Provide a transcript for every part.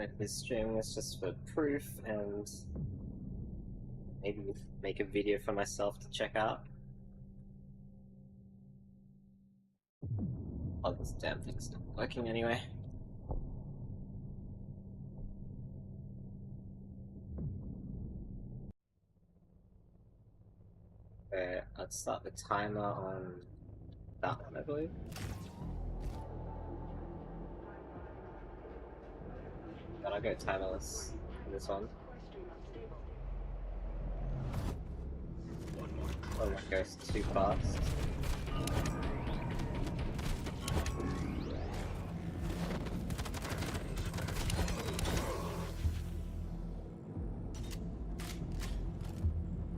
If this stream was just for proof and maybe make a video for myself to check out. Oh, this damn thing's not working anyway. Okay, let's start the timer on that one, I believe. Then I'll go timerless for this one. Oh, that goes too fast.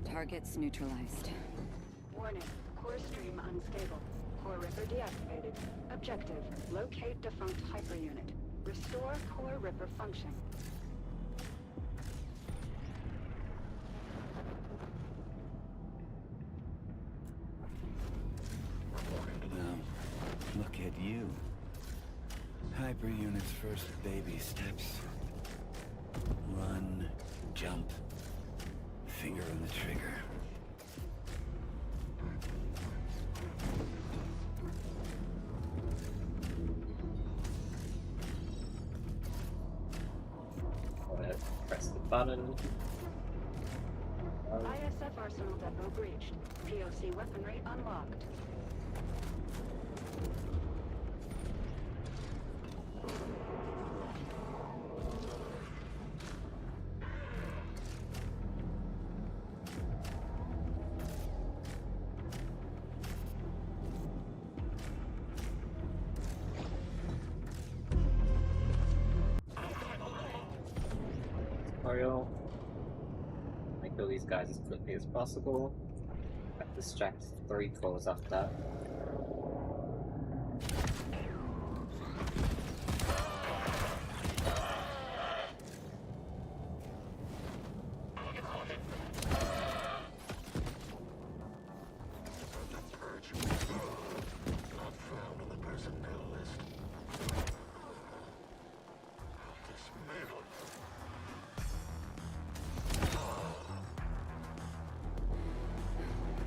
Targets neutralized. Warning, core stream unstable. Core ripper deactivated. Objective, locate defunct hyperunit. Restore core ripper function. Now, look at you. Hyperunit's first baby steps. Run, jump, finger on the trigger. Press the button. ISF arsenal depot breached. POC weaponry unlocked. Tutorial. Make kill these guys as quickly as possible. Distract 3 cores after that.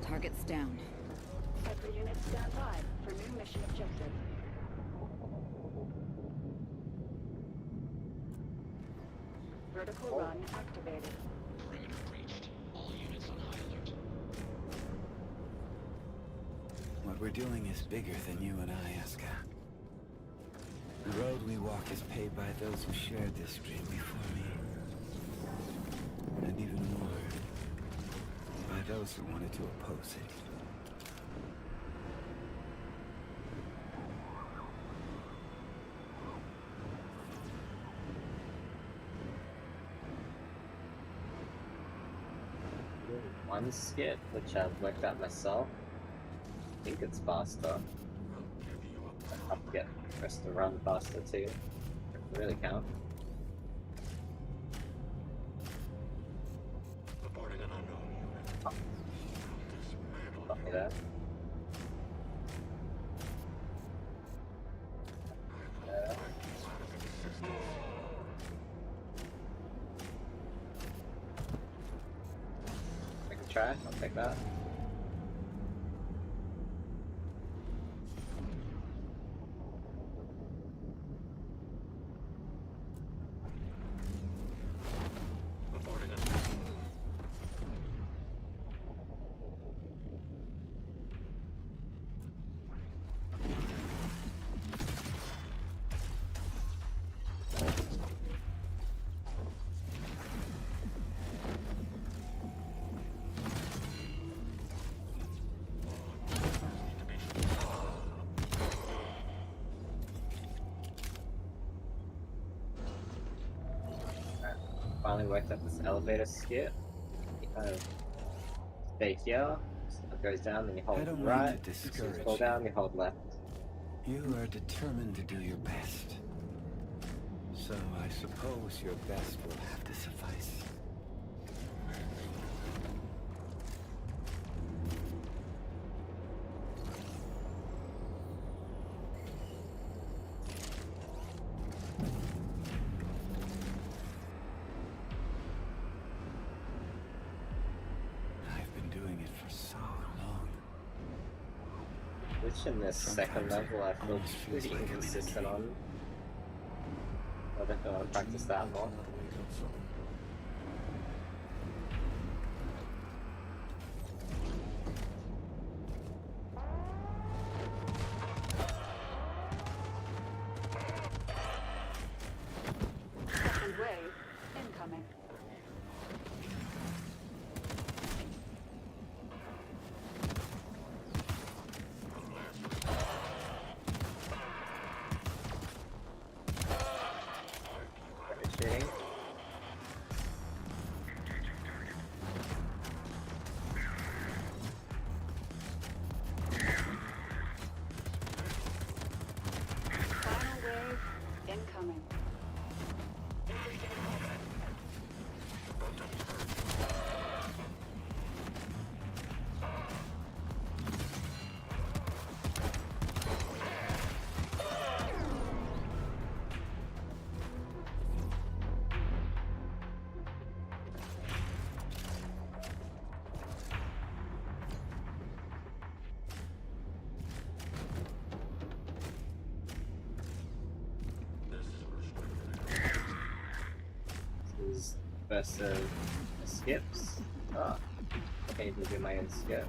Targets down. Hyperunit stand by for new mission objective. Vertical run activated. Perimeter breached. All units on high alert. What we're doing is bigger than you and I, Asuka. The road we walk is paved by those who shared this dream before me. And even more, by those who wanted to oppose it. One skip, which I've worked out myself. I think it's faster. I have to get press to run faster too. It doesn't really count. Reporting an unknown unit. Copy that. Make a try, I'll take that. Reporting an Finally worked up this elevator skip. You kind of stay here, so it goes down, then you hold I don't right, mean to as soon as discourage you fall down, you hold left. You are determined to do your best. So I suppose your best will have to suffice. in this second Sometimes level I it feel almost feels pretty like I'm in a inconsistent dream. on. I definitely want to practice that more. Second wave incoming. Shooting. Final wave incoming. This is versus skips. Ah, I can't even do my own skip.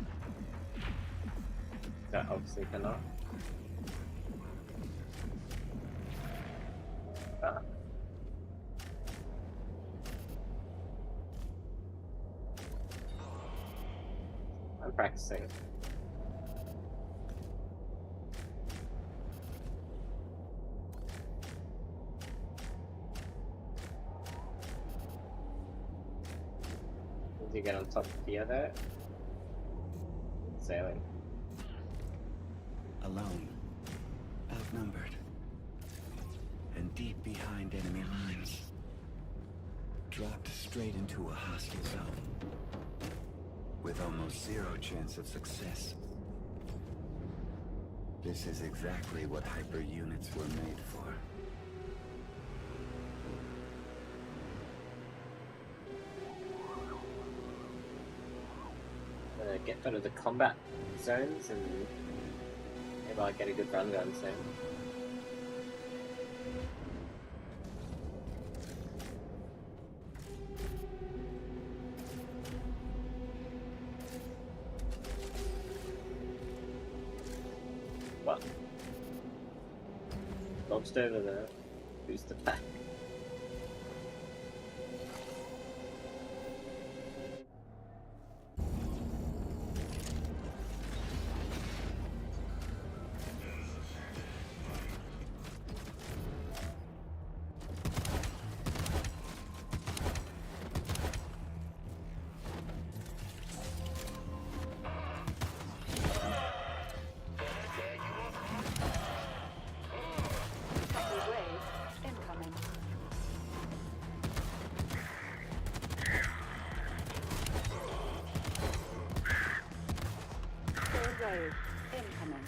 That obviously cannot. Ah. I'm practicing. Did you get on top of the other? Sailing. Alone, outnumbered, and deep behind enemy lines. Dropped straight into a hostile zone, with almost zero chance of success. This is exactly what hyper units were made for. Get out of the combat zones and maybe I'll get a good run gun soon. What? Dodged over the booster pack. Second wave incoming. Third wave incoming.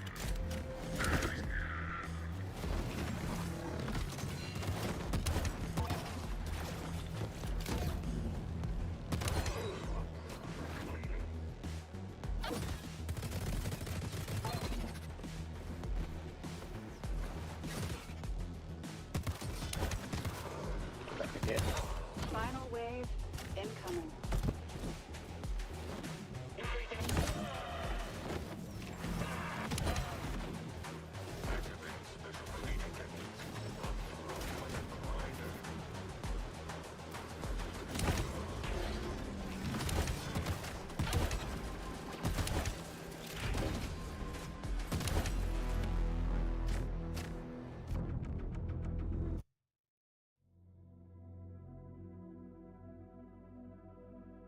Back again. Final wave incoming.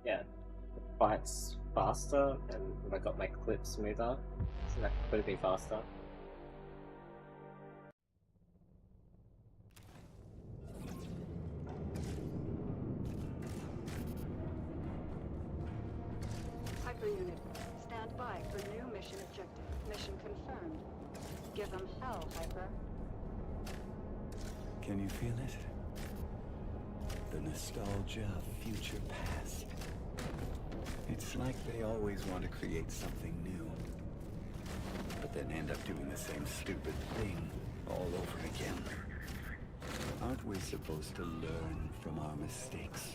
Yeah, the fight's faster and I got my clip smoother, so that could have been faster. Hyper unit, stand by for new mission objective. Mission confirmed. Give them hell, Hyper. Can you feel it? The nostalgia of future past. It's like they always want to create something new. But but then end up doing the same stupid thing all over again. Aren't we supposed to learn from our mistakes?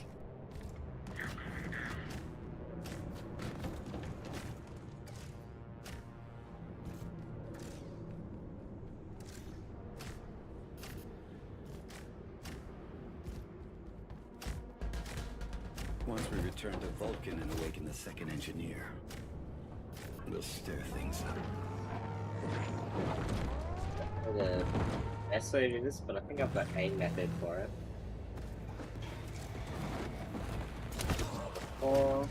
Once we return to Vulcan and awaken the second engineer, we'll stir things up. The best way to do this, but I think I've got a method for it. Or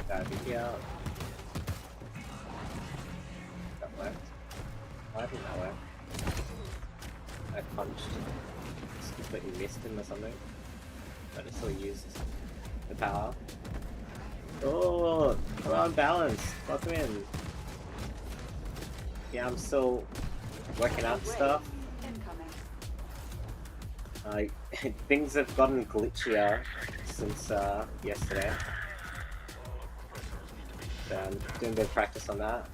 gotta be here. That worked. Why didn't that work? I punched. Just completely missed him or something. But it still used the power. Oh, we're unbalanced. Fuck me in. Yeah, I'm still working out stuff. Things have gotten glitchier since yesterday. So I'm doing a bit of practice on that.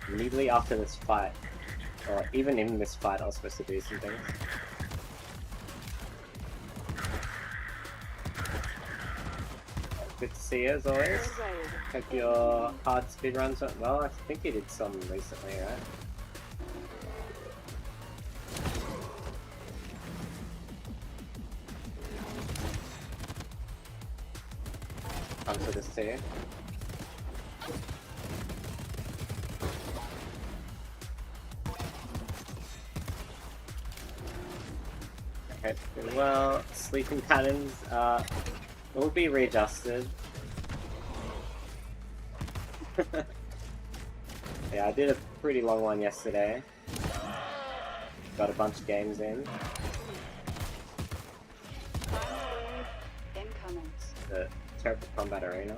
Immediately after this fight, or even in this fight, I was supposed to do some things. Good to see you as always. Hope your hard speedruns went well. I think you did some recently, right? Answer this to you. Okay, doing well. Sleeping patterns will be readjusted. Yeah, I did a pretty long one yesterday. Got a bunch of games in. Incoming. The Terrible Combat Arena.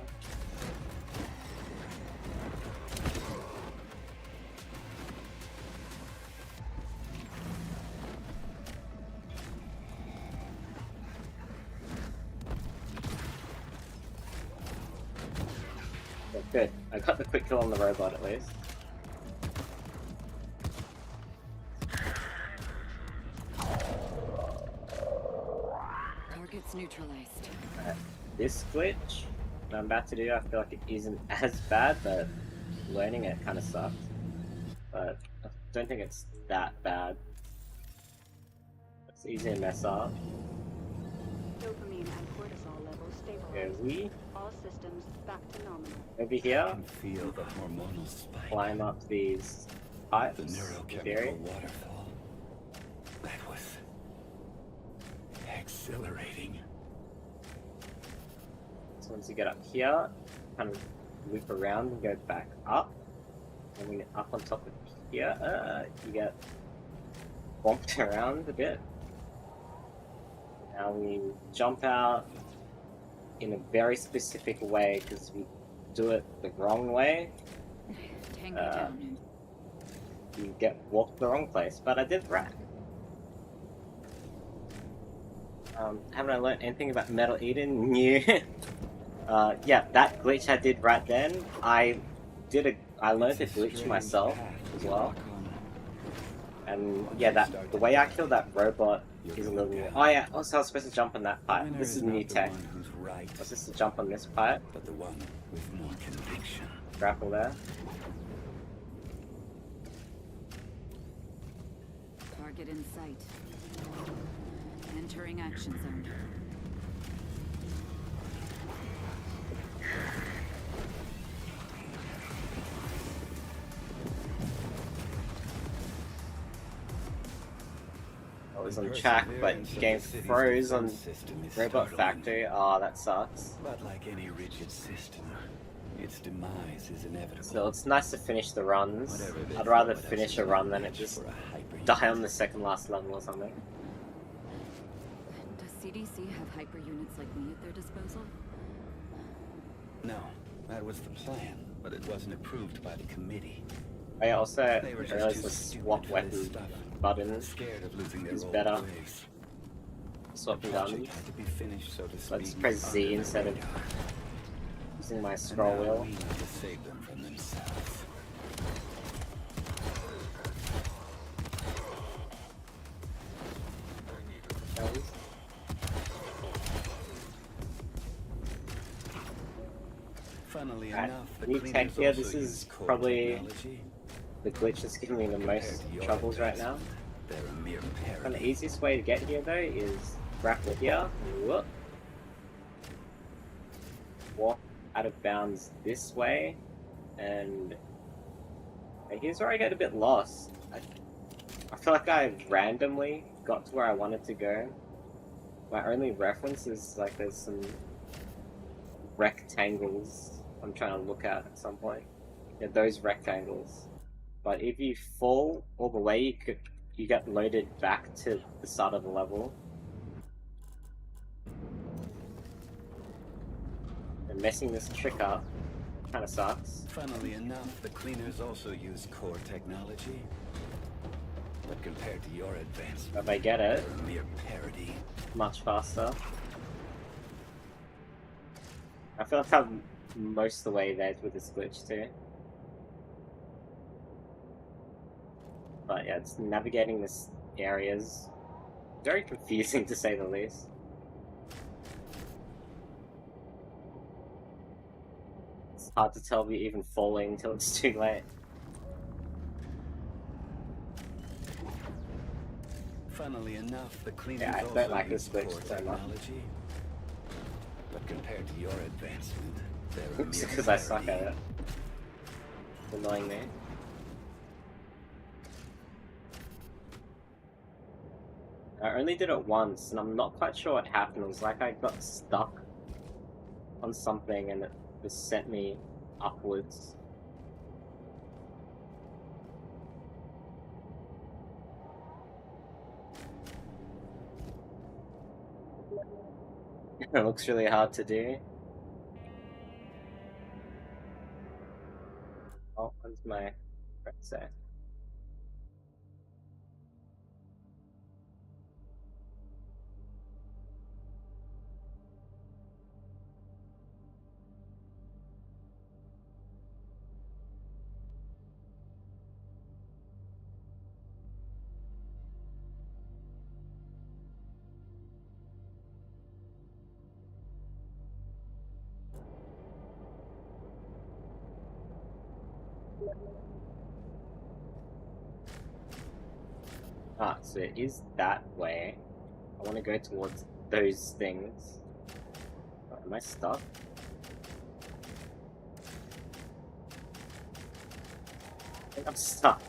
Yeah, good. I got the quick kill on the robot at least. Target's neutralized. This glitch that I'm about to do, I feel like it isn't as bad, but learning it kind of sucked. But I don't think it's that bad. It's easy to mess up. Dopamine and cortisol levels Okay, stabilized. we All systems back to nominal. over I here, can feel the hormonal spike. climb up these The pipes, in neurochemical theory. waterfall. That was exhilarating. So once you get up here, kind of loop around and go back up. And when you're up on top of here, you get bumped around a bit. Now we jump out in a very specific way, because we do it the wrong way, Tango down. you get walked the wrong place. But I did right. Haven't I learned anything about Metal Eden? New. Yeah, that glitch I did right then, I learned the glitch myself as well. And yeah, the way I killed that robot is a little new. Oh yeah, also I was supposed to jump on that pipe. This is new tech. I was supposed to jump on this pipe. But the one with more conviction. Grapple there. Target in sight. Entering action zone. I was on track, but game froze on Robot Factory. Oh, that sucks. But like any rigid system, its demise is inevitable. So it's nice to finish the runs. Whatever they I'd rather thought finish else a run was than it match just for a hyper die on the second last level or something. Does CDC have hyper units like me at their disposal? No, that was the plan, but it wasn't approved by the committee. I also They were just realized too the stupid swap for this weapon stuff. button Scared of losing their is old better. ways. Swapping The project guns. had to be finished, so to speak. Let's press Z under the instead of radar. using my And scroll now wheel. we need to save them from themselves. Funnily Alright, enough, the new tech cleaners here. also This use is core probably technology. the glitch that's giving me the Compared most to your troubles right now. advancement, they're a mere And the parody. easiest way to get here though is grapple here, whoop, walk out of bounds this way, and here's where I get a bit lost. I feel like I randomly got to where I wanted to go. My only reference is like there's some rectangles I'm trying to look at some point. Yeah, those rectangles. But if you fall all the way, you get loaded back to the start of the level. And messing this trick up kind of sucks. Funnily enough, the cleaners also use core technology. But compared to your advancement, If I get it, they're a mere parody. much faster. I feel like I'm most of the way there with this glitch too. But yeah, it's navigating this area is very confusing to say the least. It's hard to tell if you're even falling until it's too late. Funnily enough, the cleaners Yeah, I also don't like use this glitch core so much. technology. But compared to your advancement, they're a Oops, mere because I suck parody. at it. It's annoying me. I only did it once, and I'm not quite sure what happened. It was like I got stuck on something, and it just sent me upwards. It looks really hard to do. Oh, what's my friend say? Ah, so it is that way. I want to go towards those things. Oh, am I stuck? I think I'm stuck.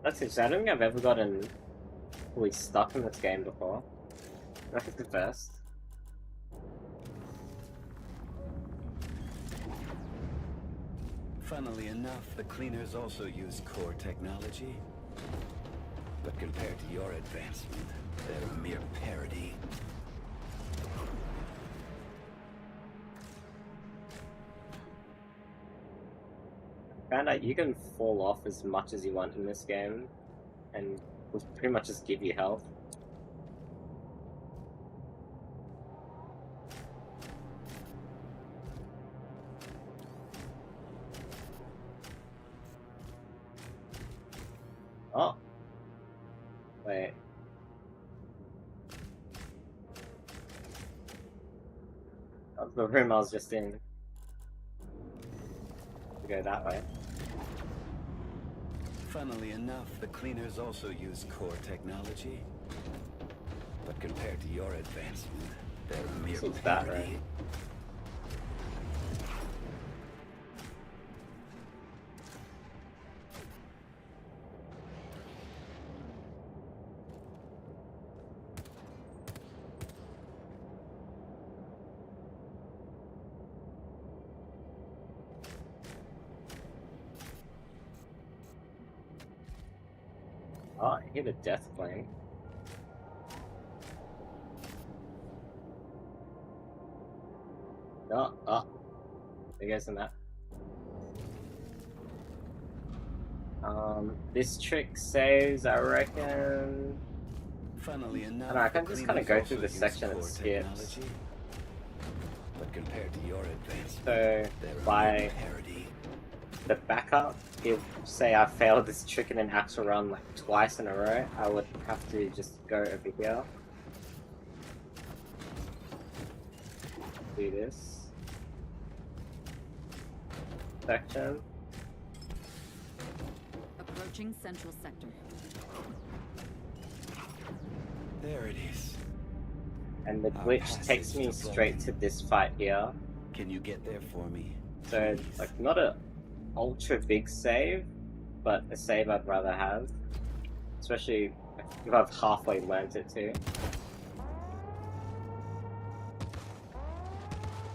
That's interesting. I don't think I've ever gotten fully stuck in this game before. That's the first. Funnily enough, the cleaners also use core technology. But compared to your advancement, they're a mere parody. Found out you can fall off as much as you want in this game, and will pretty much just give you health. Oh. Wait. That was the room I was just in. Go that way. Funnily enough, the cleaners also use core technology. But compared to your advancement, they're a mere Seems that parody. right. Oh, I hit a death flame. Oh, there goes in that. This trick saves, I reckon. Funnily enough, know, I can the just kinda cleaners go also through this use section and core skip. technology. But compared to your advancement, So they're by only parody. the backup, if say I failed this trick in an actual run like twice in a row, I would have to just go over here. Do this section. Approaching central sector. There it is. And the Our glitch takes passage me to straight Vulcan. to this fight here. Can you get there for me? So, Please? like, not a ultra big save, but a save I'd rather have. Especially if I've halfway learnt it too.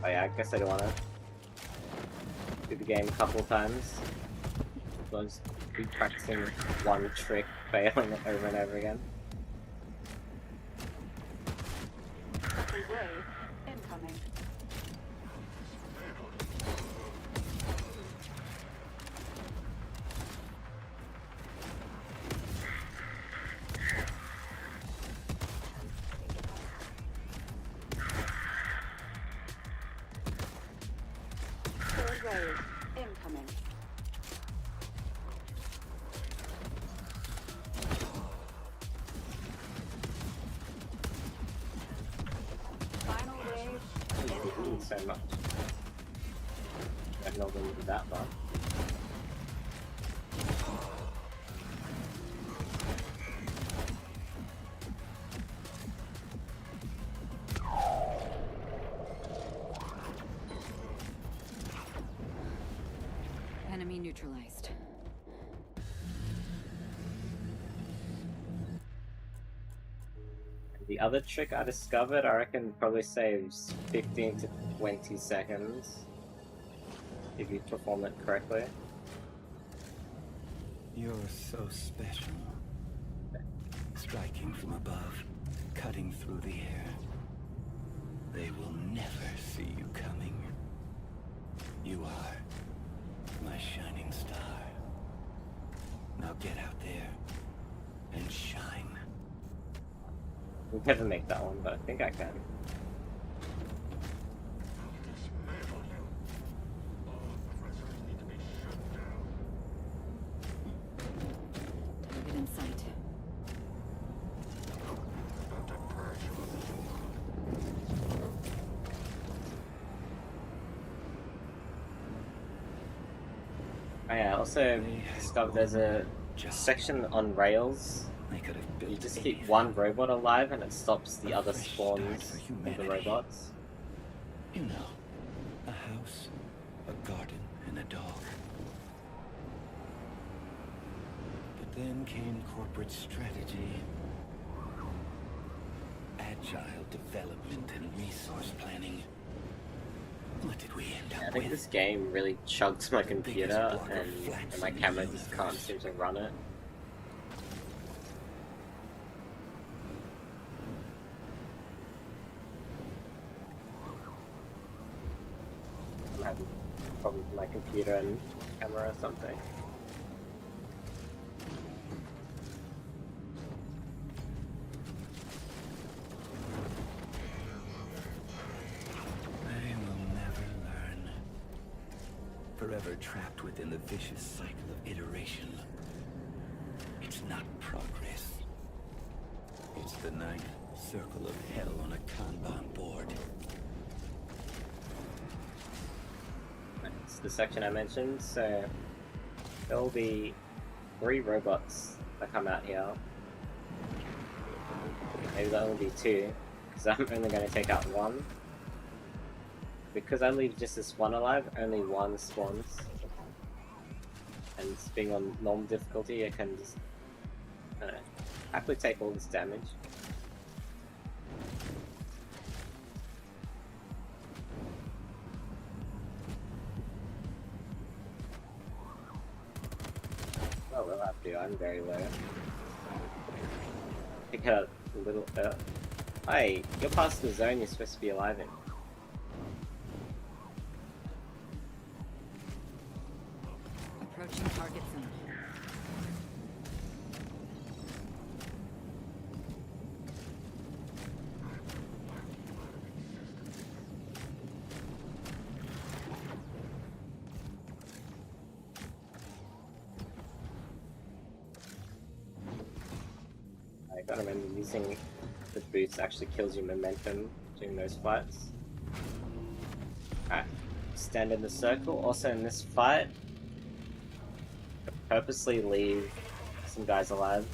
Oh yeah, I guess I don't want to do the game a couple times. So I'll just be practicing one trick, failing it over and over again. Wave incoming. Third wave incoming. Final wave incoming. So much. I've not been that much. Enemy neutralized. The other trick I discovered, I reckon probably saves 15 to 20 seconds if you perform it correctly. You're so special. Striking from above, cutting through the air. They will never see you coming. You are my shining star. Now get out there and shine. We'll never make that one, but I think I can. Dismantle you. All oppressors need to be shut down. Target in sight. About to purge you of the Oh yeah, I also discovered there's a section on rails. They could have built You just keep anything. one robot alive and it stops the A other fresh spawns start for of the humanity. robots. You know, a house, a garden, and a dog. But then came corporate strategy, agile development, and resource planning. What did we end I up think with? this game really chugs my The biggest computer block of and flats my in the camera just can't universe. seem to run it. I'm having problems with my computer and camera or something. They will never learn. Forever trapped within the vicious cycle of iteration. It's not progress. It's the ninth circle of hell on a Kanban board. It's the section I mentioned, so there will be 3 robots that come out here. Maybe there'll only be 2, because I'm only going to take out 1. Because I leave just this one alive, only 1 spawns. And being on normal difficulty, I can just happily take all this damage. Oh, we'll have to. I'm very low. Pick out a little. Hey, you're past the zone you're supposed to be alive in. Approaching target zone. Gotta remember using the boots actually kills you momentum during those fights. Alright, stand in the circle. Also in this fight, purposely leave some guys alive.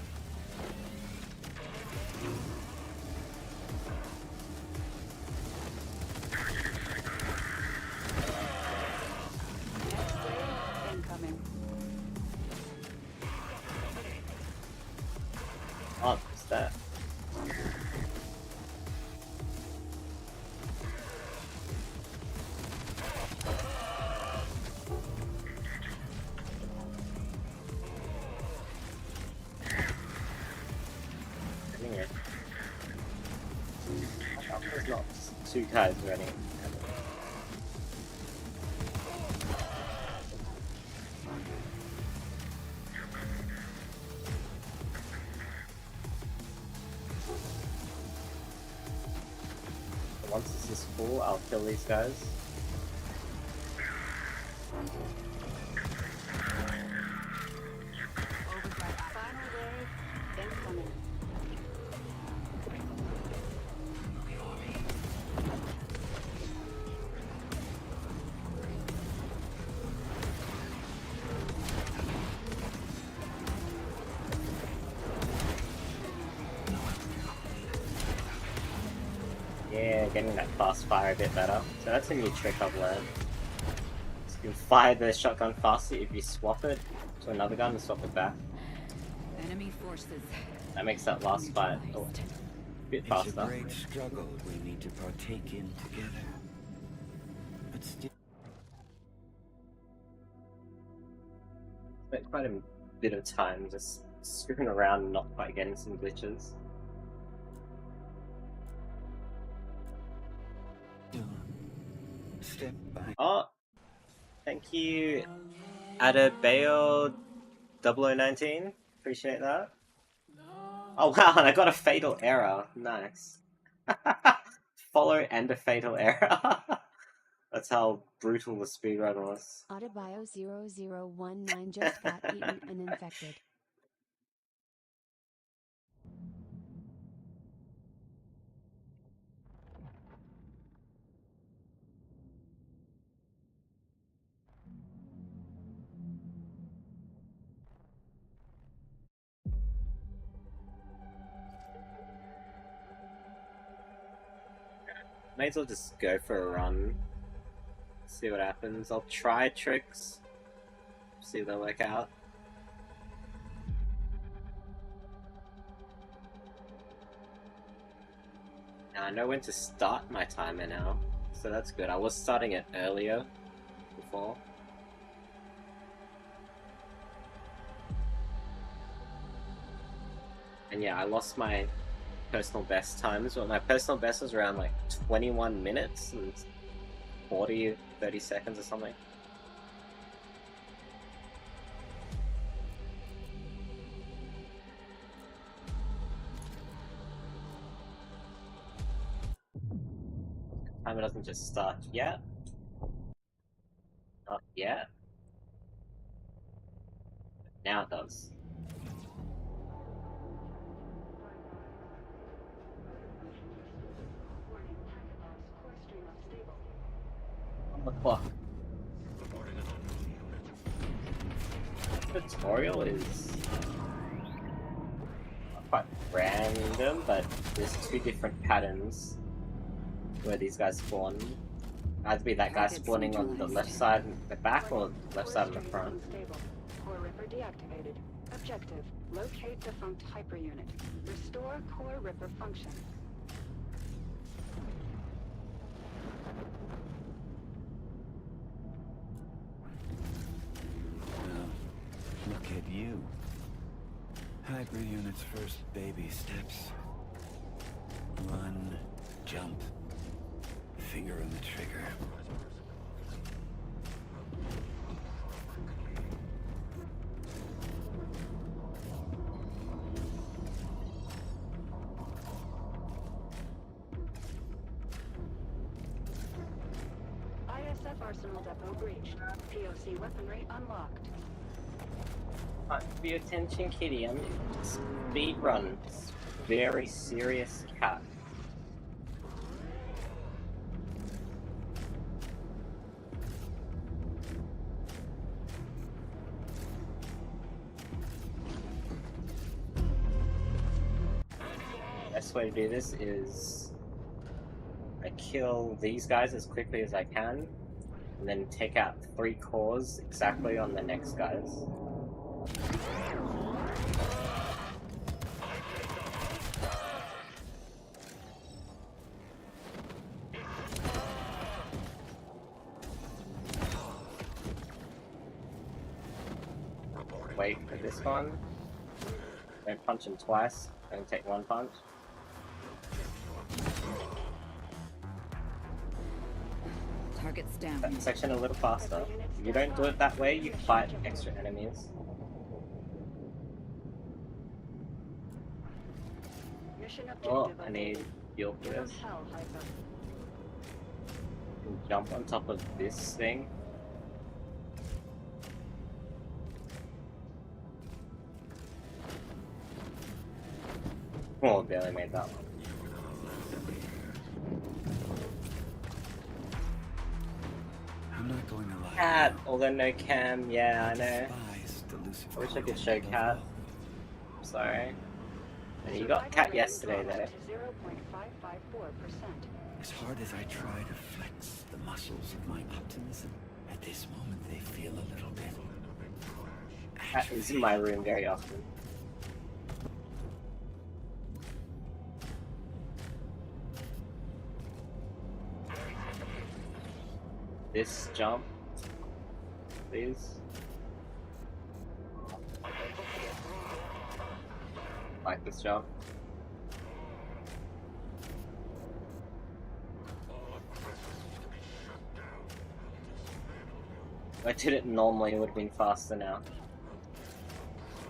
Next wave incoming. Oh, what's that? Anyway. There's not two guys running. Once this is full, I'll kill these guys. Final wave incoming. Yeah, getting that fast fire a bit better. So that's a new trick I've learned. So you can fire the shotgun faster if you swap it to another gun and swap it back. Enemy forces. That makes that last fight a bit It's a faster. great struggle we need to partake in together. But still, Spent quite a bit of time just screwing around and not quite getting some glitches. step by Oh, thank you, Adebayo 0019. Appreciate that. Oh wow, and I got a fatal error. Nice. Follow and a fatal error. That's how brutal the speedrun was. Adebayo 0019 just got eaten and infected. May as well just go for a run. See what happens. I'll try tricks. See if they work out. Now I know when to start my timer now, so that's good. I was starting it earlier before. And yeah, I lost my personal best times, but my personal best was around like 21 minutes and 30 seconds or something. Timer doesn't just start yet. Not yet. Now it does. On the clock. Tutorial is quite random, but there's two different patterns where these guys spawn. Either be that guy Targets spawning on the left neutralized. side and the back, or left side and the front. Unstable. Core Ripper deactivated. Objective: locate defunct hyperunit. Restore Core Ripper function. Well, look at you. Hyper Unit's first baby steps. Run, jump, finger on the trigger. ISF Arsenal Depot breached. POC weaponry unlocked. For your attention, Kitty, I'm speedrun. very serious cat. Best way to do this is I kill these guys as quickly as I can, and then take out 3 cores exactly on the next guys. Wait for this one. Don't punch him twice, only take 1 punch. Target's down. That section a little faster. If you don't do it that way, you fight extra enemies. Mission Oh, objective I need fuel for Give 'em this. hell, Hyper. Jump on top of this thing. Oh, barely made that one. I'm not going to lie. Cat, although no cam, yeah, I know. Despise the Lucifer I wish I could world show above Cat. all. Sorry. And you got Cat yesterday though. To 0.554%. As hard as I try to flex the muscles of my optimism, at this moment they feel a little bit. Cat is in my room very often. This jump, please. Like this jump. If I did it normally, it would have been faster now.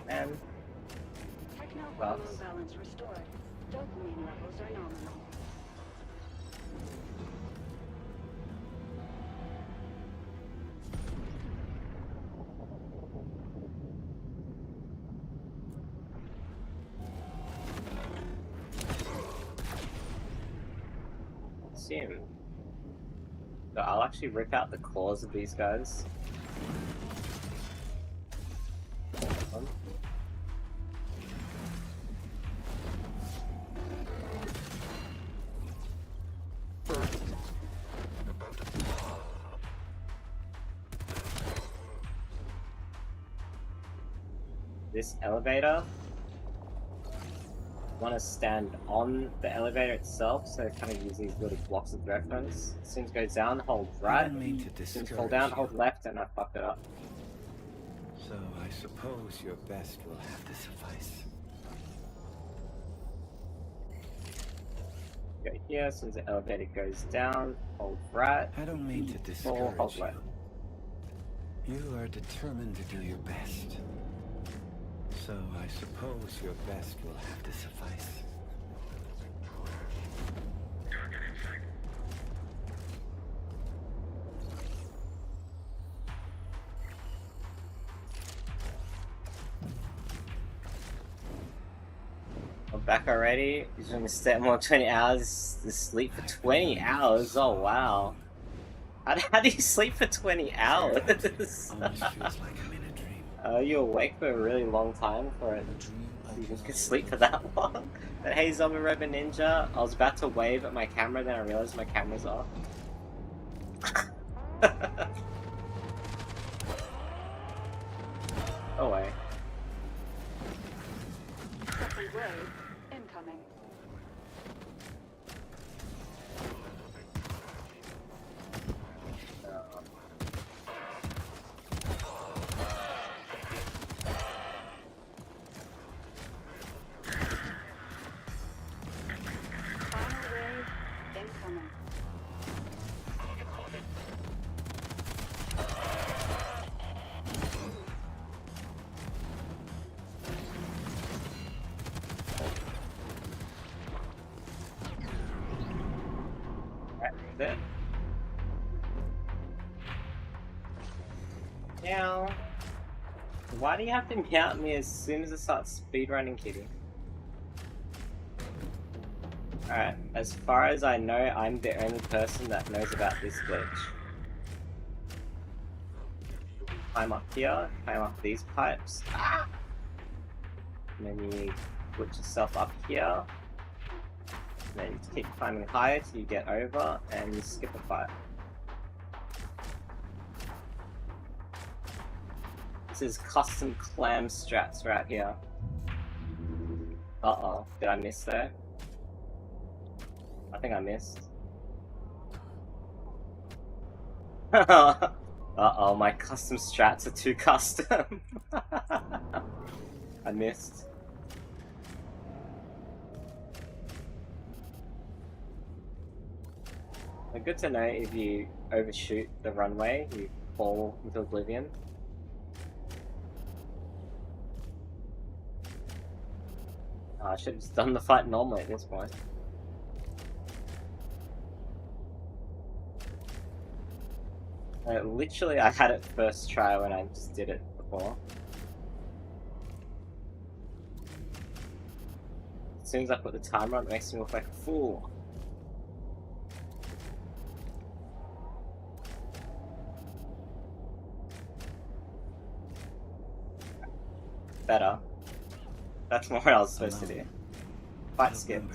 Man, Techno Well. hormone balance restored. Dopamine levels are nominal. assume. So I'll actually rip out the claws of these guys. This elevator, want to stand on the elevator itself, so kind of use these little blocks of reference. As soon as it goes down, hold I right. don't mean to As soon as it discourage fall down, you, hold left, and I fucked it up. so I suppose your best will have to suffice. Go here, as soon as the elevator goes down, hold right. I don't mean to Or discourage hold you. left. You are determined to do your best. So I suppose your best will have to suffice. I'm back already. He's gonna stay more 20 hours to sleep for 20 hours. Oh wow. How do you sleep for 20 hours? Almost feels like I'm in a dream. Are you awake for a really long time for it? You can sleep for that long? But hey, Zombie Robot Ninja, I was about to wave at my camera, then I realized my camera's off. Oh wait. Second wave incoming. Final wave incoming. That's it. Meow. Why do you have to meow at me as soon as I start speedrunning, kitty? Alright, as far as I know, I'm the only person that knows about this glitch. Climb up here, climb up these pipes. And then you put yourself up here. And then you keep climbing higher till you get over and you skip a pipe. This is custom clam strats right here. Uh-oh, did I miss there? I think I missed. Uh-oh, my custom strats are too custom. I missed. But good to know if you overshoot the runway, you fall into oblivion. I should have just done the fight normally at this point. Literally, I had it first try when I just did it before. As soon as I put the timer on, it makes me look like a fool. Better. That's more what I was supposed to do. Fight skipped.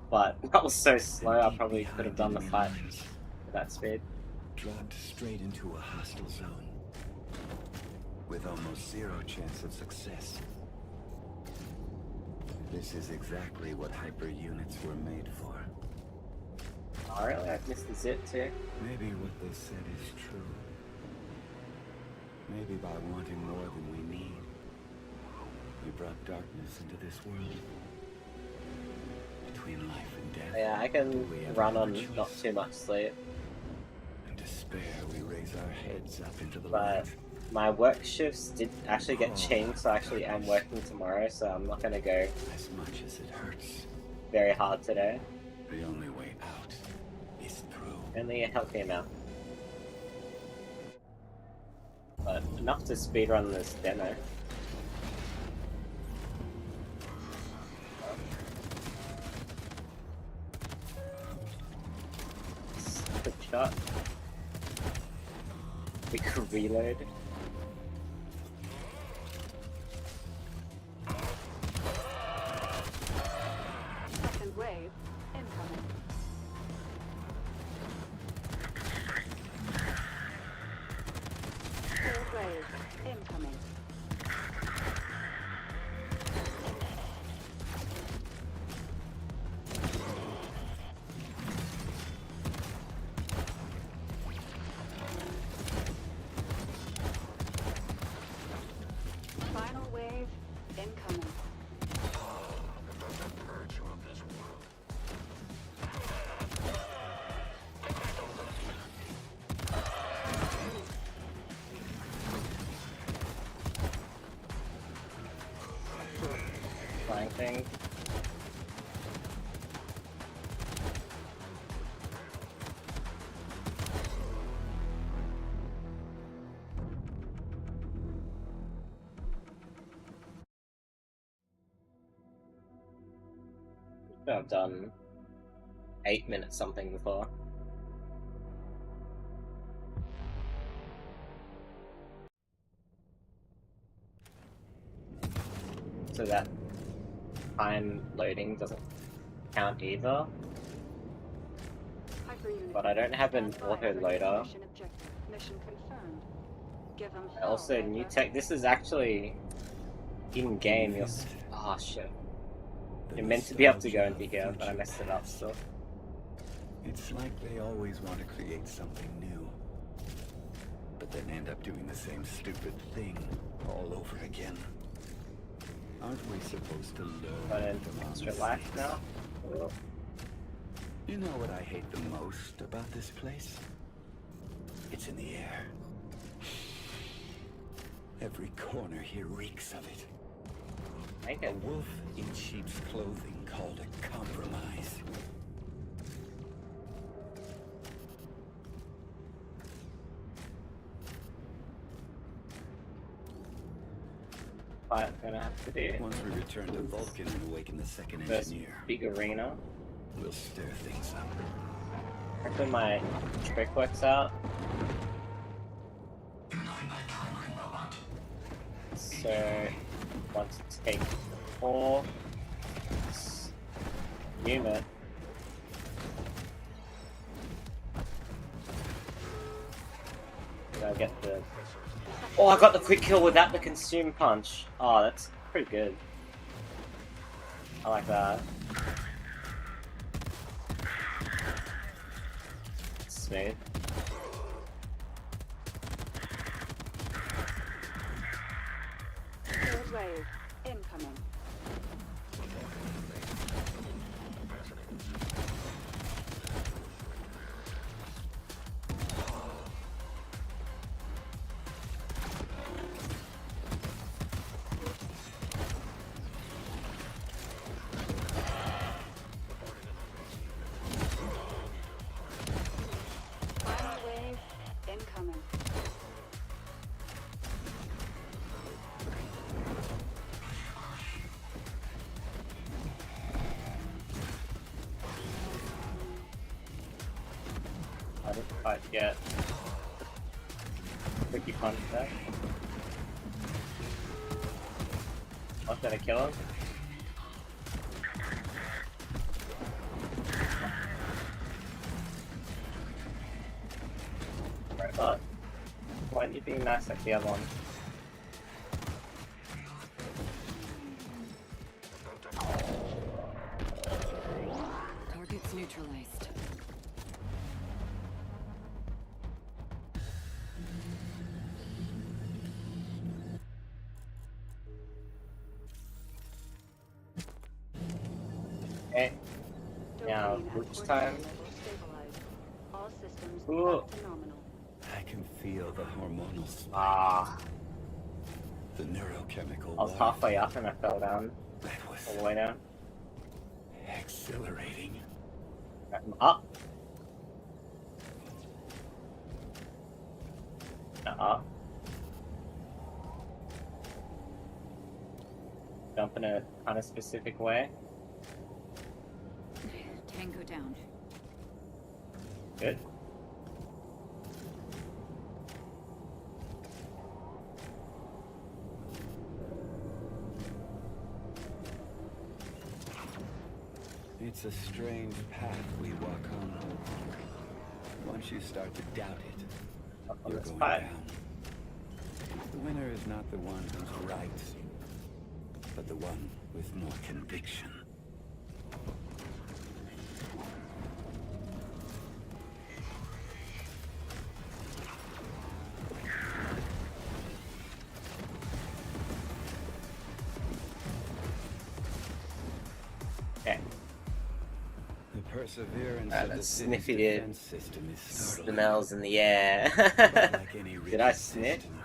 But that was so slow, I probably could have done the fight at that speed. Dropped straight into a hostile zone, with almost zero chance of success. This is exactly what hyper units were made for. Oh really? I've missed the zip too. Maybe what they said is true. Maybe by wanting more than we need, we brought darkness into this world. Between life and death. Yeah, I can run on not too much sleep. In despair, we raise our heads up into the But light. my work shifts did actually get changed, so I actually am working tomorrow, so I'm not gonna go As much as it hurts, very hard today. the only way out is through. Only a healthy amount. But enough to speedrun this demo. Quick shot. We could reload. Second wave incoming. Third wave incoming. Final wave incoming. Purge of this world. Flying thing. I've done 8 minutes something before. So that time loading doesn't count either. Hyperunit. But I don't have an Stand by auto for loader. mission objective. Mission confirmed. Give 'em I also, hell, new Riker. tech. This is actually in game. You're. Oh shit. You're meant to be able to go into here, but I messed it up still. It's like they always want to create something new, but then end up doing the same stupid thing all over again. Aren't we supposed to learn Got an from our extra life mistakes? now. Cool. You know what I hate the most about this place? It's in the air. Every corner here reeks of it. Make A it. wolf in sheep's clothing called a compromise. But gonna have to do Once we return to Vulcan and awaken the second first engineer, big arena. will stir things up. Hopefully my trick works out. So, want to take 4 unit. Did I get the... Oh, I got the quick kill without the consume punch. Oh, that's pretty good. I like that. Smooth. Third wave incoming. Final wave incoming. I didn't quite get tricky punch there. I'm gonna kill him. Right, but why aren't you being nice like the other one? Targets neutralized. Okay, now Dopamine at which core time? level stabilized. All systems Ooh. back to nominal. I can feel the hormonal spike. Ah, The neurochemical I was water halfway up and I fell down that was all the way down. exhilarating. I'm up. Up. Jump in a kind of specific way. Tango down. Good. It's a strange path we walk on. Once you start to doubt it, Up on you're this going pipe. down. The winner is not the one who's right, but the one with more conviction. Okay. The perseverance Alright, of the let's city's sniff it. defense system is startling. Smells in the air. But like any Did I rigid sniff? system,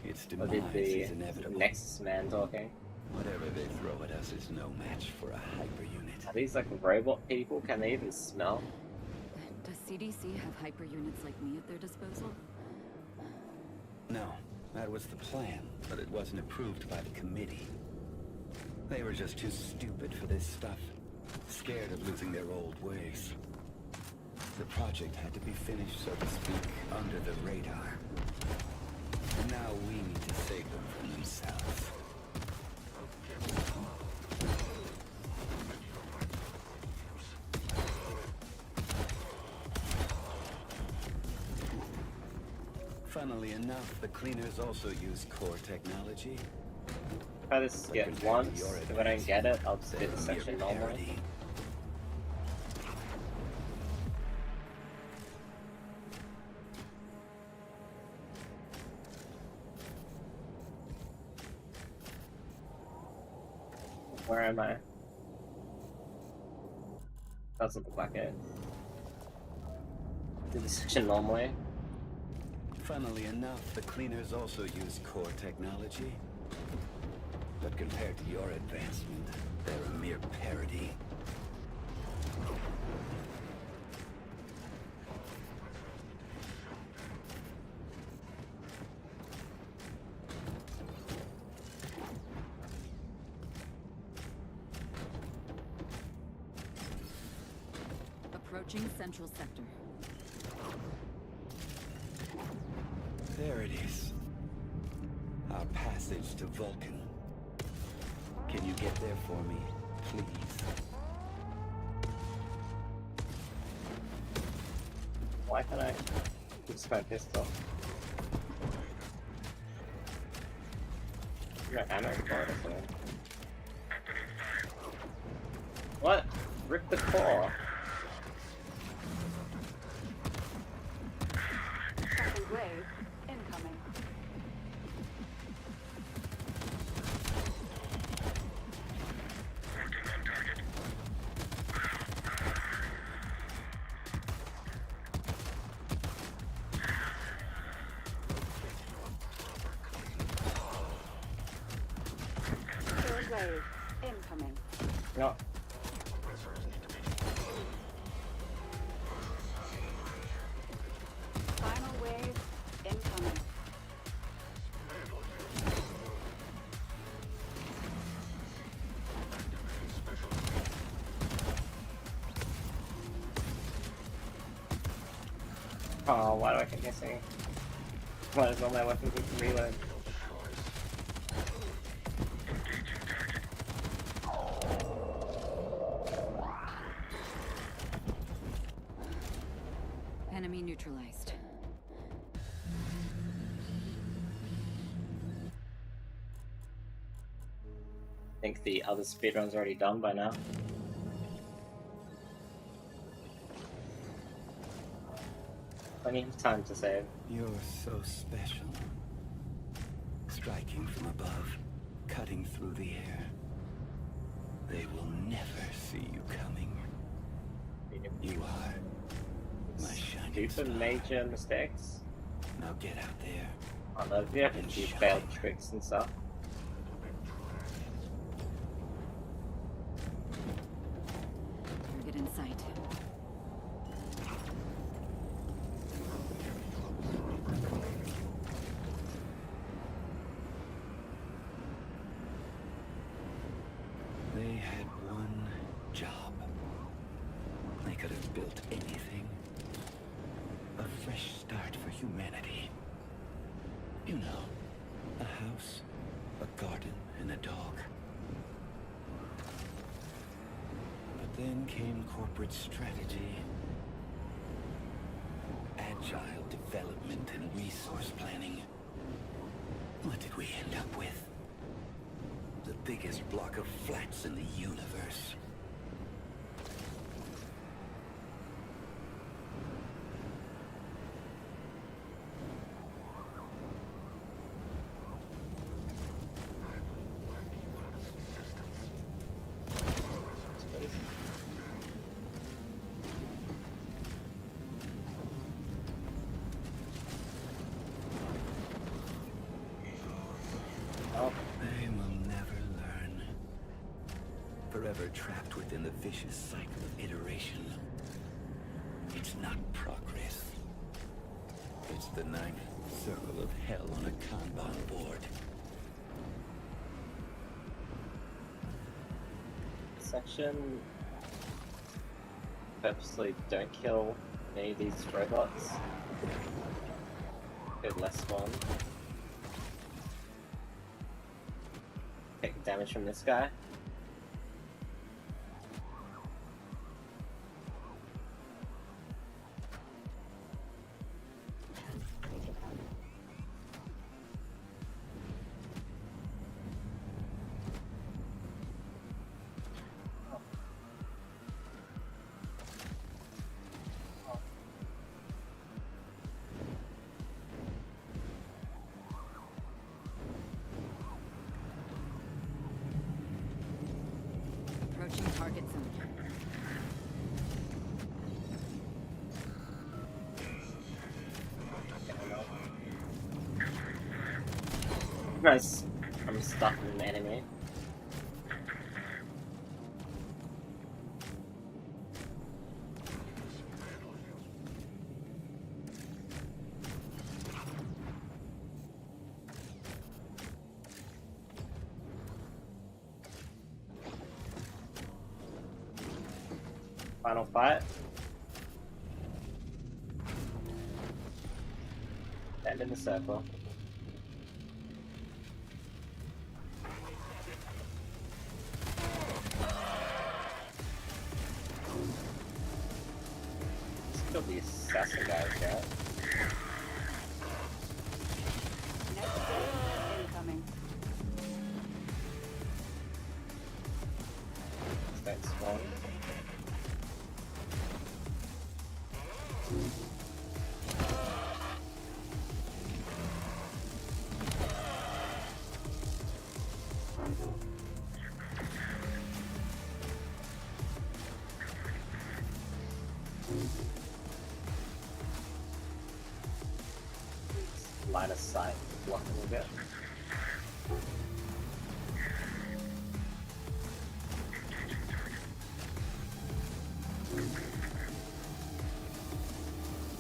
its Or demise did is the inevitable. Nexus man talking? Whatever they throw at us is no match for a hyper unit. Are these like robot people? Can they even smell? Does CDC have hyper units like me at their disposal? No, that was the plan, but it wasn't approved by the committee. They were just too stupid for this stuff, scared of losing their old ways. The project had to be finished, so to speak, under the radar. And now we need to save them from themselves. Funnily enough, the cleaners also use core technology. Try this get once. If I don't get it, I'll just do the section normal. Where am I? Doesn't look like it. Do the section normally. Funnily enough, the cleaners also use core technology. But compared to your advancement, they're a mere parody. Approaching central sector. There it is. Our passage to Vulcan. Can you get there for me, please? Why can't I use my pistol? You got ammo for it or something? What? Rip the core. Second wave incoming. Third wave incoming. No. Final wave incoming. Oh, why do I keep missing? Why does all my weapons need to reload? Enemy neutralized. I think the other speedrun's already done by now. Plenty of time to save. You're so special. Striking from above, cutting through the air. They will never see you coming. You are my shining star. Stupid major mistakes. Now get out there. I love you. A few failed tricks and stuff. Target in sight. They had one job. They could have built anything. A fresh start for humanity. You know, a house, a garden, and a dog. But then came corporate strategy. Agile development and resource planning. What did we end up with? The biggest block of flats in the universe. Oh, They will never learn. Forever trapped within the vicious cycle of iteration. It's not progress. It's the ninth circle of hell on a Kanban board. section. Purposely don't kill any of these robots. Get less one. Take damage from this guy. Approaching target zone. Nice. I'm stuck in an enemy. Final fight. Land in the circle. Let's kill the assassin guys, yeah. Next wave incoming. Thanks, spawn. Line of sight, blocking a bit.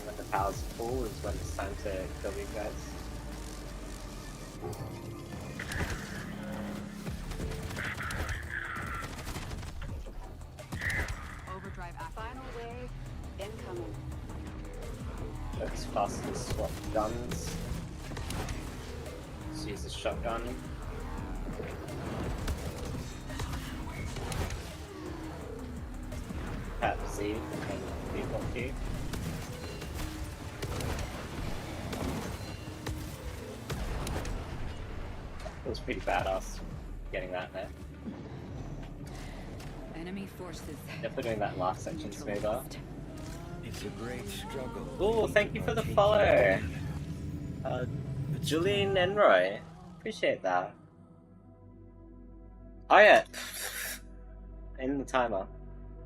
When the power's full is when it's time to kill these guys. Overdrive active. Final wave incoming. Let's fastly swap guns. Let's use the shotgun. Tap Z and default key. It was pretty badass getting that there. Enemy forces. Definitely doing that last section smoother. neutralized. It's a great struggle. Oh, thank you for the follow, Julian Enroy. Appreciate that. Oh yeah, in the timer.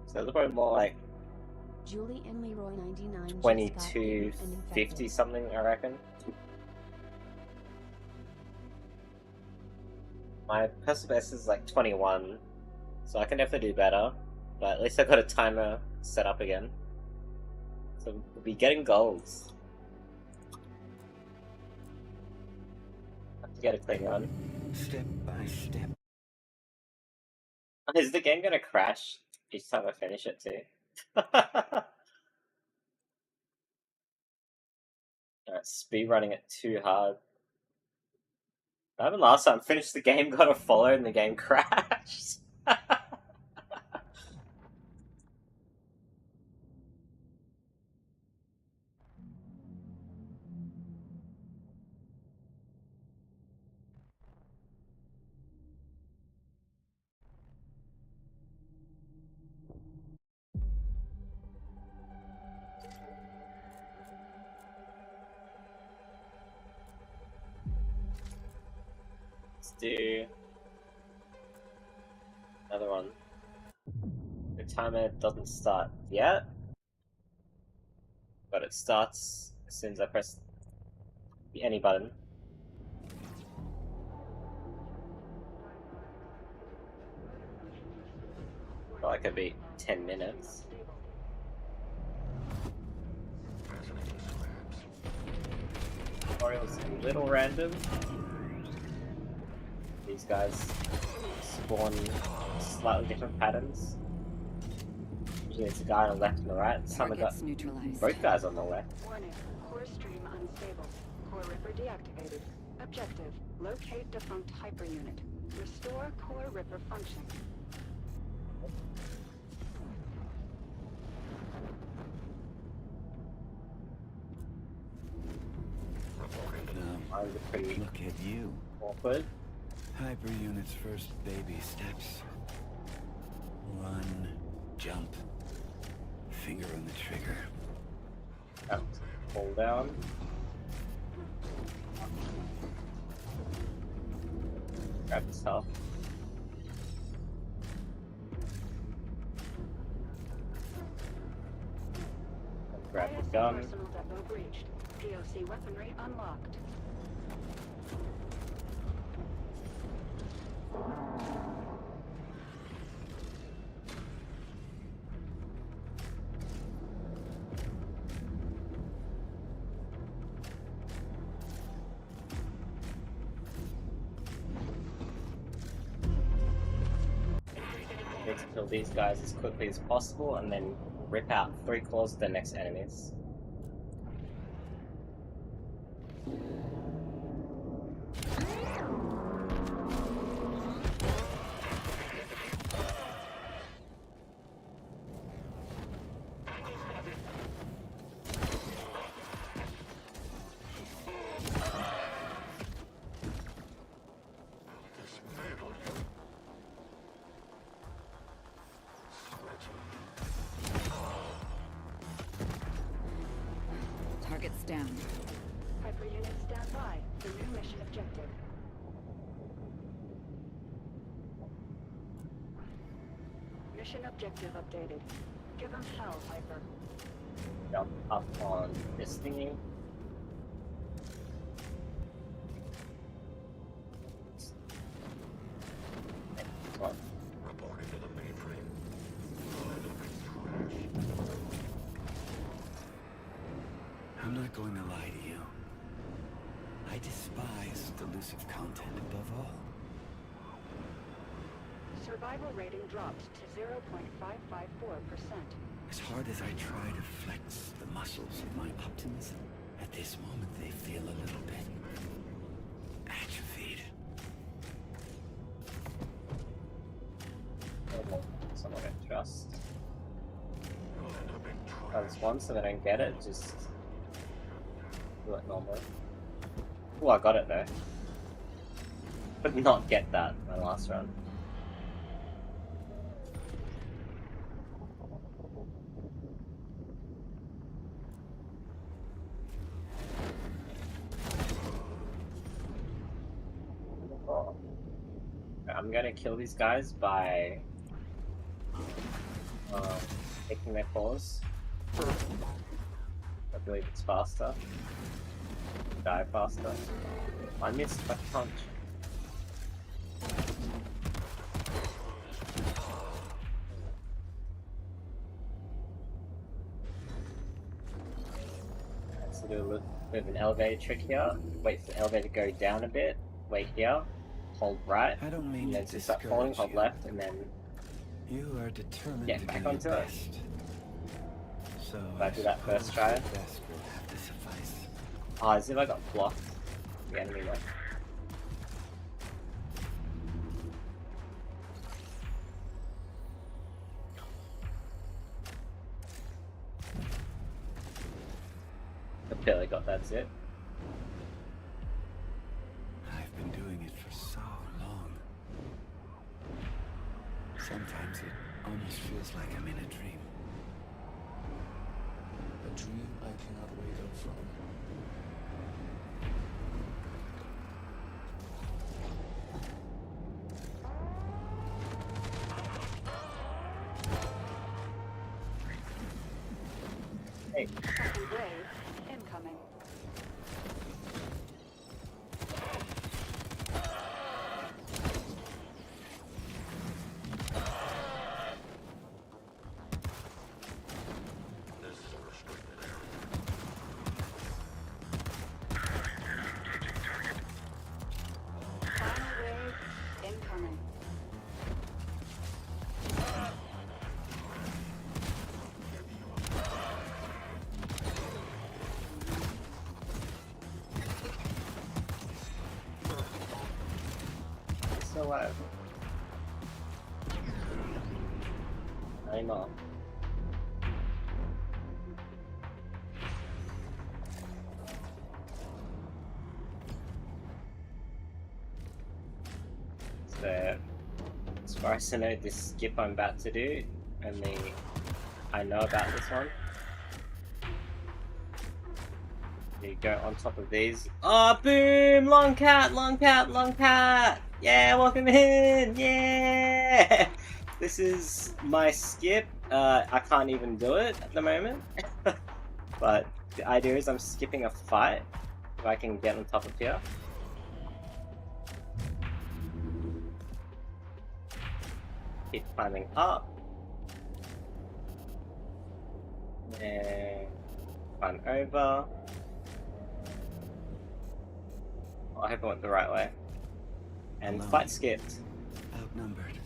So it's probably more like Julie and Leroy 99 just got 22, eaten and 50 infected. something, I reckon. My personal best is like 21, so I can definitely do better. But at least I got a timer set up again. So we'll be getting goals. Have to get a clean run. Step by step. Is the game gonna crash each time I finish it too? Alright, speedrunning it too hard. What happened last time? Finished the game, got a follow, and the game crashed. Let's do another one. The timer doesn't start yet, but it starts as soon as I press any button. Well, I could be 10 minutes. Tutorial's a little random. These guys spawn slightly different patterns. Usually it's a guy on the left and the right. Some have got Targets neutralized. both guys on the left. Warning. Core stream unstable. Core Ripper deactivated. Objective. Locate defunct hyper unit. Restore Core Ripper function. Now, Mine's are pretty look at you. awkward. Hyper Unit's first baby steps. Run, jump, finger on the trigger. Pull down. Grab his health. And grab the ISC gun. Arsenal depot breached. POC weaponry unlocked. Need to kill these guys as quickly as possible and then rip out 3 claws of the next enemies. Target's down. Hyper units stand by. The new mission objective. Mission objective updated. Give them hell, Hyper. Jump up on this thingy. What? Reporting to the mainframe. Enemy trash. I'm not going to lie to you. I despise delusive content above all. Survival rating dropped to 0.554%. As hard as I try to flex the muscles of my optimism, at this moment they feel a little bit atrophied. Someone I trust. You'll end up in trash. There's one, so they don't get it, just do it normally. Oh, I got it though. Could not get that my last run. Oh. I'm gonna kill these guys by taking their claws. I believe it's faster. Die faster. I missed my punch. Let's do a little bit of an elevator trick here. Wait for the elevator to go down a bit. Wait here. Hold right. I don't mean And then to to start falling, discourage hold you. left, and then You are determined Get to back do your onto it. best. So If I do that first suppose try. your best will have to suffice. ah, as if I got blocked. The enemy went. I barely got that zip. I've been doing it for so long. Sometimes it almost feels like I'm in a dream. A dream I cannot wake up from. Hey, Second wave incoming. This is a restricted area. Final wave incoming. he's still alive. I'm on. So, as far as I know, this skip I'm about to do, only I know about this one. You go on top of these. Oh, boom! Long cat, long cat, long cat! Yeah, welcome in! Yeah! This is my skip. I can't even do it at the moment. But the idea is I'm skipping a fight. If I can get on top of here. Keep climbing up. And climb over. Oh, I hope I went the right way. And Alone. fight skipped. Outnumbered.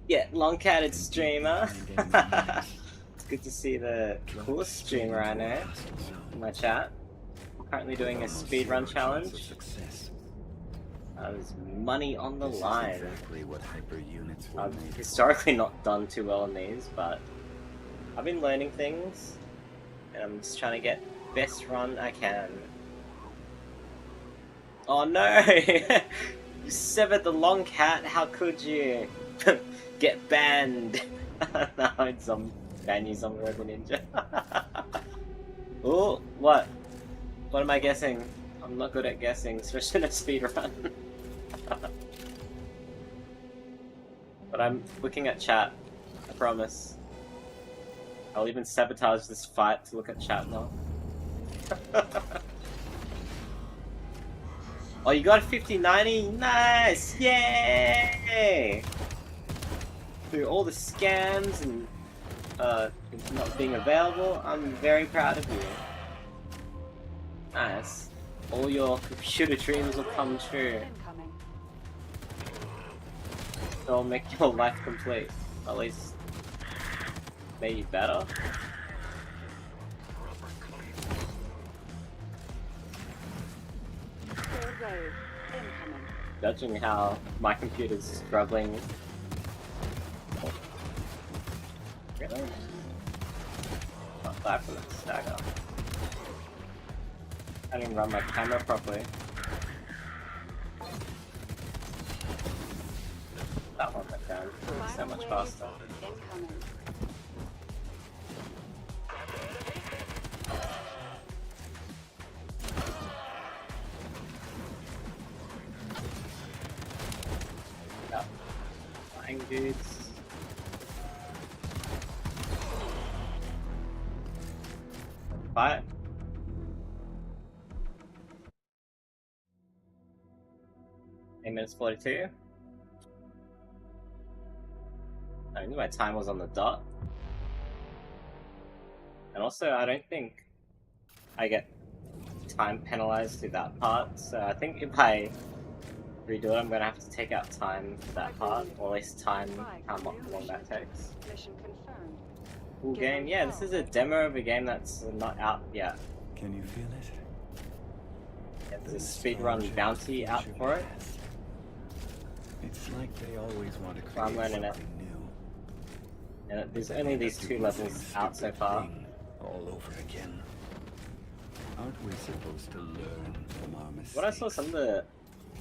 Yeah, long-catted streamer. Find enemies. It's good to see the coolest streamer I know in my chat. I'm currently doing a speedrun challenge. Success. There's money on the This is line. exactly what hyper units were I've made for. historically not done too well on these, but I've been learning things, and I'm just trying to get best run I can. Oh no! You severed the long cat, how could you? Get banned! No, it's ban you zombie robo ninja. Oh, what? What am I guessing? I'm not good at guessing, especially in a speedrun. But I'm looking at chat, I promise. I'll even sabotage this fight to look at chat now. Oh, you got a 5090? Nice! Yay! Through all the scams and not being available, I'm very proud of you. Nice. All your computer dreams will come true. Incoming. They'll make your life complete. At least maybe better. Third wave. Incoming. Judging how my computer's struggling. Really? Not bad for that stagger. I didn't run my camera properly. That one went down so much faster. Incoming. Yeah. Flying dudes. Fight. Minutes 42. I knew my time was on the dot. And also, I don't think I get time penalized to that part, so I think if I redo it, I'm gonna have to take out time for that part, or at least time how long that takes. Mission confirmed. Cool game. Yeah, this is a demo of a game that's not out yet. Can you feel it? There's a speedrun bounty out for it. It's like they always want to I'm create learning it. something new. And there's only these 2 levels out so far. All over again. Aren't we supposed to learn from our mistakes? What I saw, some of the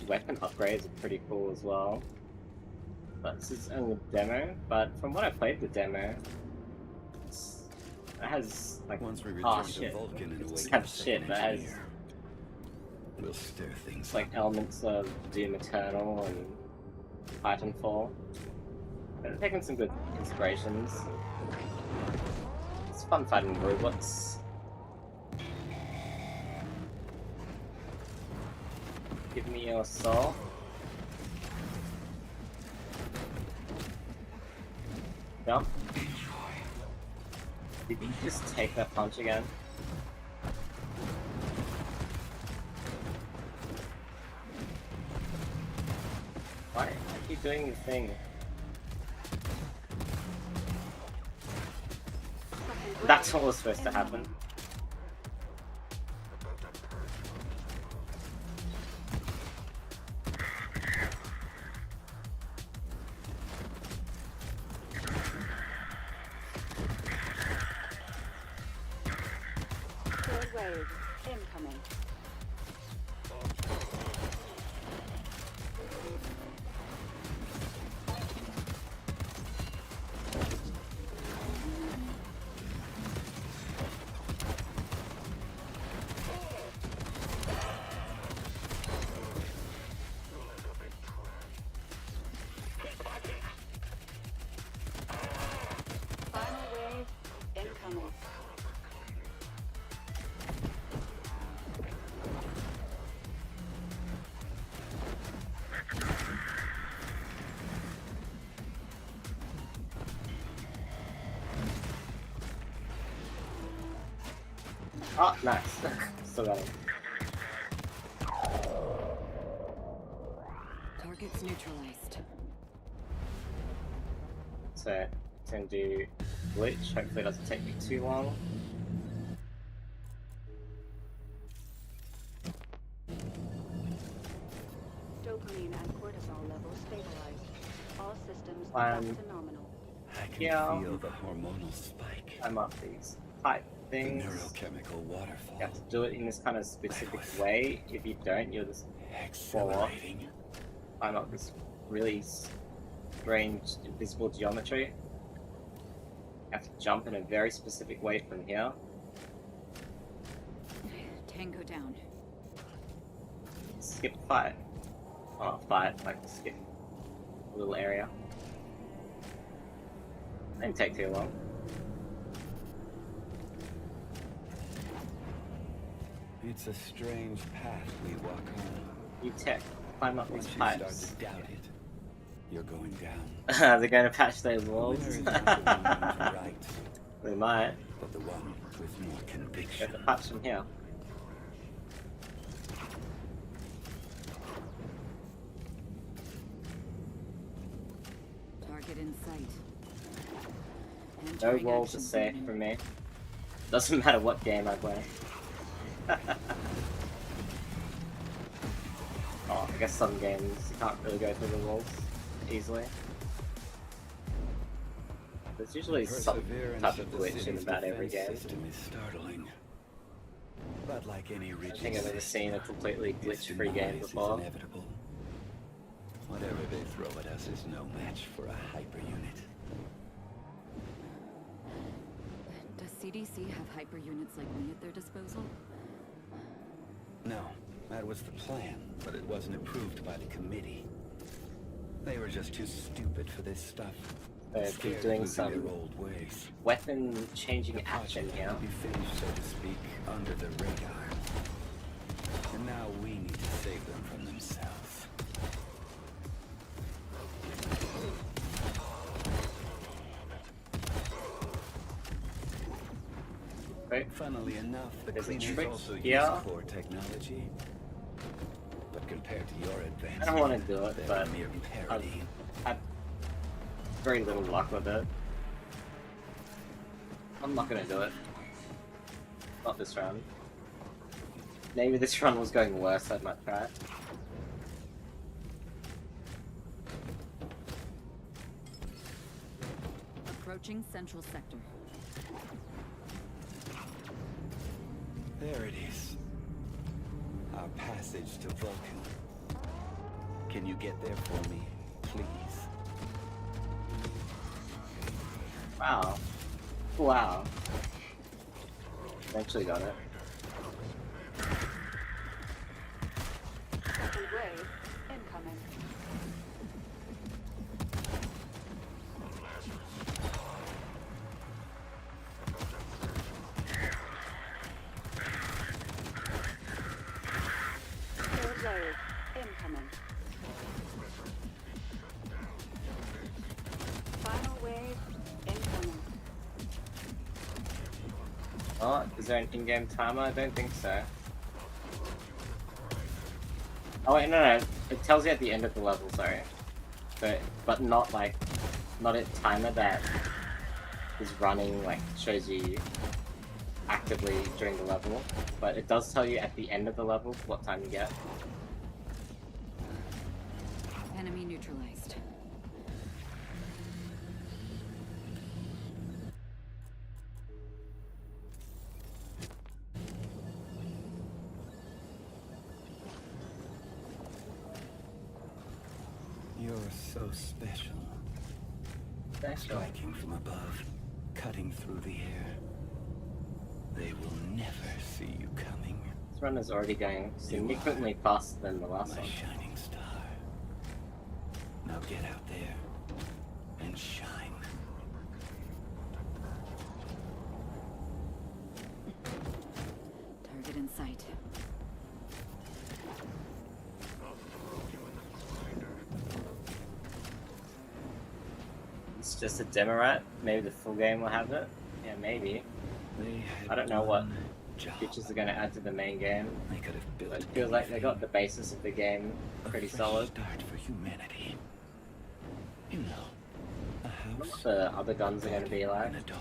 weapon upgrades are pretty cool as well. But this is only a demo, but from what I played the demo, it has like, Once we oh return to shit, Vulcan and it await doesn't our have shit, second but it has engineer, we'll stir things like up. elements of Doom Eternal and Titanfall. They're taking some good inspirations. It's fun fighting robots. Give me your soul. Jump. Did you just take that punch again? Why? I keep doing the thing. That's what was supposed to happen. Third wave. Incoming. Final wave. Incoming. Oh, nice. Still got him. Targets neutralized. So, it's gonna do glitch. Hopefully it doesn't take me too long. Dopamine and cortisol levels stabilized. All systems Um, back to nominal. I can Yeah. feel the hormonal spike. I'm up these pipe The things. neurochemical waterfall. You have to do it in this kind of specific way. If you don't, you'll just Accelerating. climb up this really strange invisible geometry. You have to jump in a very specific way from here. Tango down. Skip fight. Oh, fight, like skip a little area. Didn't take too long. It's a strange path we walk on. You climb up Once these you start pipes. to doubt it, you're going down. They're going to patch those walls. Winner is not the one named right, They might. but the one with more Get conviction. the patch from here. Target in sight. No Entering walls are action safe zone. for me. Doesn't matter what game I play. Oh, I guess some games you can't really go through the walls easily. There's usually some Perseverance type of of the glitch in city's about every defense game. system is startling. But like any I rigid don't think I've ever seen a system, completely its glitch-free game demise is before. inevitable. Whatever they throw at us is no match for a hyper unit. Does CDC have hyper units like me at their disposal? No, that was the plan, but it wasn't approved by the committee. They were just too stupid for this stuff. They're Scared of doing losing some their old ways. weapon changing The action project here. will be finished, so to speak, under the radar. And now we need to save them from themselves. Right? Funnily enough, the There's a cleaners trick also use here. core technology. But compared to your advancement, I don't want to do it, they're but a mere I've parody. had very little luck with it. I'm not gonna do it. Not this round. Maybe this run was going worse, I might try it. Approaching central sector. There it is. Our passage to Vulcan. Can you get there for me, please? Wow. Wow. Eventually got it. Second wave incoming. Third wave incoming. Final wave incoming. Oh, is there an in-game timer? I don't think so. Oh wait, no. It tells you at the end of the level, sorry. But not like, not a timer that is running, like, shows you actively during the level. But it does tell you at the end of the level what time you get. Enemy neutralized. You're so special. Striking from above, cutting through the air. They will never see you coming. This run is already going significantly faster than the last My one. shining star. Now get out there and shine. Target in sight. It's just a demo, right? Maybe the full game will have it? Yeah, maybe. They had I don't know what one job. features are going to add to the main game. They could have built But it feels like they got the anything. basis of the game A pretty fresh solid. start for humanity. You know, a house, What the other guns are going to be like? and a dog.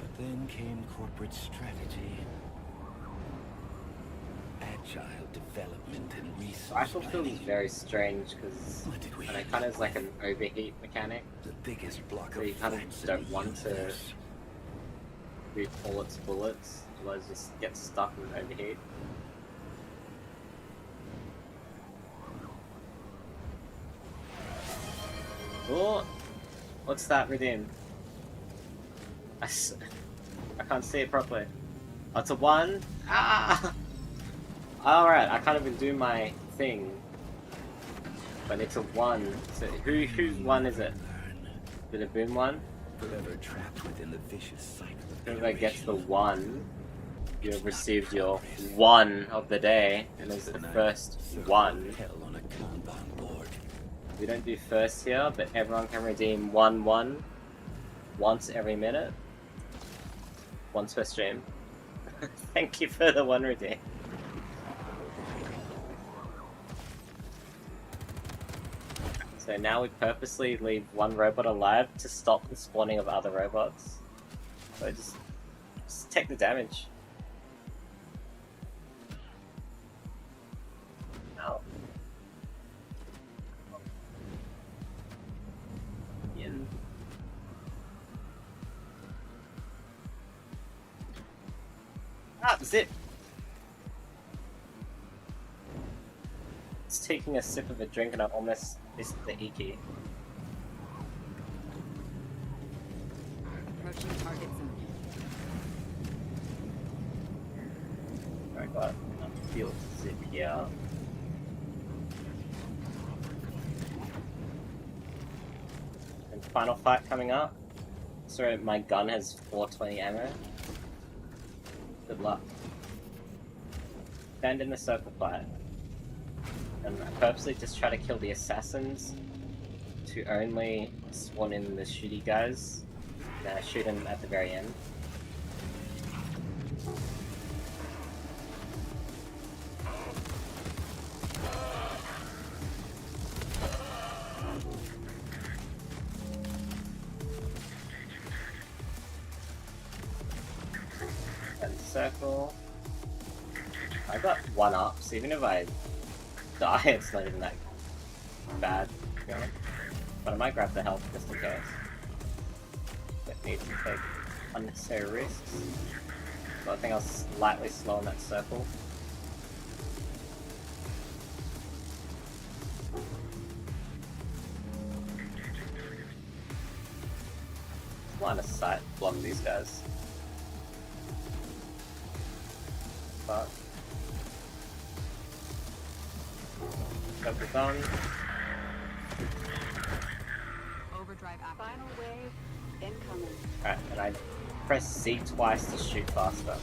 But then came corporate strategy, agile development, and resource Rifle feels planning. very strange because What did we it kind of is like an overheat mechanic. The biggest block So of you kind of flats in don't the want to universe. shoot all its bullets, otherwise just get stuck with overheat. Oh, what's that redeem? I can't see it properly. Oh, it's a 1? Ah! Alright, I can't even do my thing. But it's a 1. So whose 1 is it? Is it a boom 1? Forever trapped within the vicious cycle of Whoever gets the generations. 1, you It's have not received your progress. 1 of the day. And it's the night first circle of 1. hell on a Kanban board. We don't do first here, but everyone can redeem 1-1 once every minute. Once per stream. Thank you for the 1 redeem. So now we purposely leave 1 robot alive to stop the spawning of other robots. So just take the damage. Ow. In. Ah, zip! It's taking a sip of a drink and I almost missed the E key. Approaching target zone. I got a field zip here. And final fight coming up. Sorry, my gun has 420 ammo. Good luck. Stand in the circle fight. And I purposely just try to kill the assassins to only spawn in the shooty guys. And I shoot them at the very end. And circle. I got 1 up, so even if I die, it's not even that bad. You know? But I might grab the health just in case. Don't need to take unnecessary risks. So I think I'll slightly slow in that circle. Line of sight, block these guys. But focus on. Overdrive active. Final wave incoming. Alright, and I press C twice to shoot faster.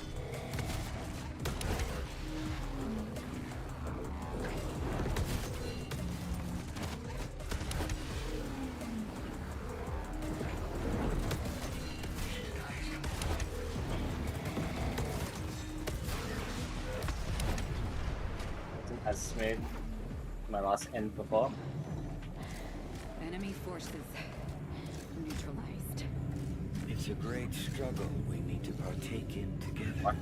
Wasn't as smooth my last end before. Enemy forces neutralized. It's a great struggle we need to partake in together. What?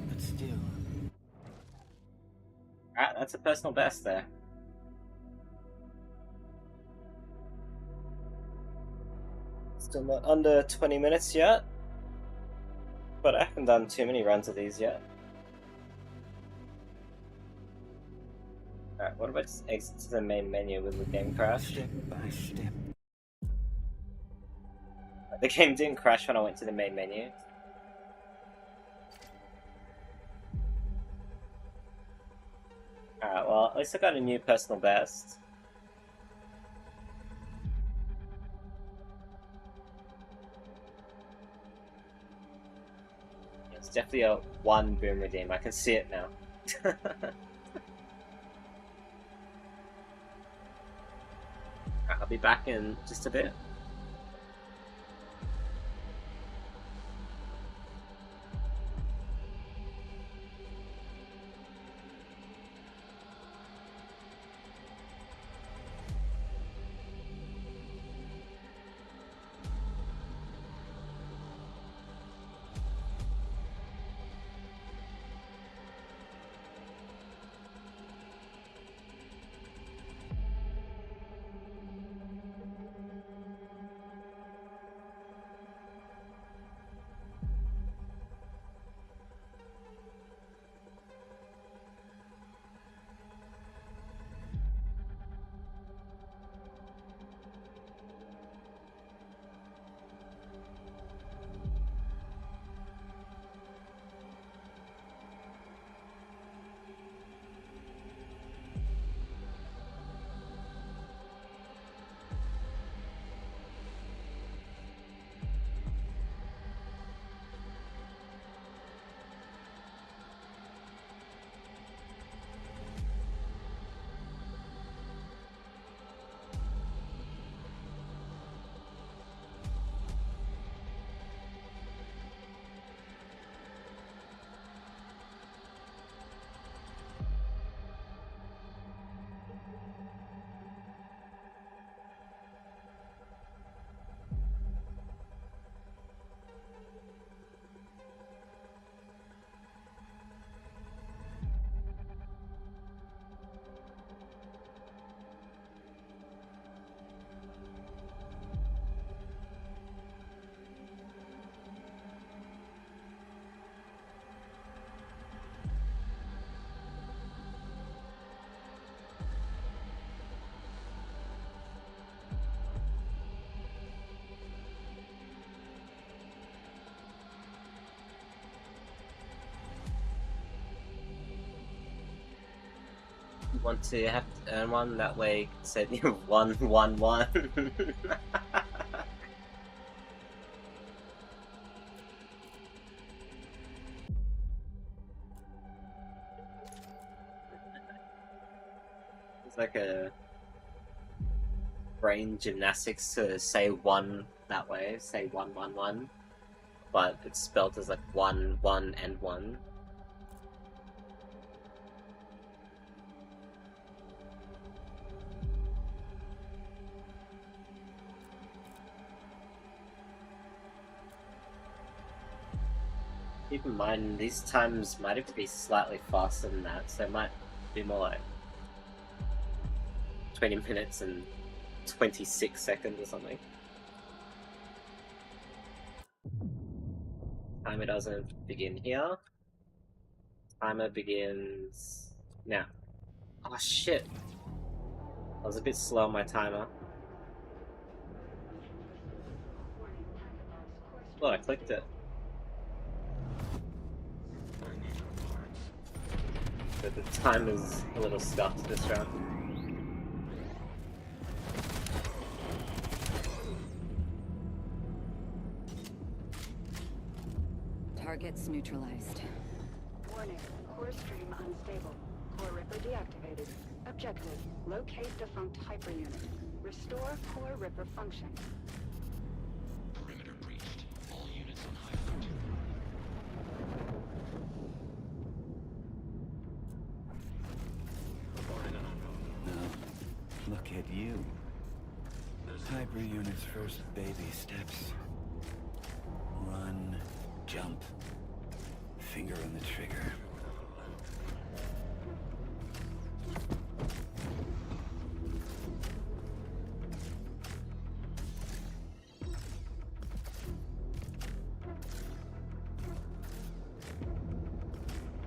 But still, Alright, that's a personal best there. Still not under 20 minutes yet. But I haven't done too many runs of these yet. Alright, what about just exit to the main menu with the game crash? step by step, The game didn't crash when I went to the main menu. Alright, well, at least I got a new personal best. It's definitely a 1 boom redeem. I can see it now. I'll be back in just a bit. want to have to earn one, that way said you 111. It's like a brain gymnastics to say one that way, say 111, but it's spelled as like 1, 1, and 1. Keep in mind, these times might have to be slightly faster than that, so it might be more like 20 minutes and 26 seconds or something. Timer doesn't begin here. Timer begins now. Oh shit! I was a bit slow on my timer. Thought I clicked it. But the timer's a little scuffed this round. Targets neutralized. Warning, core stream unstable. Core Ripper deactivated. Objective, locate defunct hyperunit. Restore core Ripper function. Perimeter breached. All units on high alert. Now, look at you. Hyper Unit's first baby steps. Run, jump, finger on the trigger.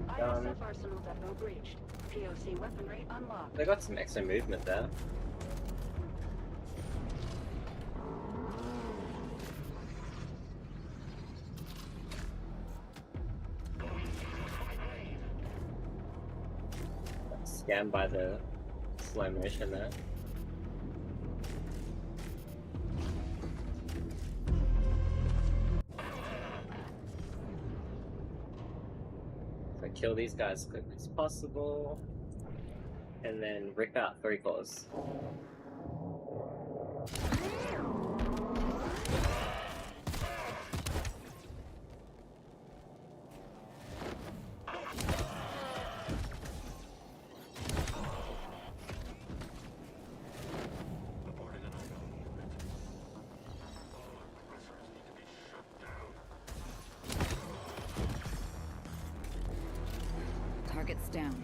ISF Arsenal Depot breached. POC weaponry unlocked. They got some extra movement there. Scanned by the slow motion there. So kill these guys as quickly as possible, and then rip out 3 cores. Targets down.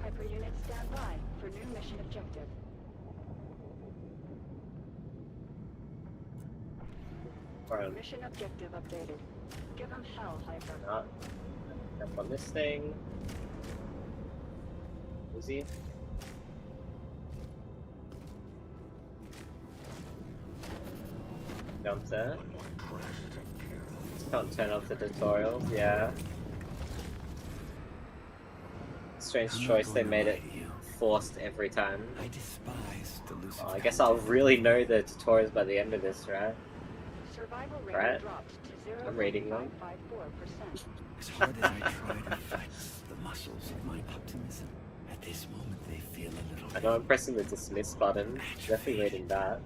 Hyperunit stand by for new mission objective. Mission objective updated. Give them hell, Hyper. Not jump on this thing. Uzi. Jump there. Can't turn off the tutorials, yeah. Strange choice, they made it forced every time. I despise delusive. Oh, I guess I'll really know the tutorials by the end of this, right? Survival rate Right. dropped to 0.554%. I'm reading them. As hard as I try to flex the muscles of my optimism, at this moment they feel a little. I know I'm pressing the dismiss button. Definitely reading that.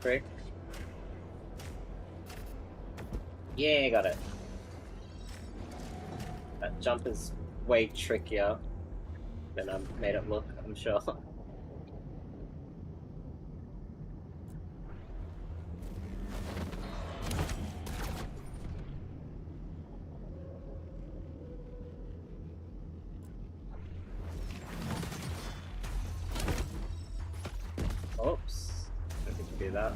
Prick. Yeah, got it. That jump is way trickier than I made it look, I'm sure. Oops. I didn't do that.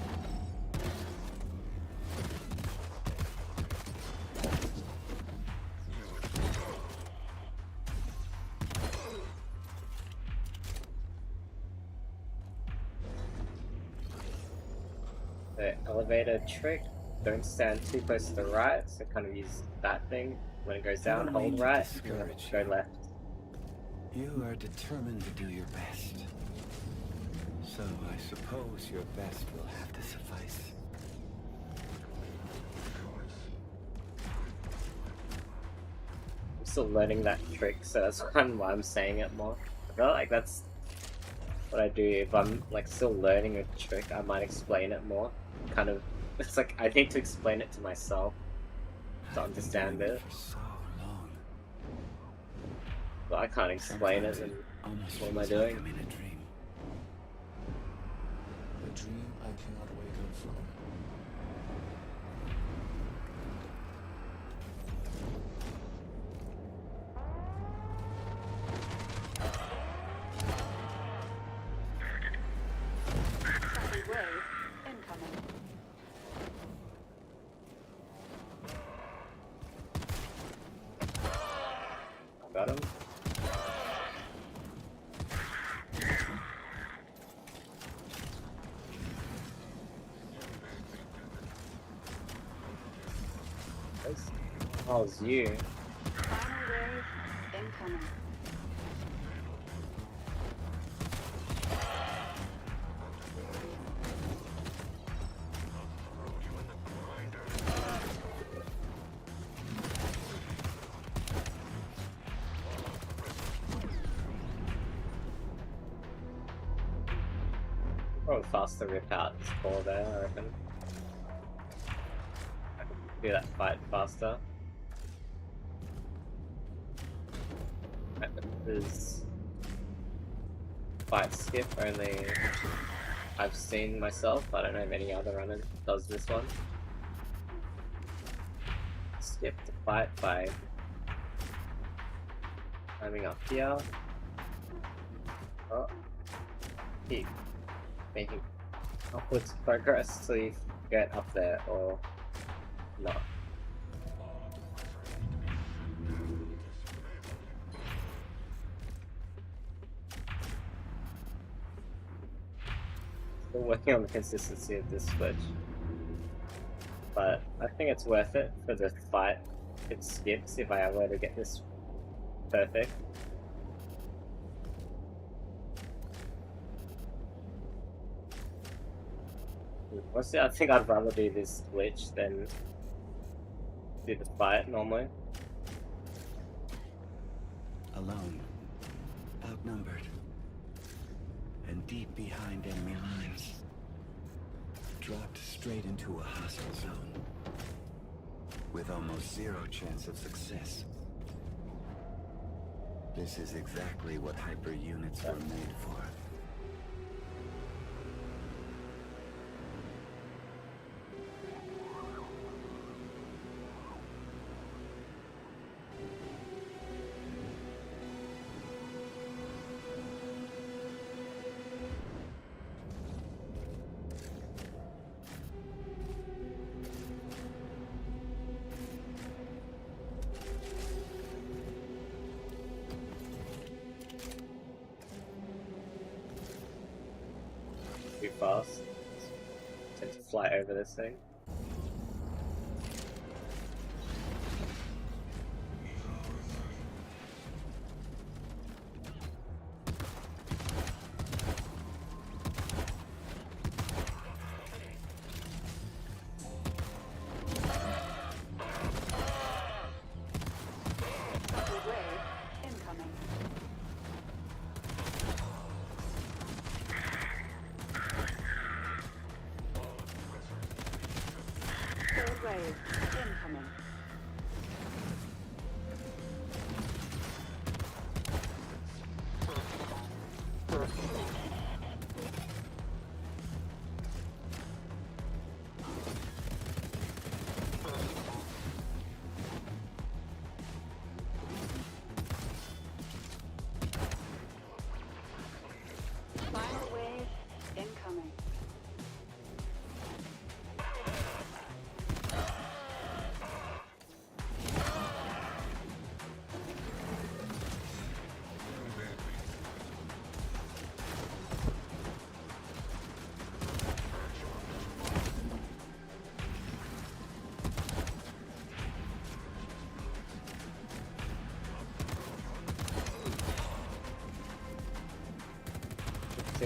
The elevator trick don't stand too close to the right, so kind of use that thing. When it goes I down, don't hold mean to right, discourage go you. left. You are determined to do your best. So I suppose your best will have to suffice. I'm still learning that trick, so that's why I'm saying it more. I feel like that's what I do. If I'm like still learning a trick, I might explain it more. Kind of, it's like I need to explain it to myself to I've been understand doing it. for so long. But I can't explain it, Sometimes then almost what am I feels like doing? I'm in a dream. A dream I cannot wake up from. Second wave incoming. Got him. Oh, it's you. Final wave incoming. Probably faster rip out this ball there, I reckon. I can do that fight faster. This fight skip only I've seen myself. I don't know if any other runner does this one. Skip the fight by climbing up here. Oh, keep making upwards progress till you get up there or not. Still working on the consistency of this switch, but I think it's worth it for the fight it skips if I were to get this perfect. Honestly, I think I'd rather do this glitch than do the fight normally. Alone, outnumbered, and deep behind enemy lines. Dropped straight into a hostile zone, with almost zero chance of success. This is exactly what hyper units were made for. Too fast. Tend to fly over this thing. Second wave incoming. Third wave incoming. Final wave incoming.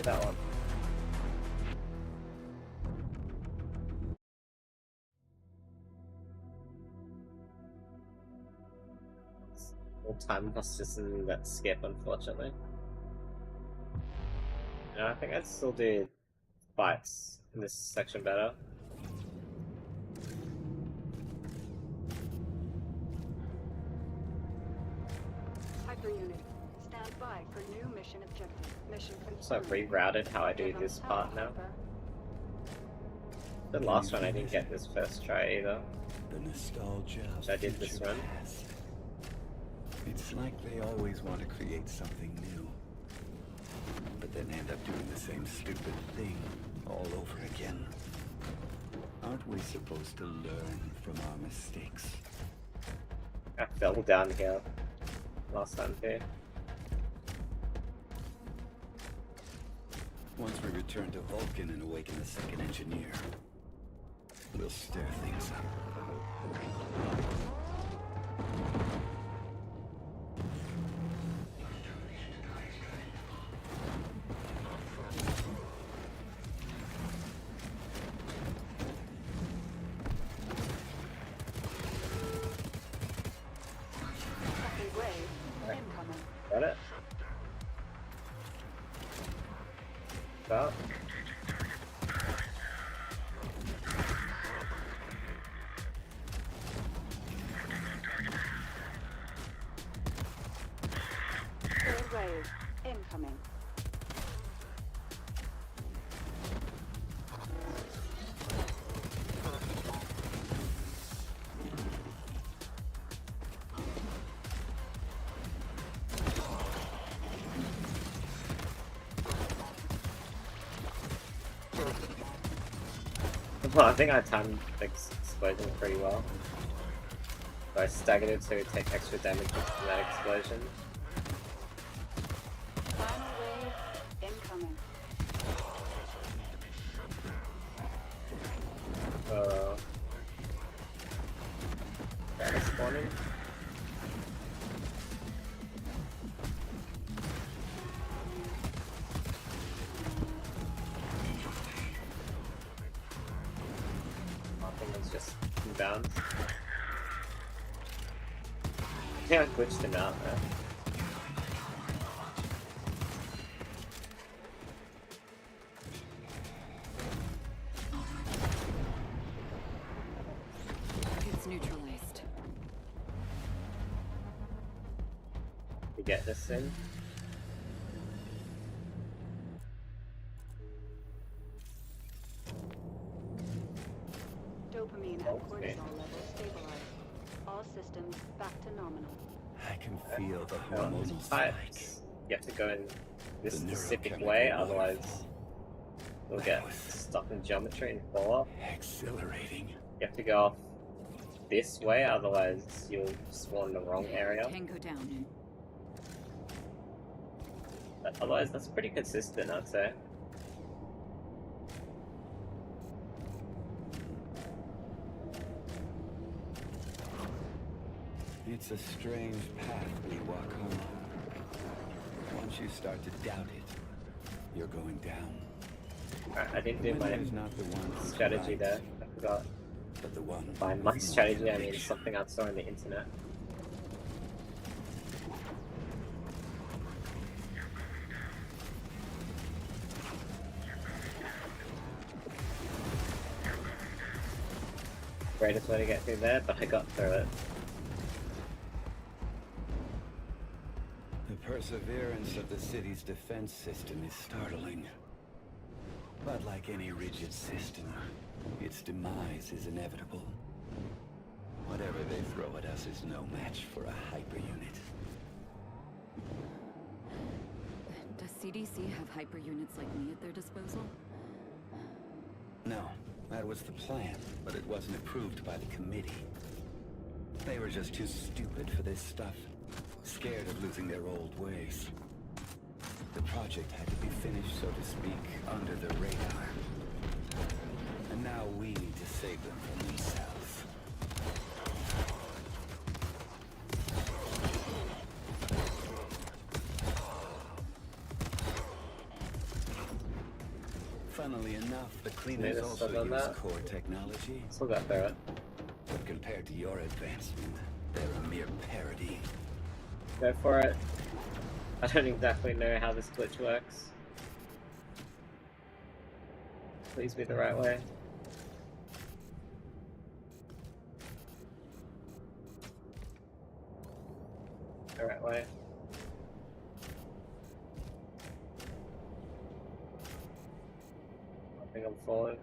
do that one. All time costs just in that skip, unfortunately. And I think I'd still do fights in this section better. Hyper unit, stand by for new mission objective. Mission So I've confirmed. rerouted how I do Give this us part help, now. Hyper. The last one I didn't get this first try either. The nostalgia of I did this future run. past. It's like they always want to create something new, but then end up doing the same stupid thing all over again. Aren't we supposed to learn from our mistakes? I fell down here last time too. Once we return to Vulcan and awaken the second engineer, we'll stir things up. Second wave incoming. Got it? About. Third wave incoming. Well, I think I timed the explosion pretty well. So I staggered it so it take extra damage from that explosion. Final wave incoming. That is spawning. I think it's just inbound. I think I glitched him out there. It's neutralized. To get this in. Dopamine and Okay. cortisol levels stabilized. All systems back to nominal. I can feel the Now, hormonal types. spike. You have to go in this The specific neurochemical way, otherwise waterfall. you'll That get was stuck in geometry and fall off. exhilarating. You have to go off this way, otherwise you'll spawn in the wrong area. Tango down. But otherwise, that's pretty consistent, I'd say. It's a strange path we walk on. Once you start to doubt it, you're going down. Alright, I didn't do When my there's not the one who's strategy right, there. I forgot. but the one By with my more strategy, I mean conviction. something I saw on the internet. Greatest way to get through there, but I got through it. The perseverance of the city's defense system is startling. But like any rigid system, its demise is inevitable. Whatever they throw at us is no match for a hyper unit. Does CDC have hyper units like me at their disposal? No, that was the plan, but it wasn't approved by the committee. They were just too stupid for this stuff, scared of losing their old ways. The project had to be finished, so to speak, under the radar. And now we need to save them from themselves. Funnily enough, the Need cleaners to also step on use that. core technology, Still got through it. but compared to your advancement, they're a mere parody. Go for it. I don't exactly know how this glitch works. Please be the right way. The right way. I think I'm falling.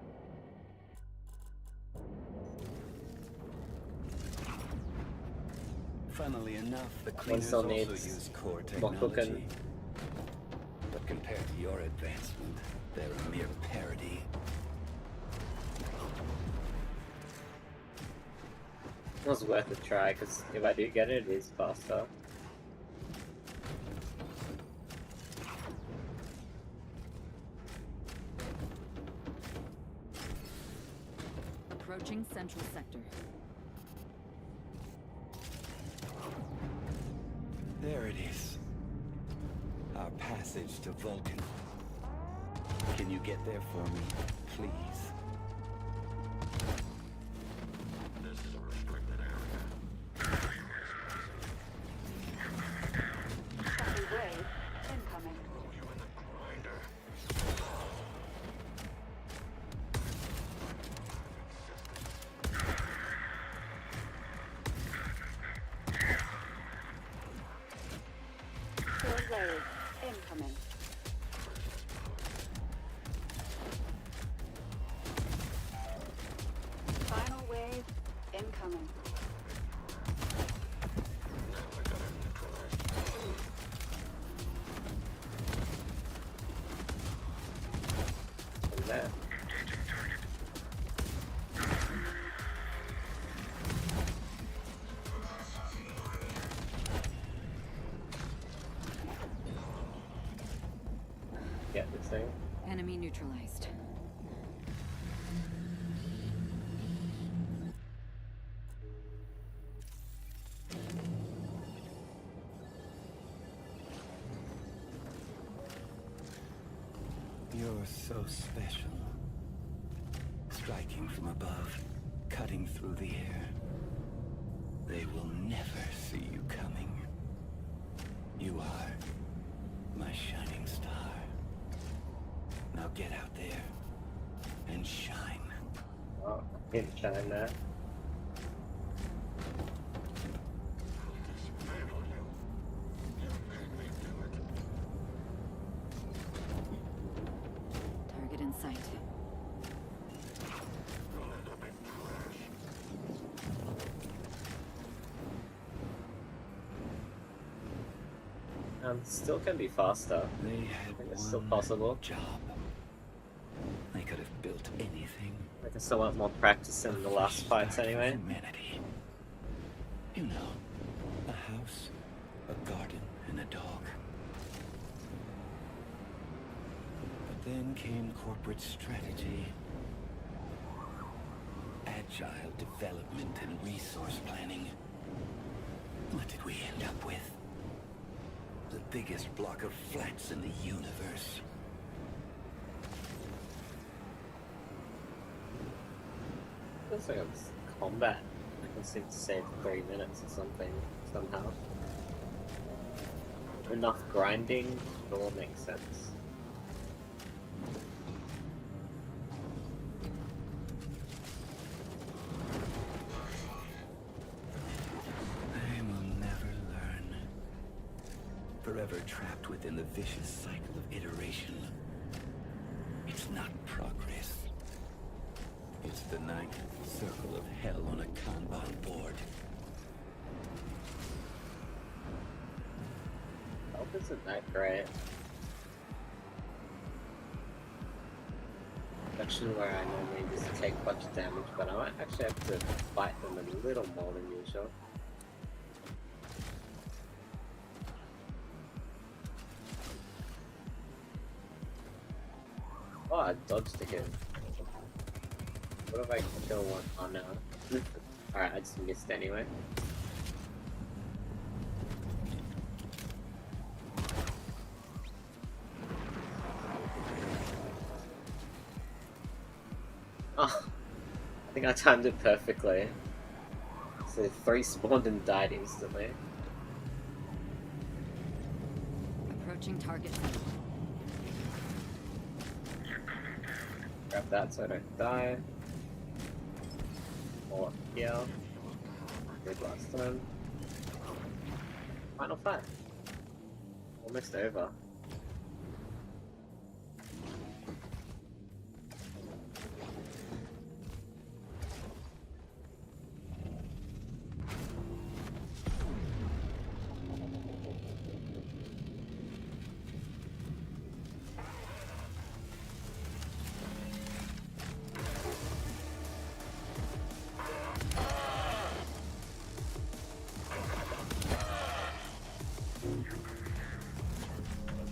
Funnily enough, the One cleaners still also needs use core more cooking. technology, but compared to your advancement, they're a mere parody. It was worth a try, because if I do get it, it is faster. Approaching central sector. There it is. Our passage to Vulcan. Can you get there for me, please? This is a restricted area. Second wave incoming. Throw you in the grinder. Third wave incoming. Final wave incoming. And there. Get this thing. Enemy neutralized. You're so special. Striking from above, cutting through the air. They will never see you coming. You are my shining star. Now get out there and shine. Oh, I didn't shine that. Dismantle you. You made me do it. Target in sight. You'll end up in trash. Still can be faster. They had think it's one still possible. job. They could have built anything. I can still want more practice in the last fights anyway. Humanity. You know, a house, a garden, and a dog. But then came corporate strategy. Agile development and resource planning. What did we end up with? The biggest block of flats in the universe. Looks like it's combat. I can seem to save 3 minutes or something, somehow. Enough grinding, it all makes sense. I will never learn. Forever trapped within the vicious cycle of iteration. It's not progress. It's the ninth circle of hell on a Kanban board. Health isn't that great. Section where I normally just take a bunch of damage, but I might actually have to fight them a little more than usual. Oh, I dodged again. What if I kill one? Oh no. Alright, I just missed anyway. Oh, I think I timed it perfectly. So 3 spawned and died instantly. Approaching target. Grab that so I don't die. More up here. Did last time. Final fight. Almost over.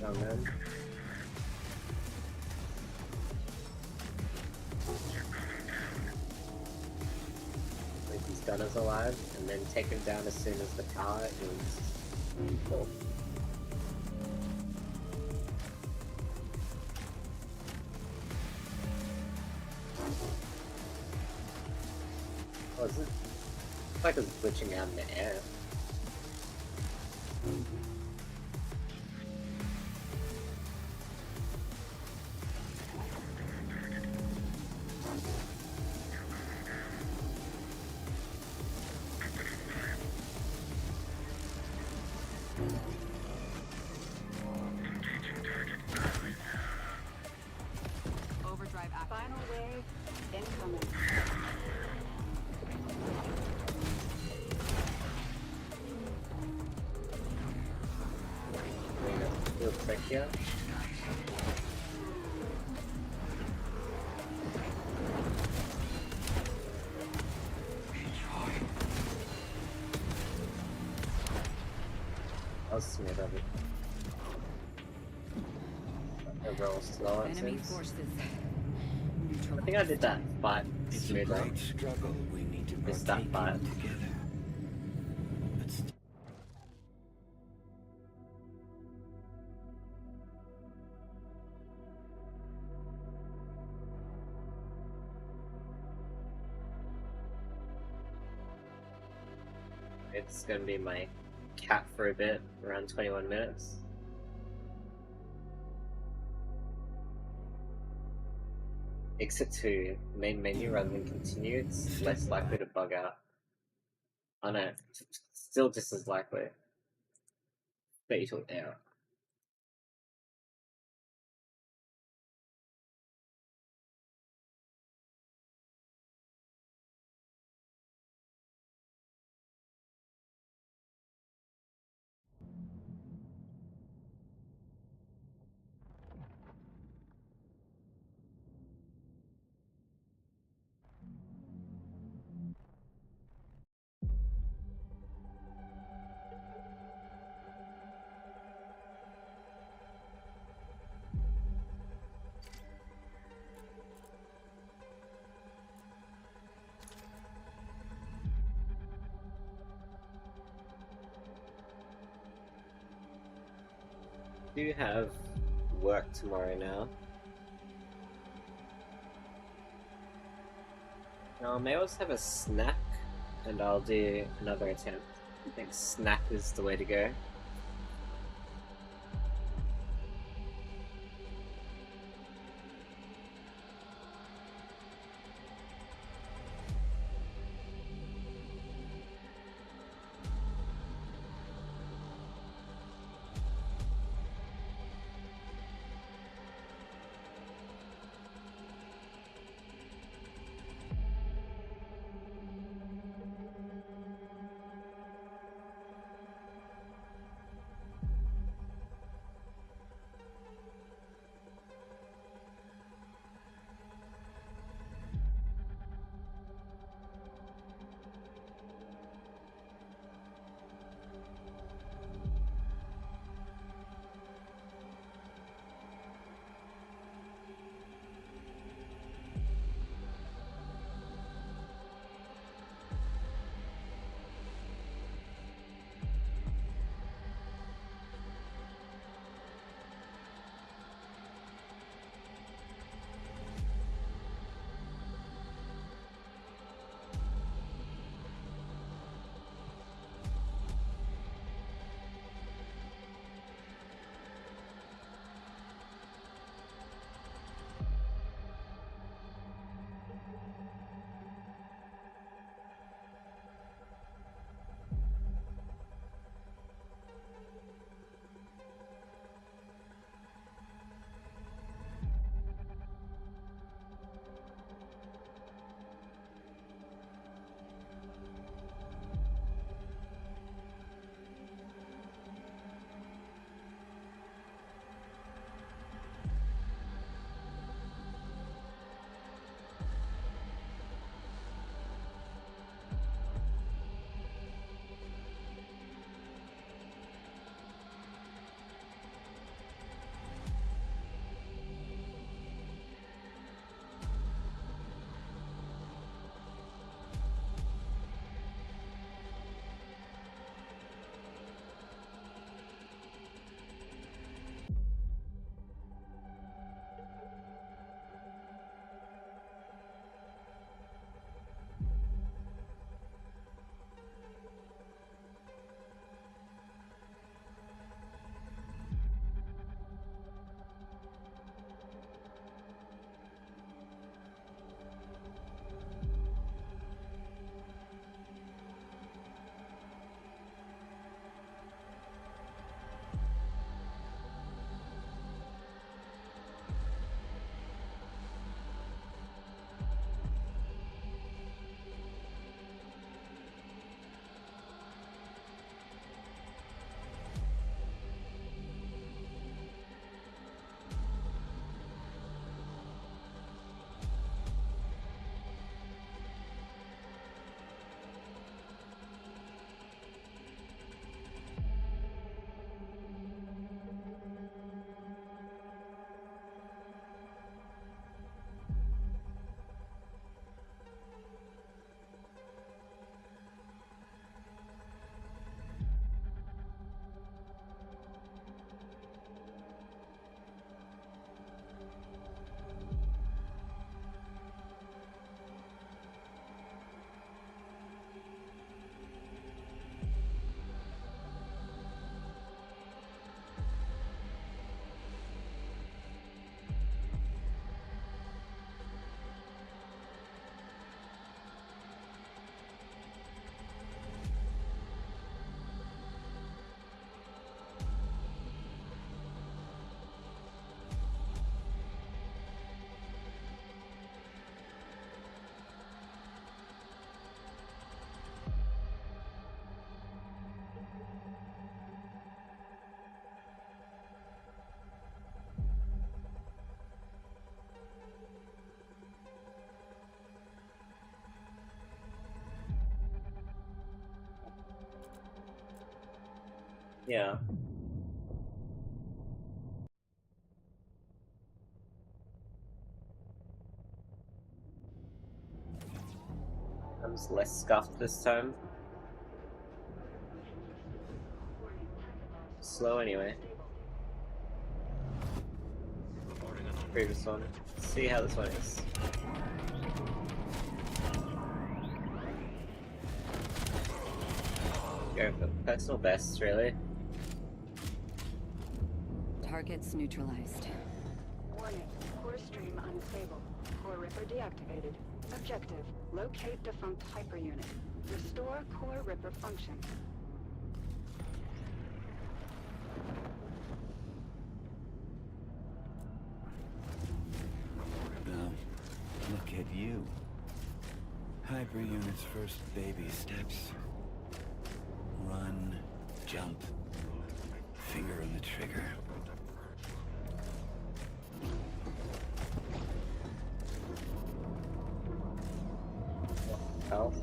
Down then. Leave these gunners alive, and then take him down as soon as the car is full. Oh, is it? It's like it's glitching out in the air. Overdrive active. Final wave incoming. Real quick here. I'll smooth of it. Overall slow it Enemy seems. forces. I think I did that fight It's a smoother. great struggle we need to Missed that partake in fight. together. But It's gonna be my cat for a bit, around 21 minutes. Exit to main menu rather than continue, it's less likely to bug out. Oh no, still just as likely. Fatal error. Do have work tomorrow now. Now, I may also have a snack, and I'll do another attempt. I think snack is the way to go. Yeah. I'm just less scuffed this time. Slow anyway. Previous one. Let's see how this one is. Go for personal best, really. Targets neutralized. Warning. Core stream unstable. Core Ripper deactivated. Objective. Locate defunct hyperunit. Restore Core Ripper function. Now, look at you. Hyperunit's first baby steps. Run, jump, finger on the trigger. Health.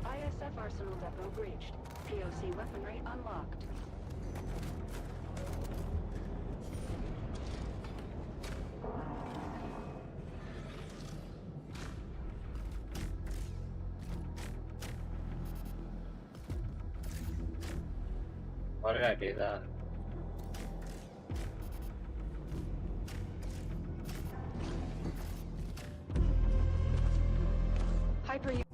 ISF Arsenal Depot breached. POC weaponry unlocked. Why did I do that? Hyperunit.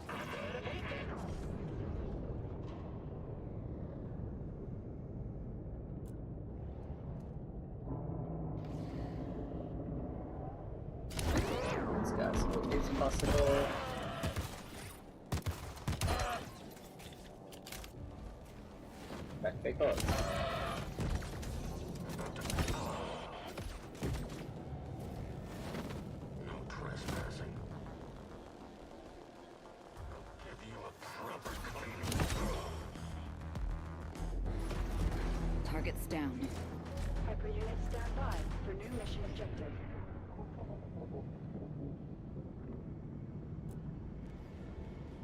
Let's go as quickly as possible. Back they go. No trespassing. I'll give you a proper cleaning. Targets down. Hyperunit stand by for new mission objective.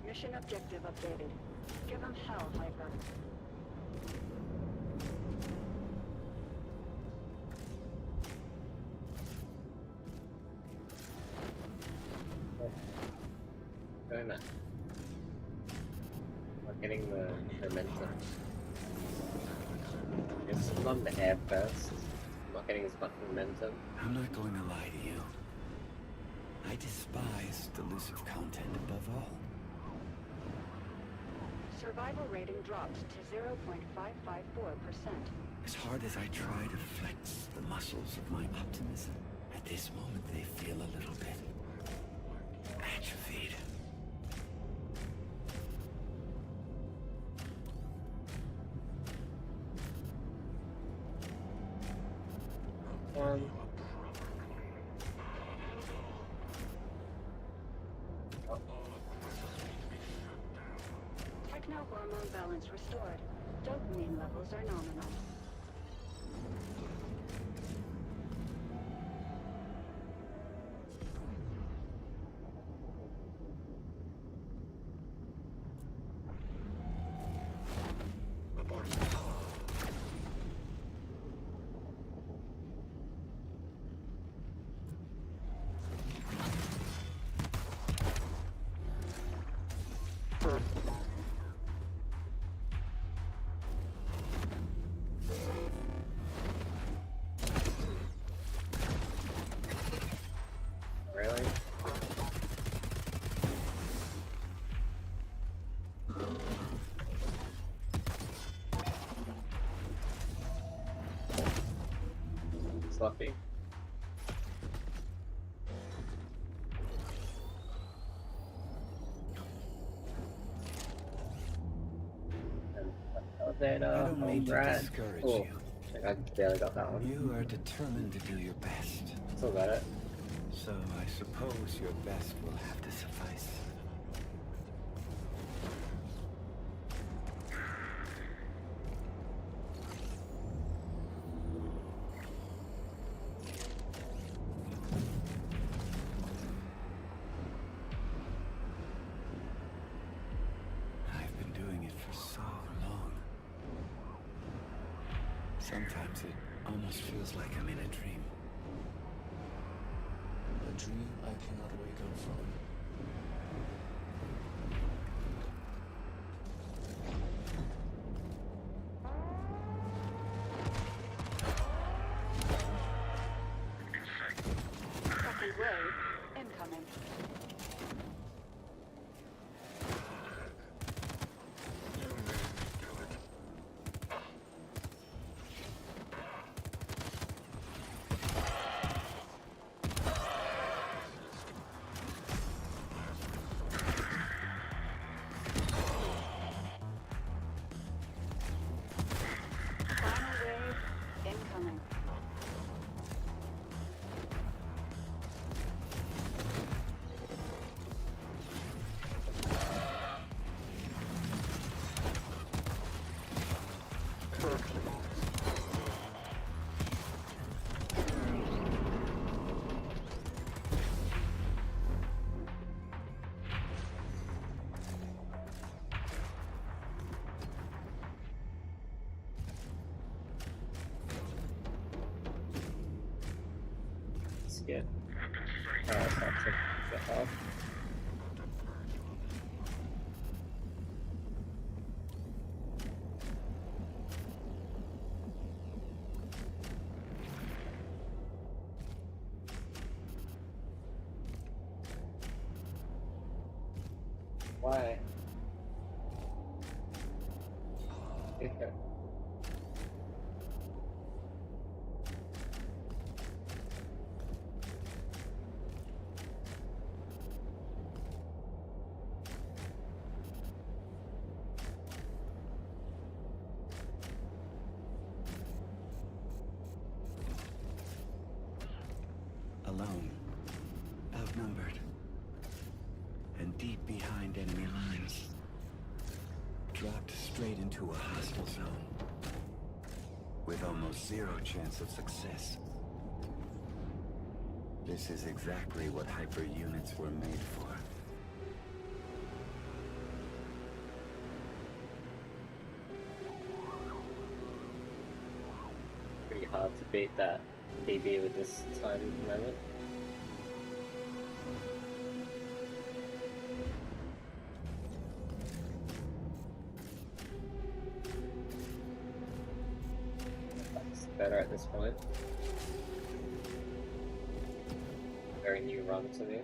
Mission objective updated. Give them hell, Hyper. Doing that. Not getting the momentum. It's on the air first. I'm not getting as much momentum. I'm not going to lie to you. I despise delusive content above all. Survival rating dropped to 0.554%. As hard as I try to flex the muscles of my optimism, at this moment they feel a little bit atrophied. Techno-hormone balance restored. Dopamine levels are nominal. Really? Sloppy. I don't mean to discourage Oh, you. I barely got that one. You are determined to do your best. Still got it. So I suppose your best will have to suffice. Sometimes it almost feels like I'm in a dream. A dream I cannot wake up from. Second wave incoming. You made me do it. Final wave incoming. Let's get. Oh, it's not taking the off. Why? Okay. Alone, outnumbered, and deep behind enemy lines. Dropped straight into a hostile zone, with almost zero chance of success. This is exactly what hyper units were made for. Pretty hard to beat that PB with this time moment. That's better at this point. Very new run to me.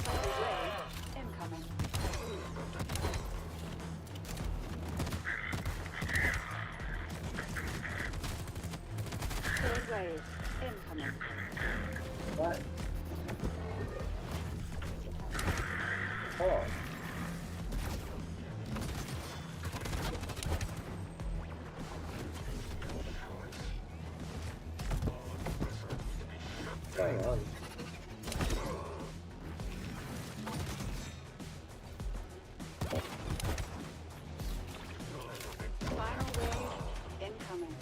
Second wave incoming. Third wave incoming. What? Oh. What's going on? Final wave incoming.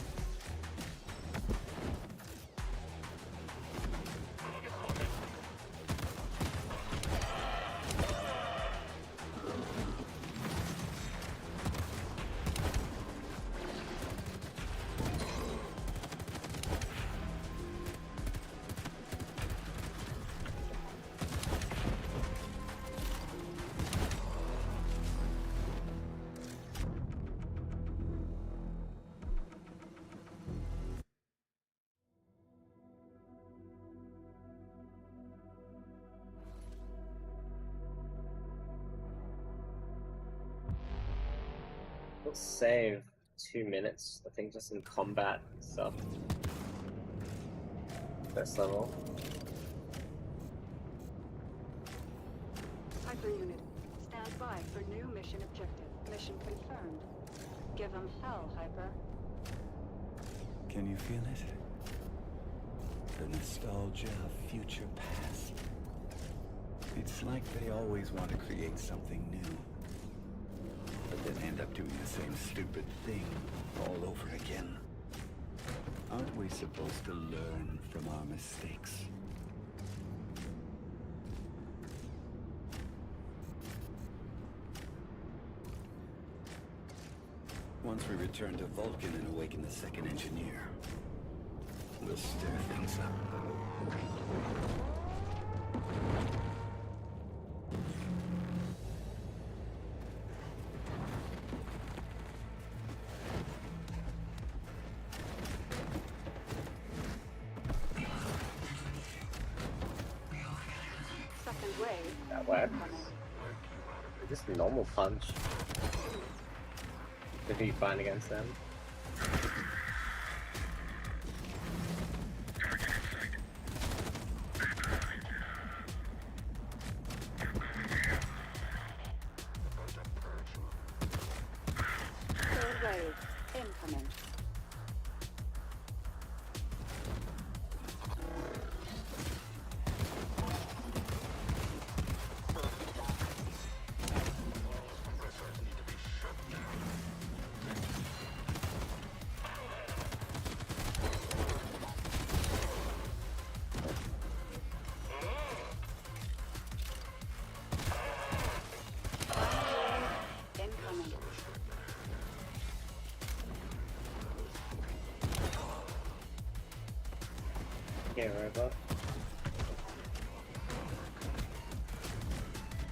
We'll save 2 minutes, I think, just in combat stuff. First level. Hyper unit, stand by for new mission objective. Mission confirmed. Give 'em hell, Hyper. Can you feel it? the nostalgia of future past. It's like they always want to create something new, but then end up doing the same stupid thing all over again. Aren't we supposed to learn from our mistakes? Once we return to Vulcan and awaken the second engineer, we'll stir things up. Second wave. That worked. incoming. Just a normal punch. If you find against them. Third wave. Incoming. Incoming. Okay, robot.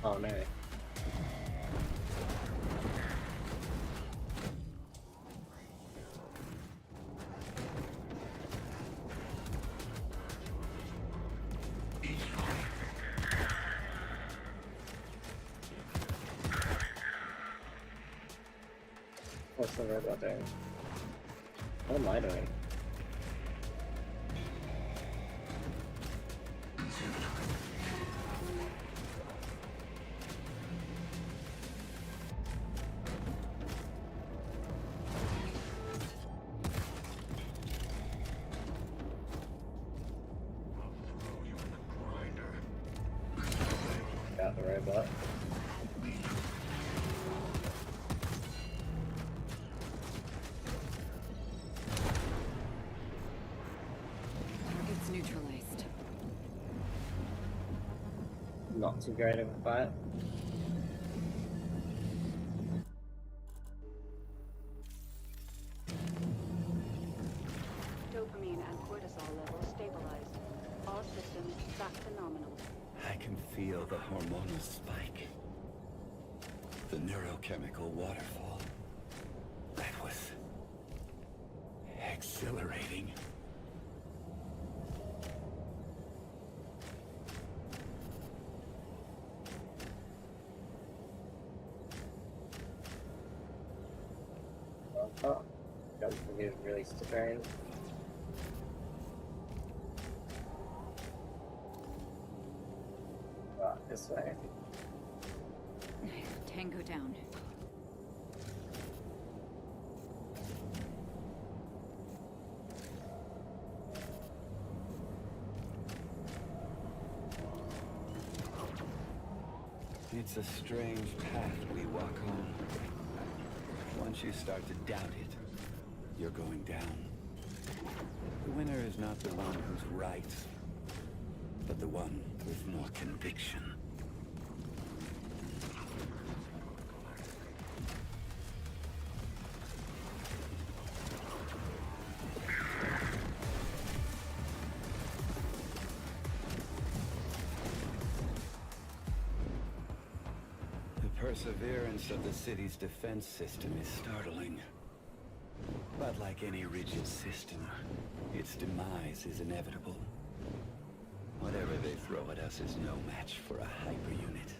Oh no. What's the robot doing? What am I doing? Got the robot. It's neutralized. Not too great of a fight. Dopamine and cortisol levels stabilized. All systems back to nominal. I can feel the hormonal spike. The neurochemical waterfall. That was exhilarating. Oh, got the new release to train. This way. Tango down. It's a strange path we walk on. Once you start to doubt it, you're going down. The winner is not the one who's right, but the one with more conviction. The perseverance of the city's defense system is startling. But like any rigid system, its demise is inevitable. Whatever they throw at us is no match for a hyper-unit.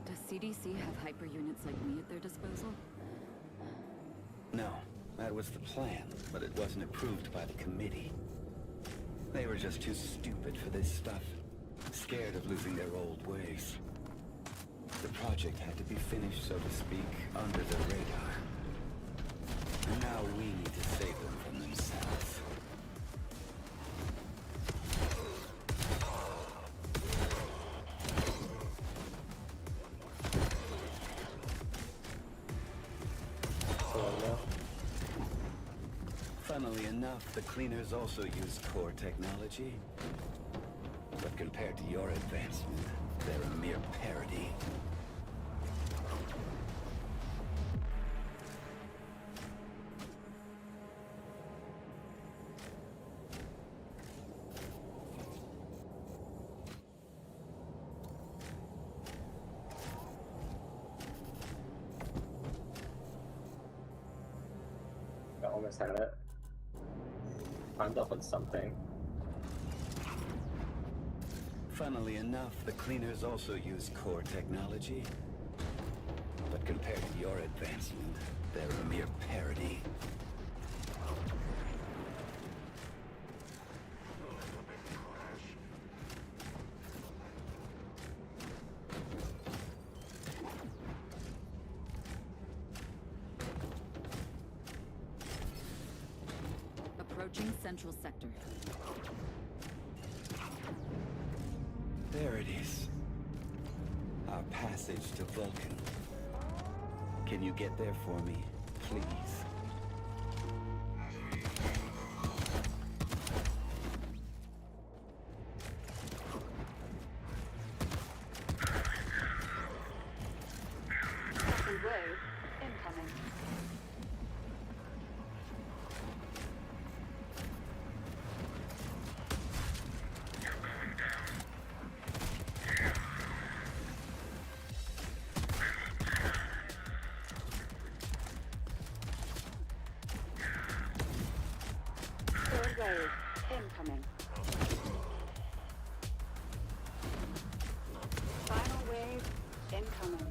Does CDC have hyper units like me at their disposal? No, that was the plan, but it wasn't approved by the committee. They were just too stupid for this stuff, scared of losing their old ways. The project had to be finished, so to speak, under the radar. And now we need to save them from themselves. Funnily enough, the cleaners also use core technology. But compared to your advancement, they're a mere parody. I almost had it. Climbed up on something. Funnily enough, the cleaners also use core technology. But compared to your advancement, they're a mere parody. Approaching Central Sector. There it is. Our passage to Vulcan. Can you get there for me, please? Second wave incoming. Third wave incoming. Final wave incoming.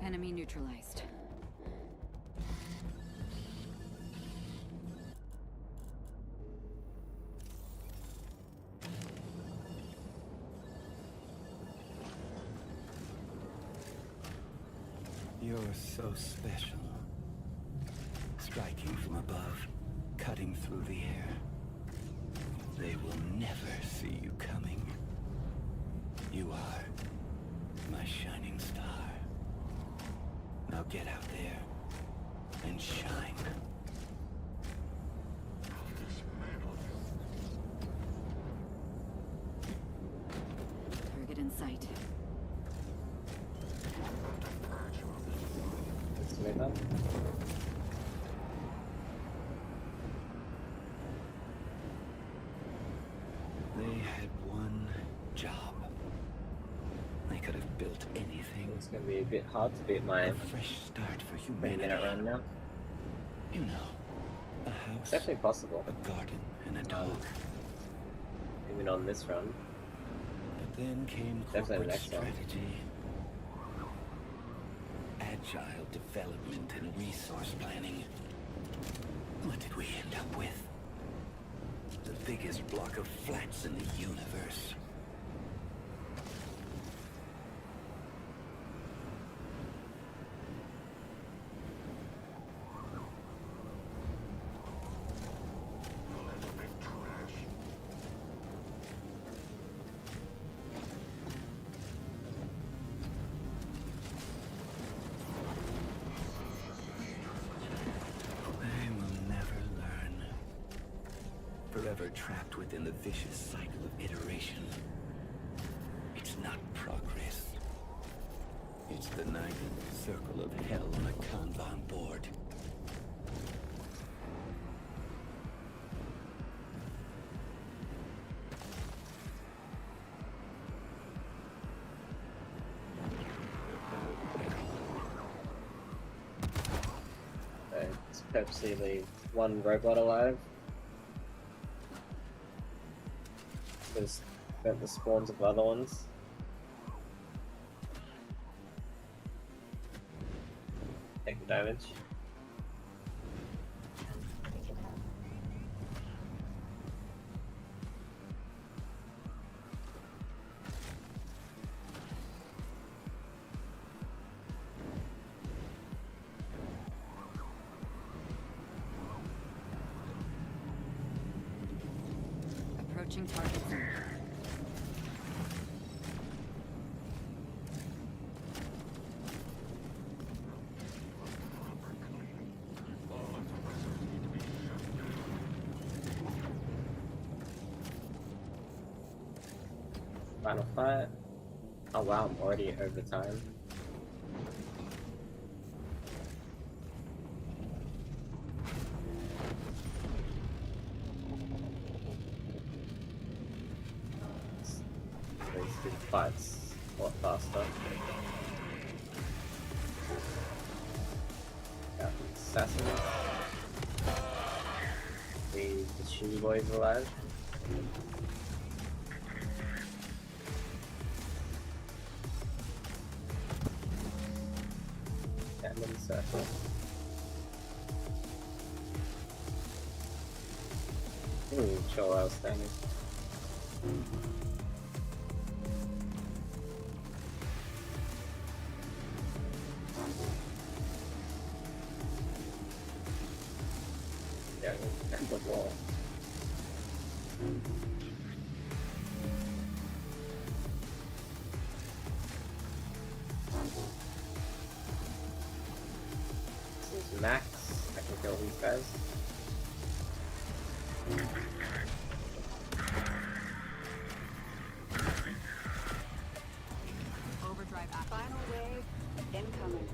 Enemy neutralized. You're so special. Striking from above, cutting through the air. They will never see you coming. You are my shining star. Now get out there and shine. Target in sight. Let's make that. They had one job. They could have built anything. It's gonna be a bit hard to beat my A fresh start for 3-minute humanity. run now. You know, a house, It's actually possible, a garden, and a dog. even on this run. But then came Definitely the corporate next one. strategy. Agile development and resource planning. What did we end up with? The biggest block of flats in the universe. They will never learn. Forever trapped within the vicious cycle of iteration. It's not progress. It's the nagging circle of hell on a Kanban board. So let's purposely leave one robot alive. Just prevent the spawns of other ones. Take the damage. Approaching target zone. Final fight. Oh wow, I'm already over time. These two fights a lot faster. Got the assassins. The shooty boys alive. Cannon assassin. Sure, I was standing. Yeah, and the wall. This is Max. I can kill these guys. Overdrive active. Final wave incoming.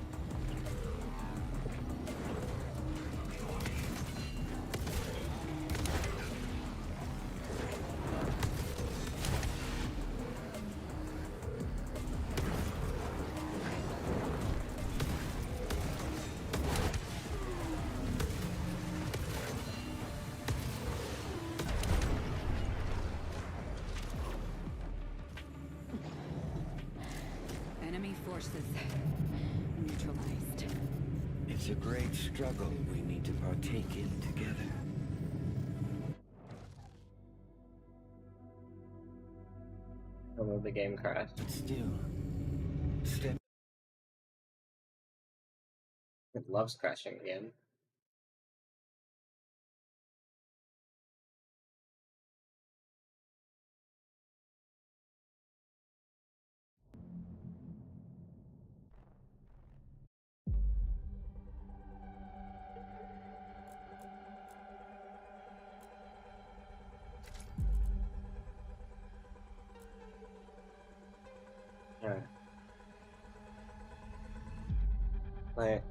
Enemy forces neutralized. It's a great struggle we need to partake in together. And then the game crashed. Still, step. It loves crashing again. Alright. Like,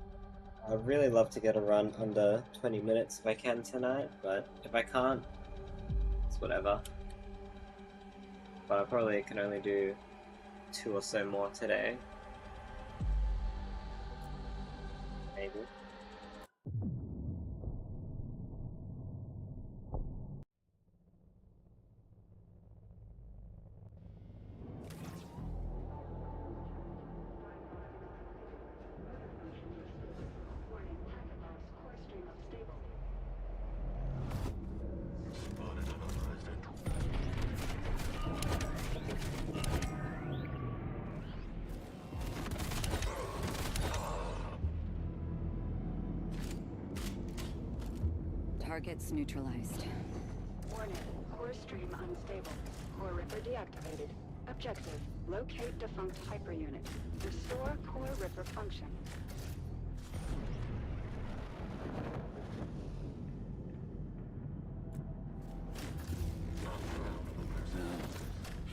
I'd really love to get a run under 20 minutes if I can tonight, but if I can't, it's whatever. But I probably can only do 2 or so more today. Maybe. Warning, packet loss. Core stream unstable. Spotted unauthorized entry. Targets neutralized. Warning, core stream unstable. Core ripper deactivated. Objective, locate defunct hyperunit. Restore core ripper function.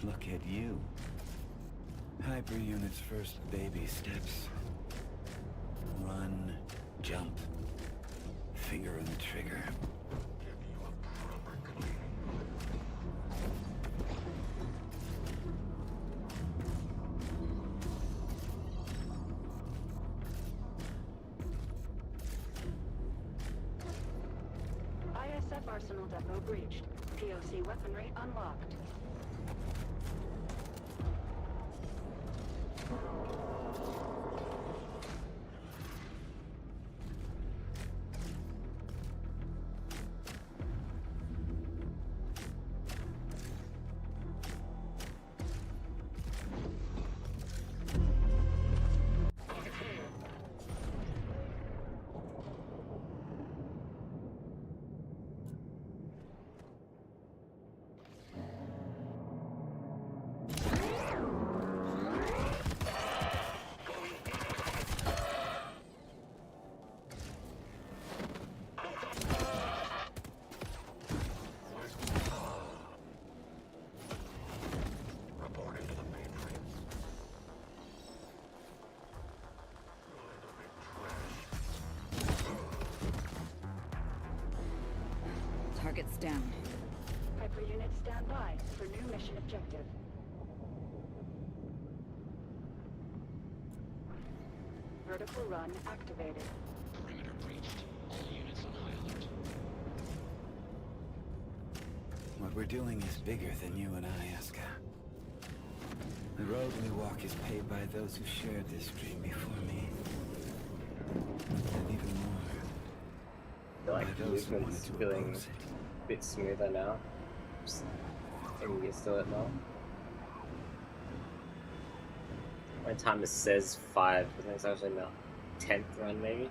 Look at you. Hyperunit's first baby steps. Run, jump, finger on the trigger. Give you a proper cleaning. ISF arsenal depot breached. POC weaponry unlocked. Target's down. Hyperunit standby for new mission objective. Vertical run activated. Perimeter breached. All units on high alert. What we're doing is bigger than you and I, Asuka. The road we walk is paved by those who shared this dream before me. And even more, I feel like by the those who wanted movement's to feeling oppose it. a bit smoother now. Just getting used to it now. My time says 5, I think it's actually about 10th run maybe.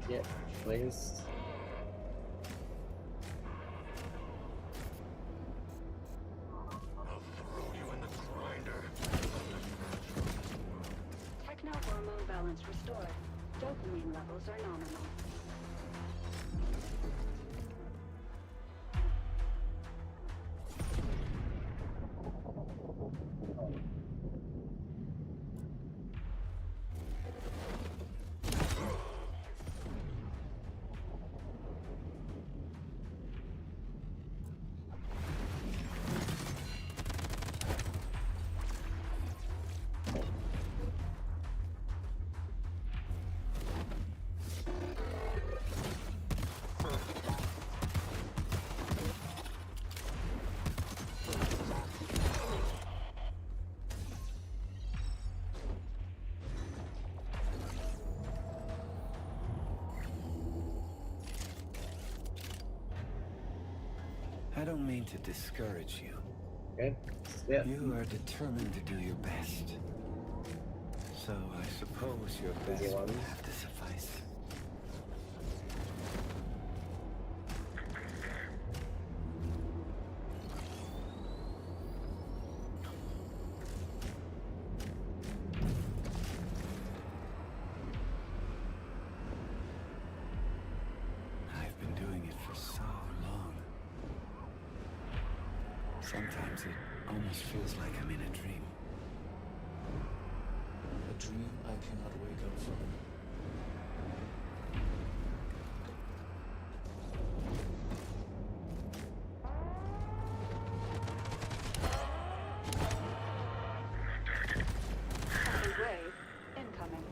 Yeah, please. I'll throw you in the grinder. Techno-hormone balance restored. Dopamine levels are nominal. I don't mean to discourage you. Okay. Yeah. You are determined to do your best. So I suppose your best Easy will ones. have to suffice. I've been doing it for so long. Sometimes it almost feels like I'm in a dream. A dream I cannot wake up from. Second wave incoming.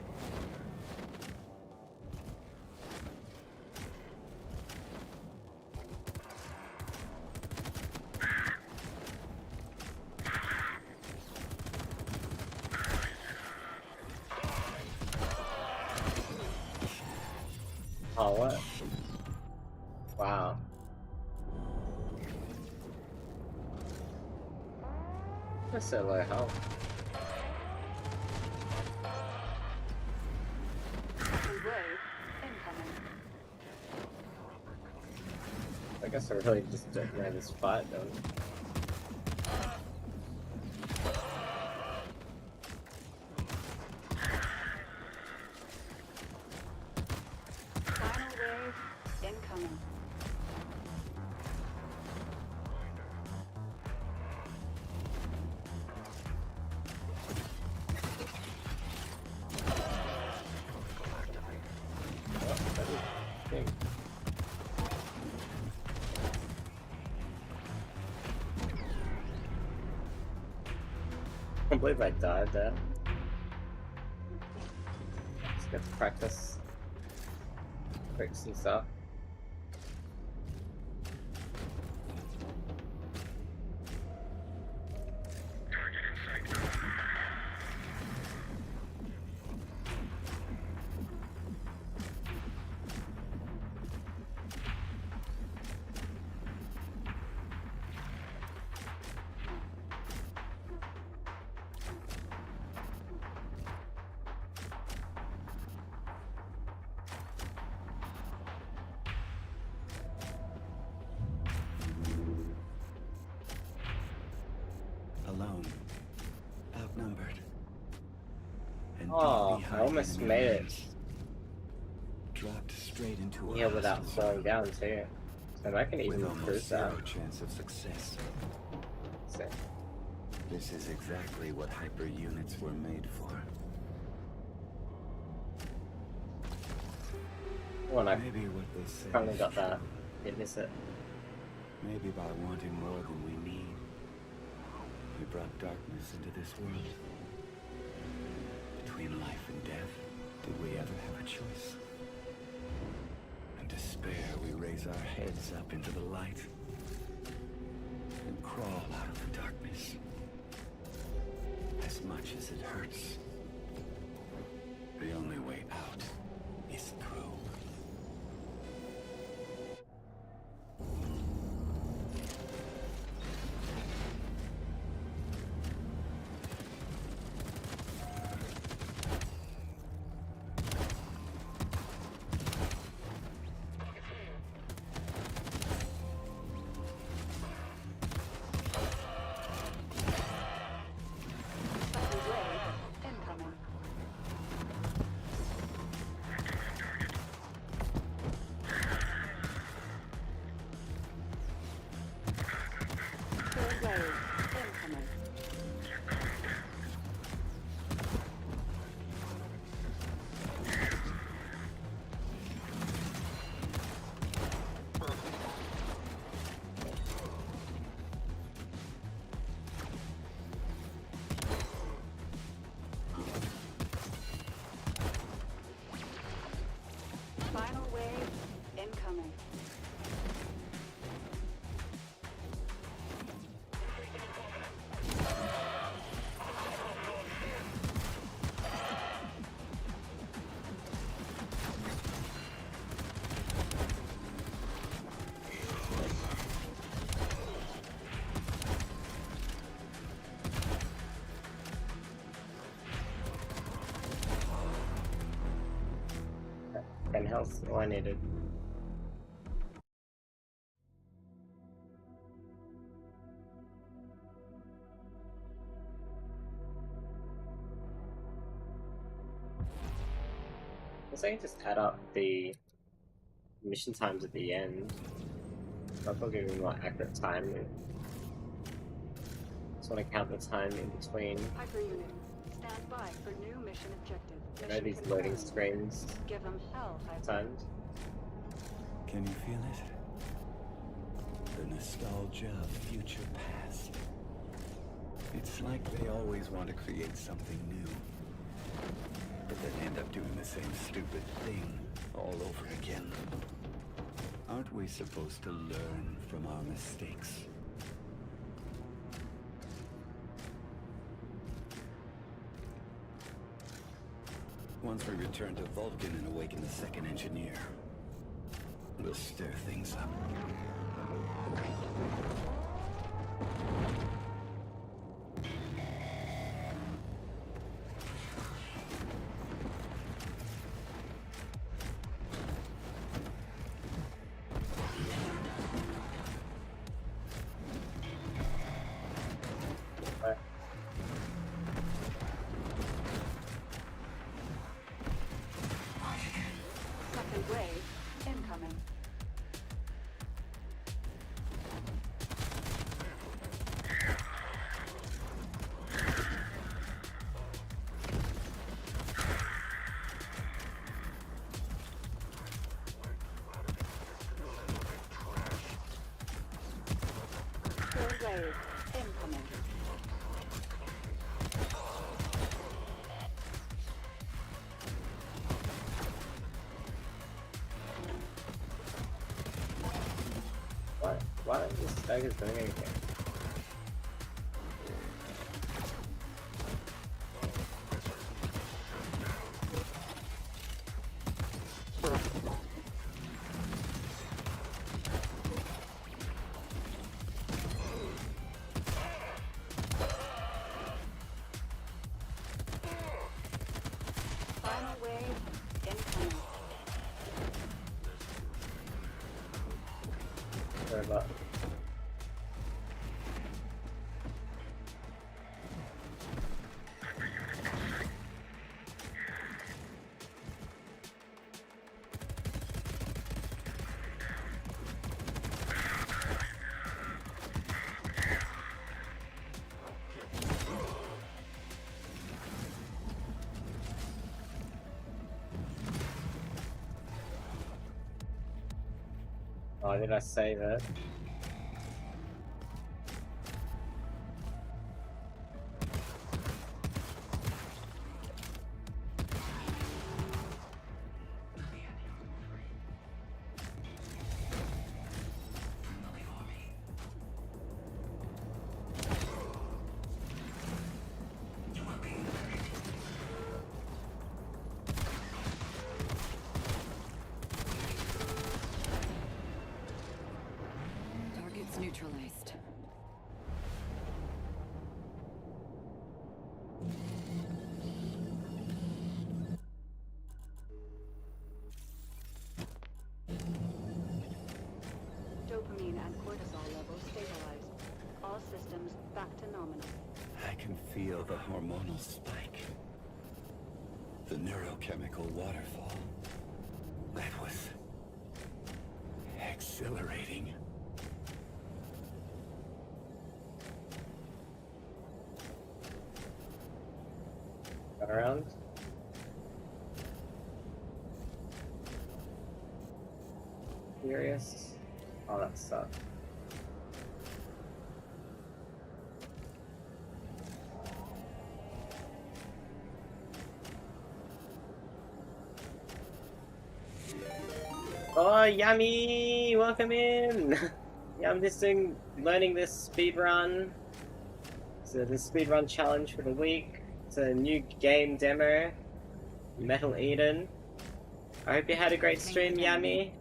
Oh, what? Wow. That's so low health. Second wave incoming. I guess I really just don't know this fight though. Final wave incoming. Thing. I can't believe I died there. Just get to practice. Tricks and stuff. Alone. Outnumbered. And deep Oh, I behind almost enemy made it. lines. Dropped straight into a Yeah, without hostile slowing zone. down too. And I can with even almost prove that. zero chance of success. So, This is exactly what hyper units were made for. well, I Maybe what they say finally is got true. that. Did miss it. Maybe by wanting more than we need, we brought darkness into this world. Between life and death, did we ever have a choice? In despair, we raise our heads up into the light and crawl out of the darkness. As much as it hurts, the only way out is through. Second wave incoming. Third wave incoming. Final wave incoming. And health, all I needed. Guess I can just add up the mission times at the end. That'll give me more accurate time. Just want to count the time in between. Hyper unit, stand by for new mission objective. You know Mission these loading confirmed. screens Give them hell, Hyper. times. Can you feel it? The nostalgia of future past. It's like they always want to create something new, but then end up doing the same stupid thing all over again. Aren't we supposed to learn from our mistakes? Once we return to Vulcan and awaken the second engineer, we'll stir things up. Right. Second wave incoming. Third wave incoming. Why is this guy just doing anything? Final wave incoming. Sorry about. Oh, did I save it? Target's neutralized. Dopamine and cortisol levels stabilized. All systems back to nominal. I can feel the hormonal spike. The neurochemical waterfall. That was exhilarating. Around? Furious? Oh, that sucks. Oh, Yummy! Welcome in! Yeah, I'm just learning this speedrun. So the speedrun challenge for the week. It's a new game demo. Metal Eden. I hope you had a great stream, Yummy.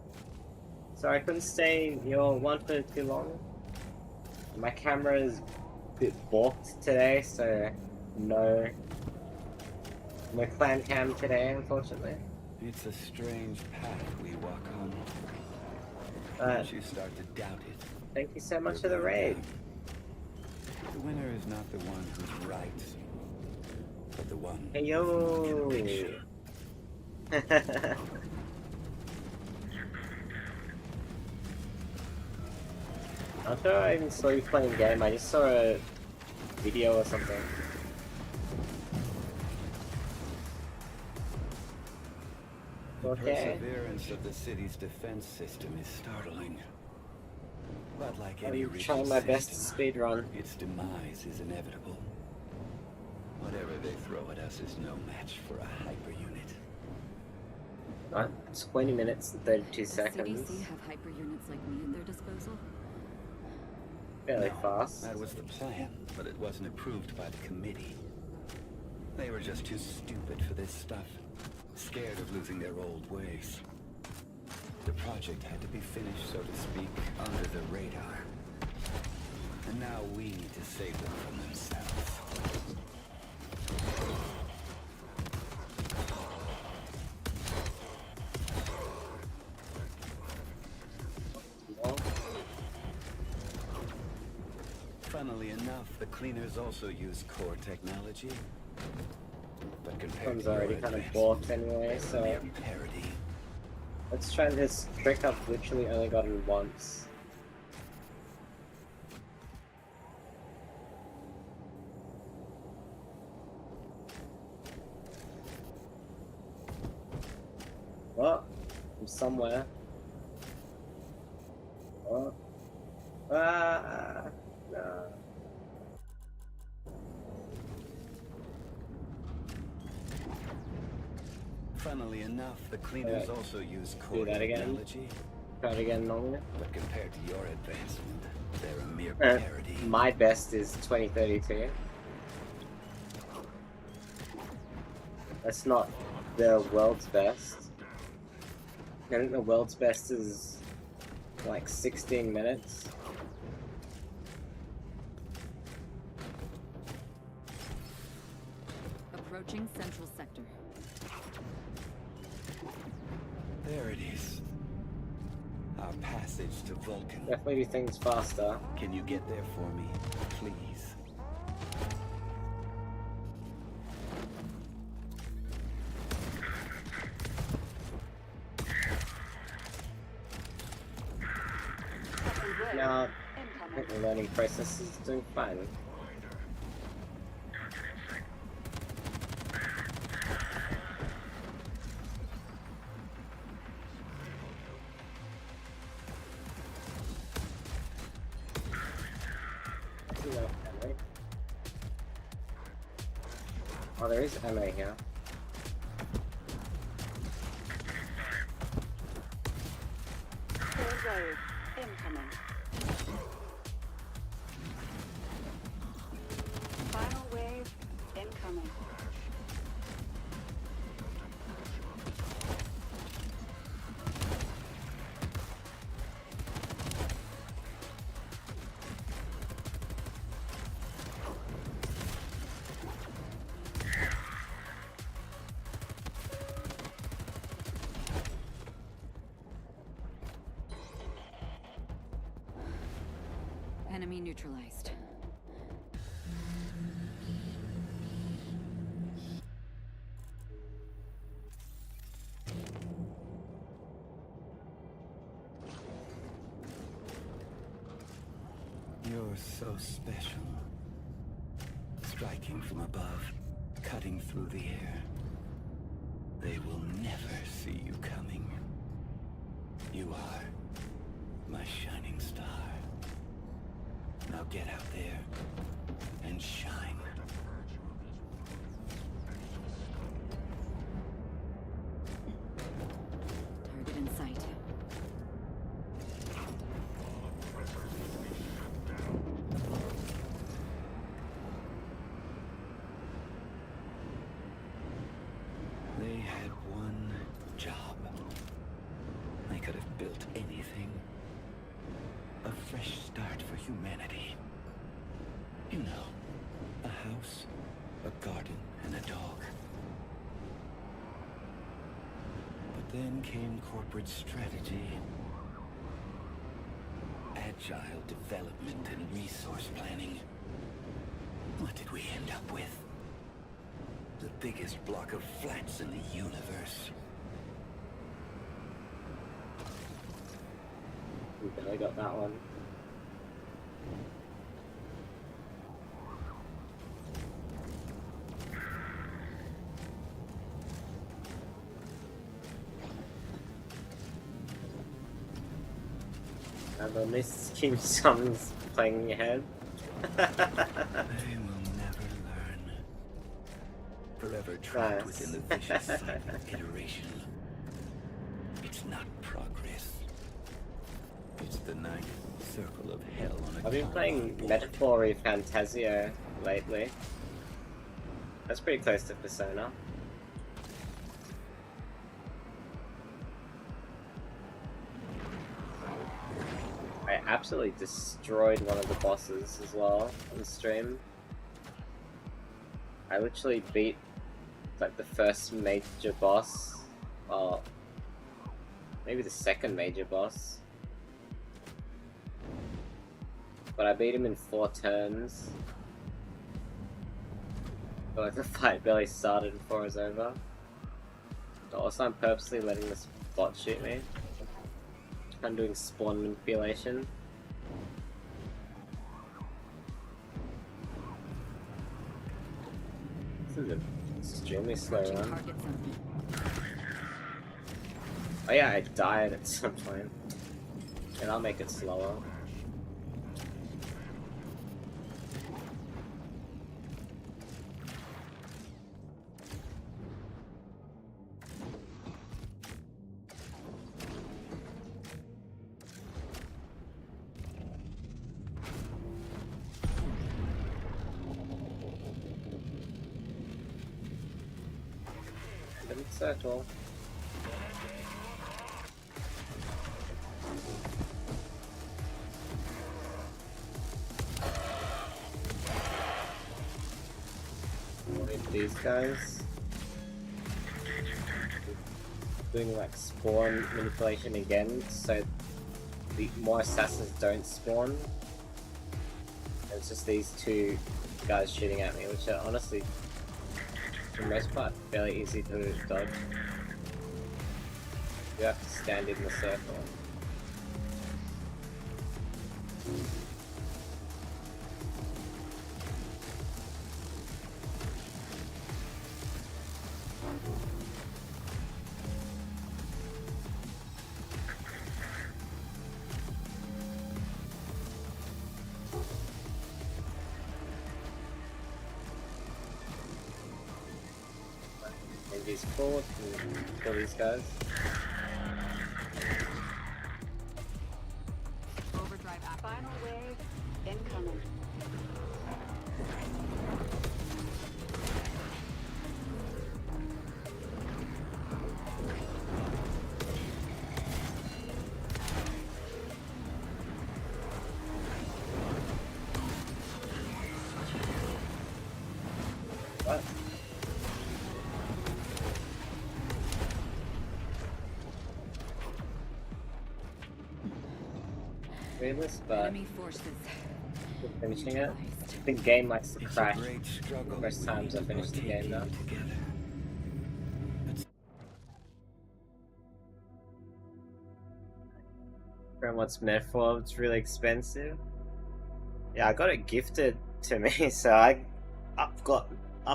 Sorry I couldn't stay in your one for too long. My camera is a bit balked today, so no clan cam today, unfortunately. It's a strange path we walk on. But Once you start to doubt it, thank you so much you're for the going raid. down. The winner is not the one who's right, but the one Hey with yo! conviction. I'm sure I even saw you playing game, I just saw a video or something. The Okay. perseverance of the city's defense system is startling. But like any I'm rigid trying my best to system, speedrun. its demise is inevitable. Whatever they throw at us is no match for a hyperunit. 20 minutes and 32 Does seconds. CDC have hyper units like me at their disposal? Fairly No, fast. that was the plan, but it wasn't approved by the committee. They were just too stupid for this stuff. Scared of losing their old ways. The project had to be finished, so to speak, under the radar. And now we need to save them from themselves. Funnily enough, the cleaners also use core technology. But compared One's to your already kind of advancement, balked anyway, they're a so mere parody. let's try this trick I've literally only gotten once. Well, I'm somewhere. Oh. Ah, no. Funnily enough, the cleaners Yeah. also use core that again. technology. Try it again normally. But compared to your advancement, they're a mere Uh, parody. My best is 2032. That's not the world's best. I think the world's best is like 16 minutes. Approaching central sector. There it is. Our passage to Vulcan. Definitely do things faster. Can you get there for me, please? Second wave Now, I incoming. think the learning process is doing fine. Oh, there is ammo here. Third wave incoming. Final wave incoming. Enemy neutralized. You're so special. Striking from above, cutting through the air. They will never see you coming. You are my shining star. Now get out there and shine. Target in sight. They had one job. They could have built anything. A fresh start for humanity. You know, a house, a garden, and a dog. But then came corporate strategy, agile development, and resource planning. What did we end up with? The biggest block of flats in the universe. We barely got that one. And then this Kim Sung's playing in your head. They will never learn. Forever trapped Nice. within the vicious cycle of iteration. It's not progress. It's the ninth circle of hell on a I've been playing Metaphor Fantasio lately. That's pretty close to Persona. I absolutely destroyed one of the bosses as well on the stream. I literally beat like the first major boss, well, maybe the second major boss. But I beat him in 4 turns. But like the fight barely started before it was over. But also I'm purposely letting this bot shoot me. I'm doing spawn manipulation. This is an extremely slow Approaching run. target zone. Oh yeah, I died at some point. And I'll make it slower. Circle. With these guys. Doing like spawn manipulation again, so the more assassins don't spawn. It's just these 2 guys shooting at me, which are honestly, for the most part, fairly easy to dodge. You have to stand in the circle. these forward and kill these guys. Overdrive app. Final wave incoming. What? Weirdless, but Enemy forces. finishing it. Neutralized. The game likes to It's crash a great struggle. most times I finish the game now. Together. From what's meant for, it's really expensive. Yeah, I got it gifted to me, so I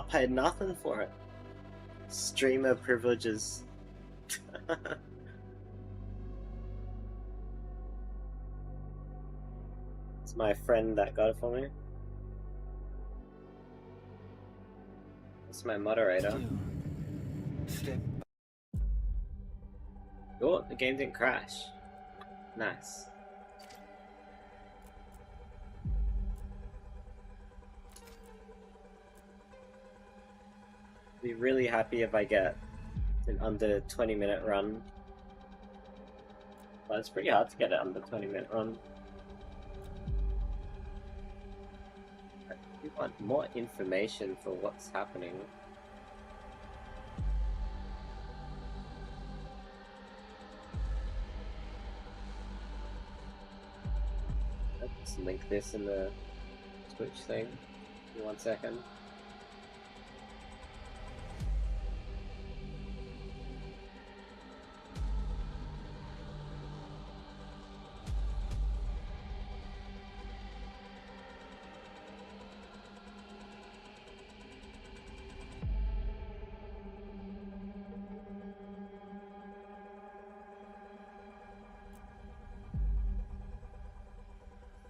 paid nothing for it. Streamer privileges. It's my friend that got it for me. It's my moderator. Step. Oh, the game didn't crash. Nice. Be really happy if I get an under 20-minute run. But it's pretty hard to get an under 20-minute run. I do want more information for what's happening. Let's link this in the Twitch thing. Give me 1 second.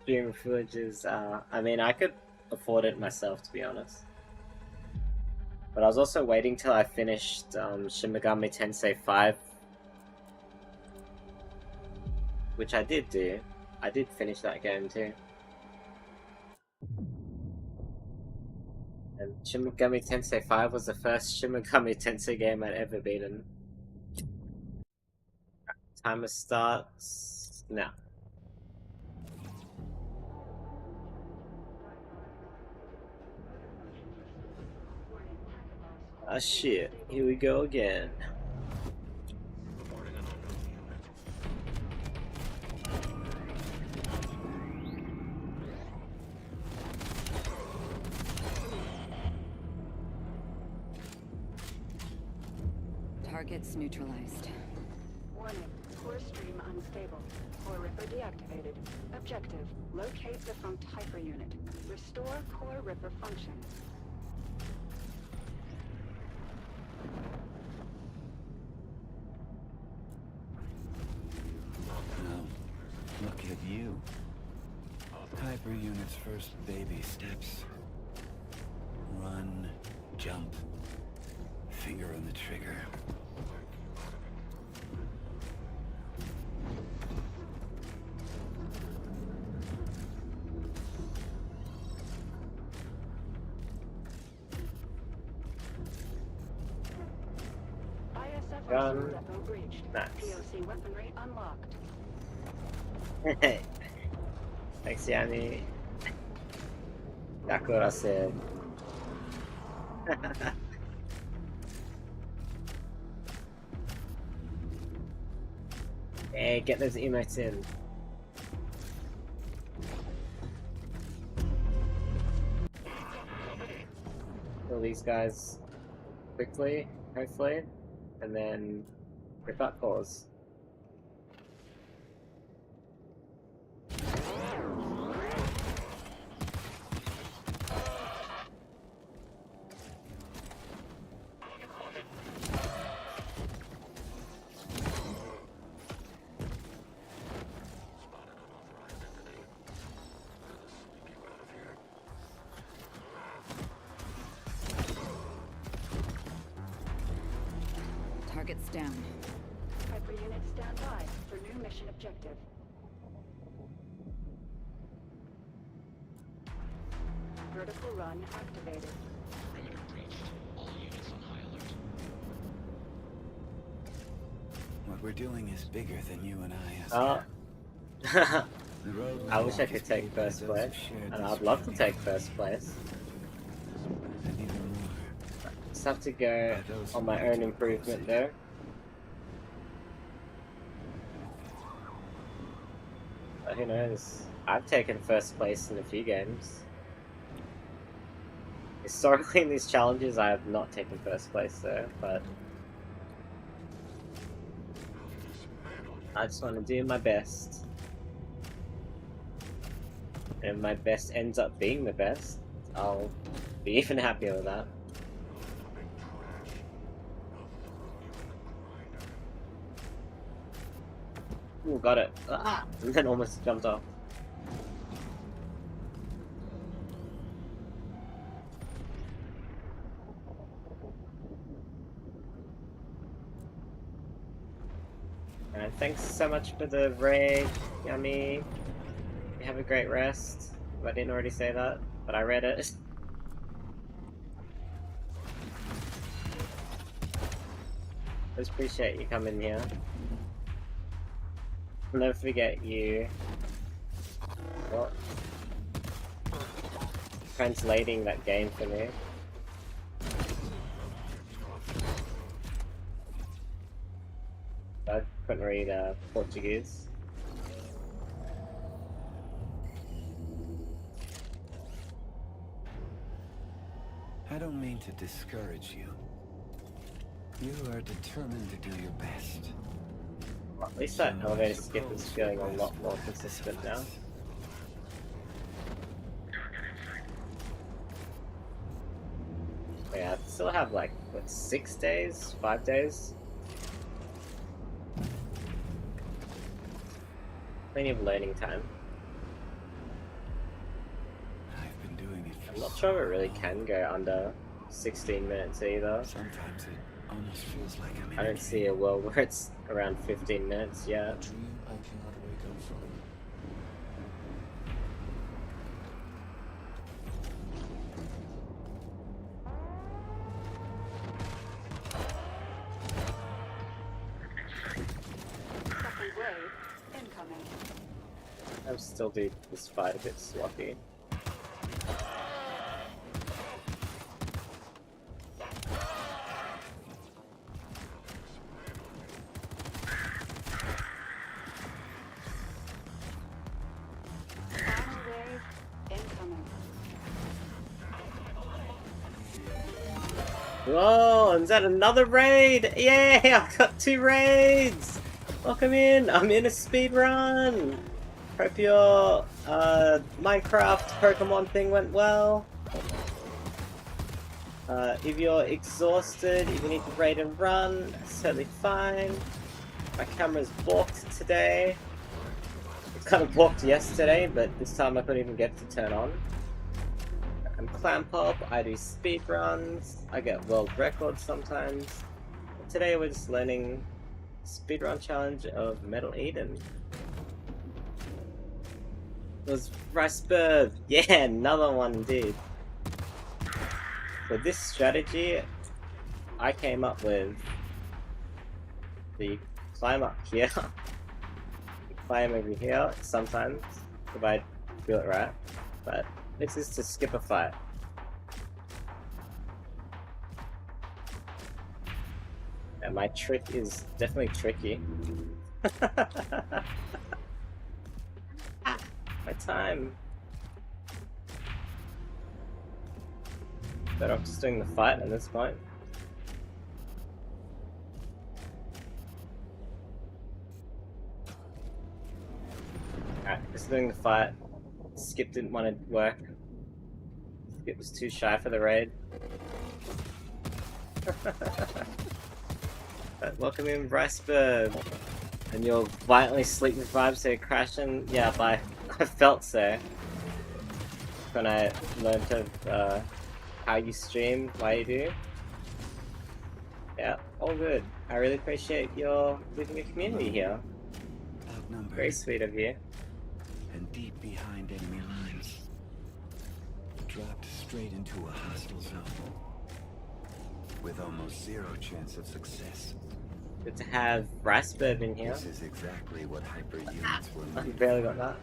Stream privileges, I mean, I could afford it myself, to be honest. But I was also waiting till I finished Shin Megami Tensei 5. Which I did do. I did finish that game too. And Shin Megami Tensei 5 was the first Shin Megami Tensei game I'd ever beaten. Timer starts now. Ah shit, here we go again. Reporting an unknown unit. Targets neutralized. Warning. Core stream unstable. Core Ripper deactivated. Objective. Locate defunct hyper unit. Restore Core Ripper function. Now, look at you. Hyper Unit's first baby steps. Run, jump, finger on the trigger. ISF Gun. depot breached. Nice. POC weaponry unlocked. Thanks, Yanni. That's what I said. Hey, get those emotes in. Kill these guys quickly, hopefully, and then rip up cores. targets down. Hyper unit stand by for new mission objective. Vertical run activated. Perimeter breached. All units on high alert. What we're doing is bigger than you and I, Oh. Esther. The road we I wish I walk could is take paved by first those who place, shared and this I'd love to road. take first place. And even more, Just have to go on my own improvement though. But who knows? I've taken first place in a few games. Historically in these challenges I have not taken first place though, but I just want to do my best. And if my best ends up being the best, I'll be even happier with that. Ooh, got it. Ah! And then almost jumped off. And thanks so much for the raid, Yummy. You have a great rest. If I didn't already say that, but I read it. Just appreciate you coming here. I'll never forget you. What? Translating that game for me. I couldn't read Portuguese. I don't mean to discourage you. You are determined to do your best. Well, at least that elevator skip is feeling a lot more consistent now. Yeah, I still have like, what, 6 days? 5 days? Plenty of learning time. I've been doing it for I'm not so sure if it really long. can go under 16 minutes either. Sometimes it almost feels like I'm in I a don't see a world where it's around 15 minutes A yet. dream I cannot wake up from. Second wave incoming. I'm still do this fight a bit sloppy. Final wave incoming. Whoa, is that another raid? Yay, I've got 2 raids! Welcome in, I'm in a speedrun! Hope your Minecraft Pokemon thing went well. If you're exhausted, if you need to raid and run, that's totally fine. My camera's balked today. It's kind of balked yesterday, but this time I couldn't even get it to turn on. I'm Clampop, I do speedruns, I get world records sometimes. But today we're just learning speedrun challenge of Metal Eden. It was Riceberg! Yeah, another one, dude. So this strategy I came up with. So you climb up here, you climb over here sometimes, if I do it right, but this is to skip a fight. And my trick is definitely tricky. My time. Better off just doing the fight at this point. Alright, just doing the fight. Skip didn't want to work. Skip was too shy for the raid. But welcome in, Riceberg. And you're violently sleeping vibes, so you're crashing. Yeah, but I felt so. When I learned of how you stream, why you do. Yeah. All good. I really appreciate your leaving a community here. Outnumbered. Very sweet of you. And deep behind enemy lines. Dropped straight into a hostile zone. With almost zero chance of success. Good to have Riceberg in here. This is exactly what hyper units were I made barely for. got that.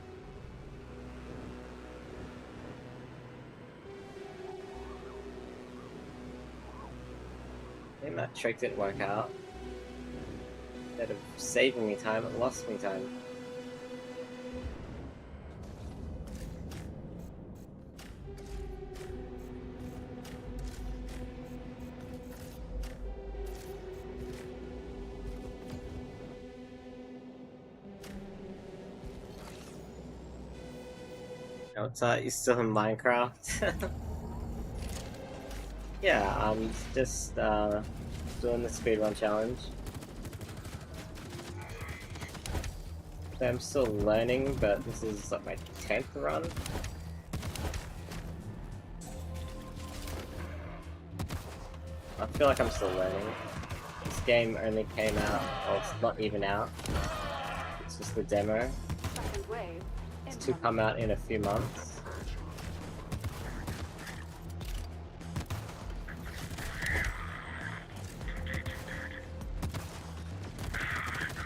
I think that trick didn't work out. Instead of saving me time, it lost me time. You still in Minecraft? Yeah, I'm just doing the speedrun challenge. So I'm still learning, but this is like my 10th run. I feel like I'm still learning. This game only came out, well, it's not even out. It's just the demo. Second wave. It's to come out in a few months.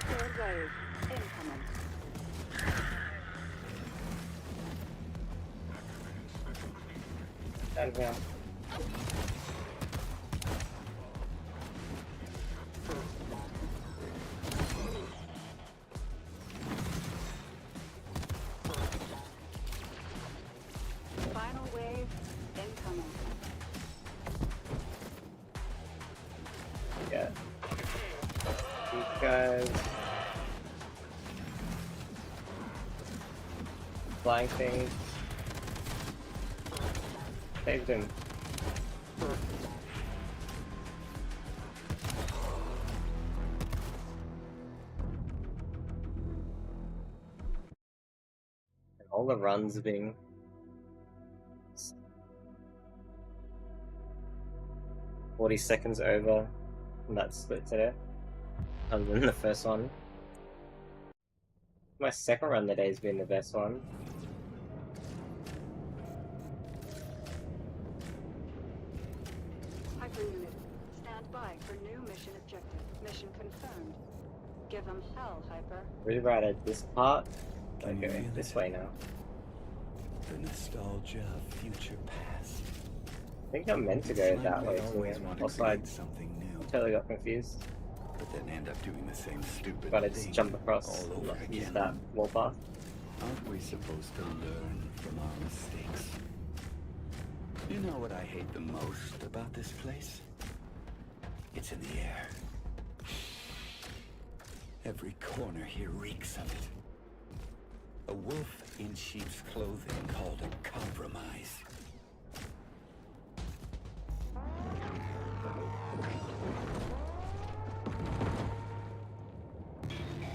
Third wave. Incoming. Down here. Final wave. Incoming. Yeah. These guys. Flying things. Saved him. And all the runs are being 40 seconds over, and that split today. Other than the first one. My second run today has been the best one. Hyper unit. Stand by for new mission objective. Mission confirmed. Give them hell, Hyper. Really right at this part. Can you Okay, feel this it? way now. The nostalgia of future past. I think I'm meant to It's go like that we way. always So want to also, I create something new, totally got confused. but then end up doing the same stupid Gotta thing just jump across all and over not use again. that wall path. Aren't we supposed to learn from our mistakes? You know what I hate the most about this place? It's in the air. Every corner here reeks of it. A wolf in sheep's clothing called a compromise.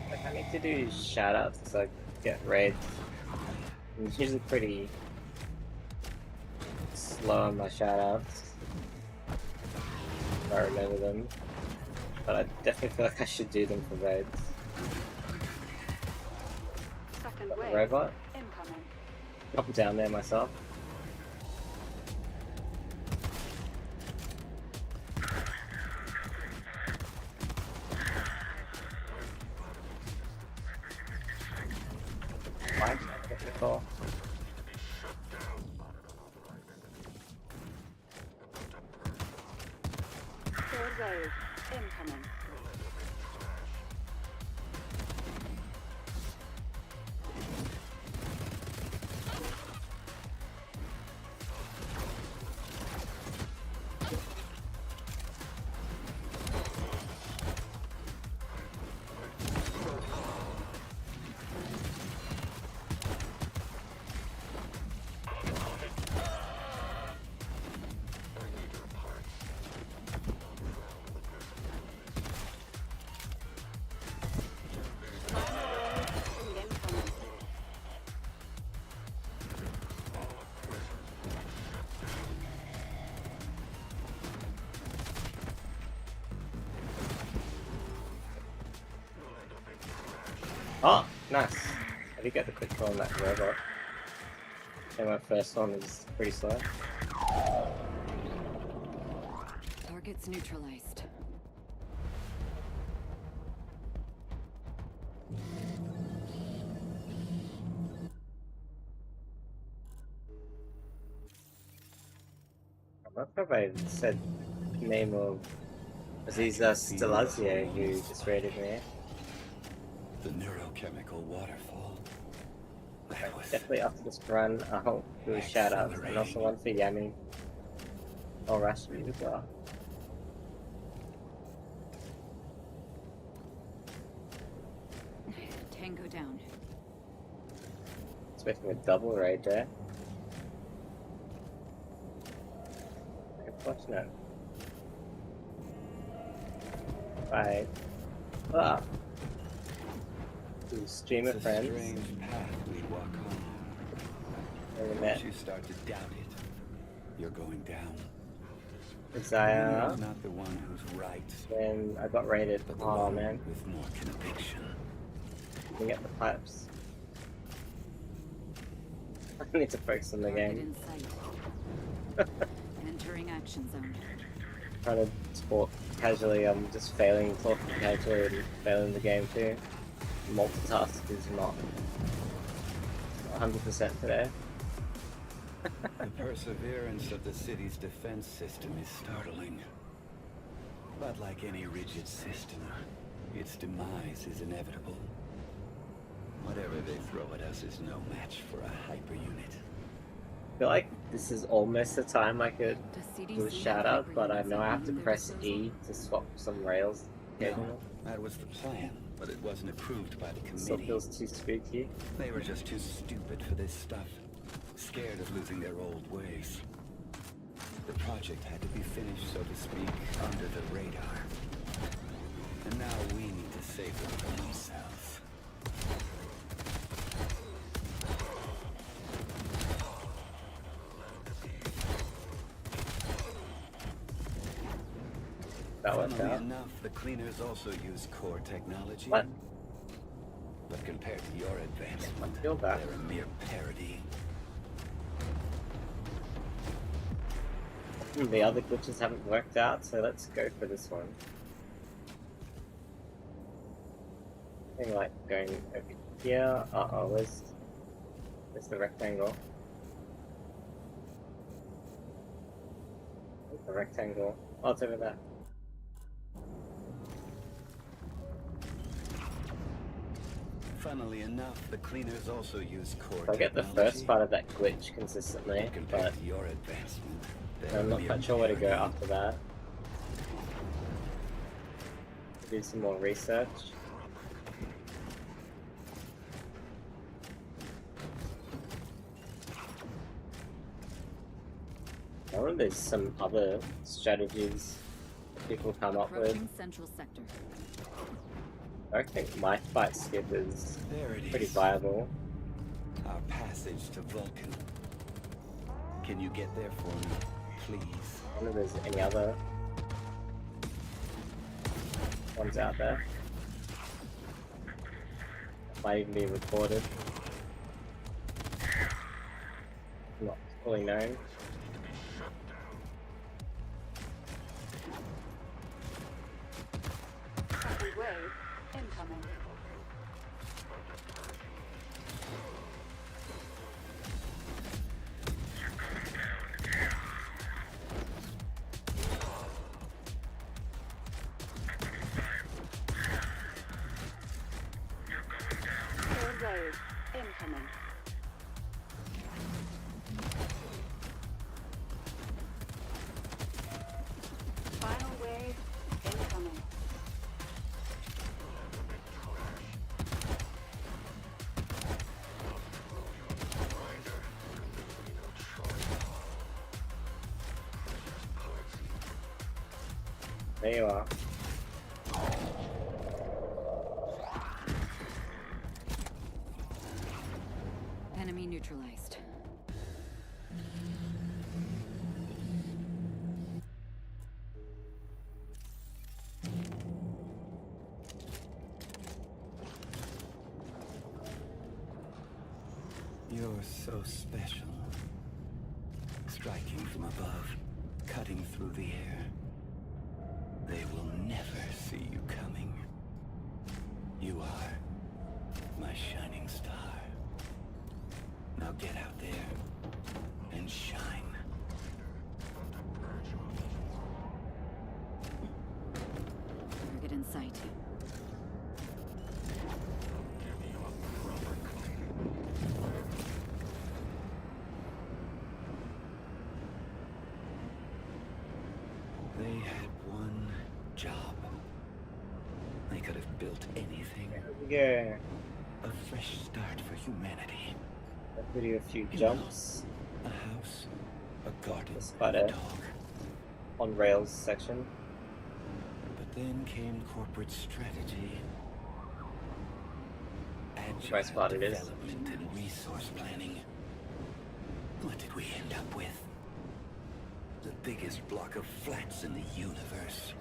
Like, I need to do shoutouts to get raids. I'm usually pretty slow on my shoutouts. If I remember them. But I definitely feel like I should do them for raids. Second Got the wave. robot. Incoming. I'm down there myself. Why? Technical. Third wave. Incoming. Oh, nice. I did get the quick kill on that robot. And my first one is pretty slow. Targets neutralized. I'm not sure if I said the name of Aziza Stelazio, who just raided me. The neurochemical waterfall. That was Definitely after this run, I'll do a shout out. And also one for Yami. Or Rashmi as well. Tango down. Expecting a double raid there. Unfortunate. Bye. Ah. To streamer it's a friends. strange path we walk on. Never met. Once you start to doubt it, you're going down. Isaiah. You're not the one who's right, Then I got raided. but the Oh one man. with more conviction. Let me get the pipes. I need to focus on the Target game. in sight. Entering action zone. Trying to sport casually, I'm just failing talking casually and failing the game too. Multitask is not 100% today. The perseverance of the city's defense system is startling. But like any rigid system, its demise is inevitable. Whatever they throw at us is no match for a hyper-unit. I feel like this is almost the time I could Does do a CDC shout have out, but I hyperunits know like I have me to at their press disposal? E to swap some rails. occasionally. No, that was the plan, but it wasn't approved by the Still committee. feels too spooky. They were just too stupid for this stuff. Scared of losing their old ways. The project had to be finished, so to speak, under the radar. And now we need to save them from themselves. That worked Funnily out. enough, the cleaners also use core technology. What? But compared to your advancement, feel that. they're a mere parody. The other glitches haven't worked out, so let's go for this one. I think like going over here. Uh-oh, where's the rectangle? Where's the rectangle? Oh, it's over there. Funnily enough, the cleaners also use core I get the technology. first part of that glitch consistently, Compared but to your advancement, they're I'm a not mere quite sure where to go parody. after that. Do some more research. I wonder if there's some other strategies that people come up with. Approaching central sector. I think my fight skip is There it pretty is. viable. Our passage to Vulcan. Can you get there for me, please? I wonder if there's any other ones out there. Might even be recorded. Not fully known. Second wave incoming. Third wave incoming. Final wave incoming. There you are. Enemy neutralized. You're so special. Striking from above, cutting through the air. They will never see you coming. You are my shining star. Now get out there and shine. Target in sight. They had one job. They could have built anything. Yeah. A fresh start for humanity. I'll do a few jumps. A house, a garden, That's and about a it. dog. On rails section. But then came corporate strategy. Right Agile spot it is. development and resource planning. What did we end up with? The biggest block of flats in the universe.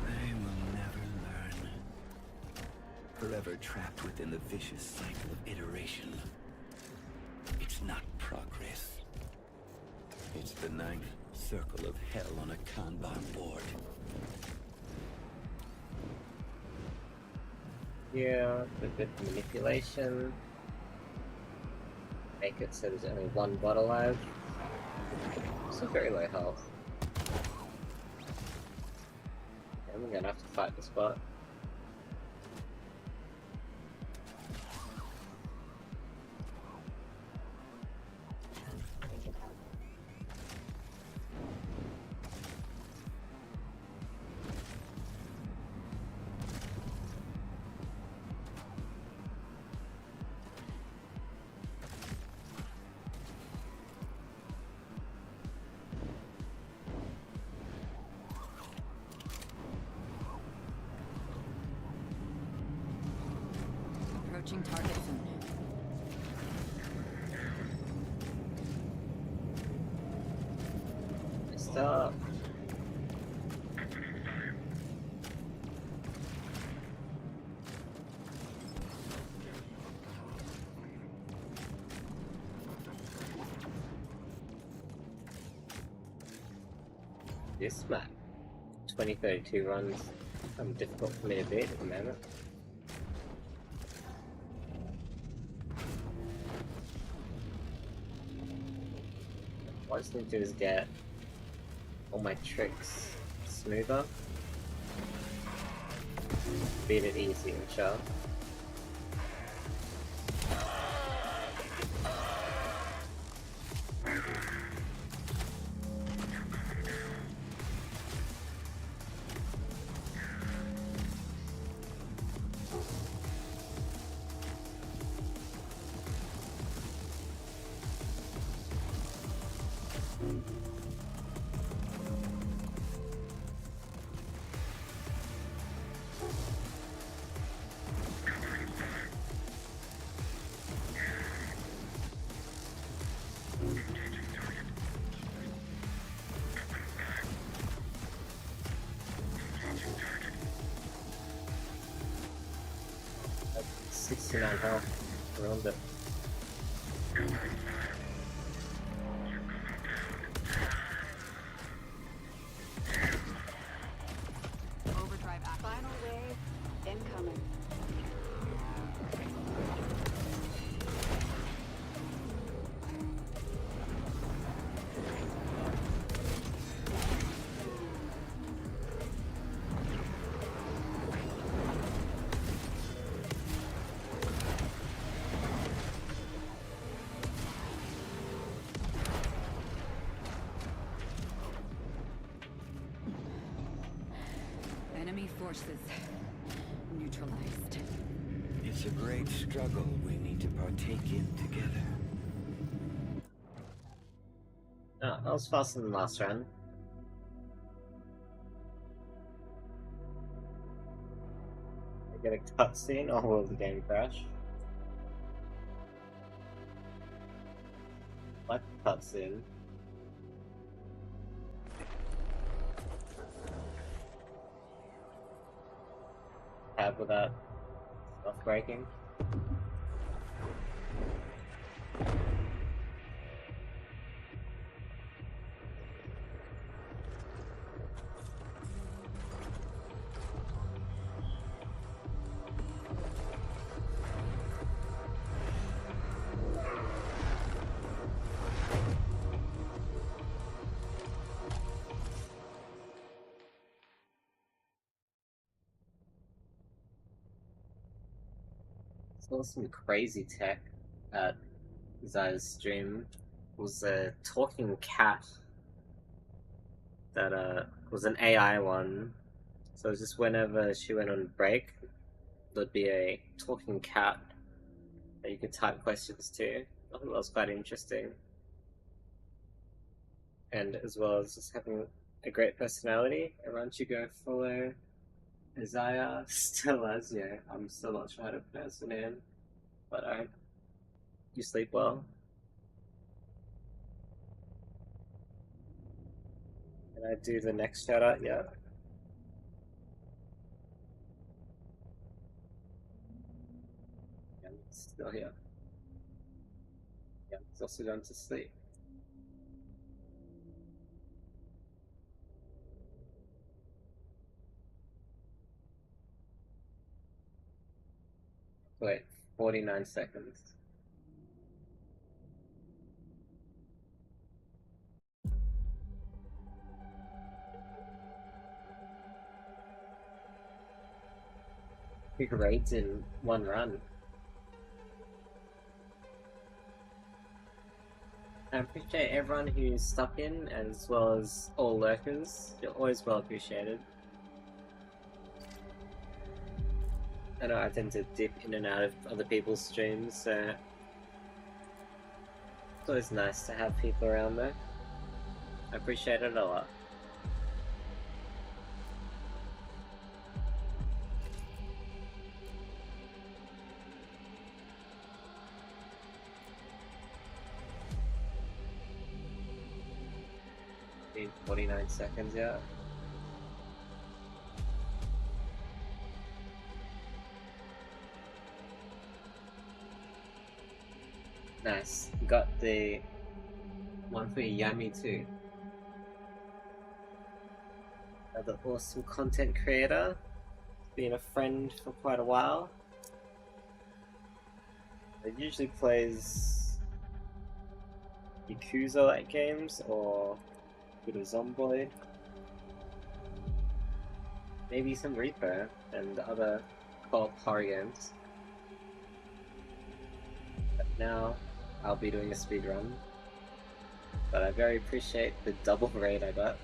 They will never learn. Forever trapped within the vicious cycle of iteration. It's not progress. It's the ninth circle of hell on a Kanban board. Yeah, a bit of manipulation. Make it so there's only one bot alive. It's a very low health. And we're gonna have to fight this bot. Approaching target zone. Stop. This map, 2032 runs, difficult for me to beat at the moment. What I just need to do is get all my tricks smoother. Beat it easy and sharp. That's 69 health around it. Overdrive act. Final wave incoming. Enemy forces neutralized. It's a great struggle we need to partake in together. Oh, that was faster than last round. Get a cutscene or will the game crash? Like a cutscene. Tab without stuff breaking. Saw some crazy tech at Zaya's stream. It was a talking cat that was an AI one. So just whenever she went on break, there'd be a talking cat that you could type questions to. I thought that was quite interesting. And as well as just having a great personality. Everyone should go follow Isaiah Stelazio. I'm still not sure how to pronounce the name, but I hope you sleep well. Can I do the next shout out yet? Yeah, it's still here. Yeah, it's also gone to sleep. Wait, 49 seconds. Big raids in one run. I appreciate everyone who's stuck in, as well as all lurkers. You're always well appreciated. I know I tend to dip in and out of other people's streams, so it's always nice to have people around there. I appreciate it a lot. Need 49 seconds yet. Nice. Got the one for Yami too. Another awesome content creator. Been a friend for quite a while. It usually plays Yakuza-like games or a bit of Zomboid. Maybe some Reaper and other co-op horror games. But now I'll be doing a speedrun. But I very appreciate the double raid I got.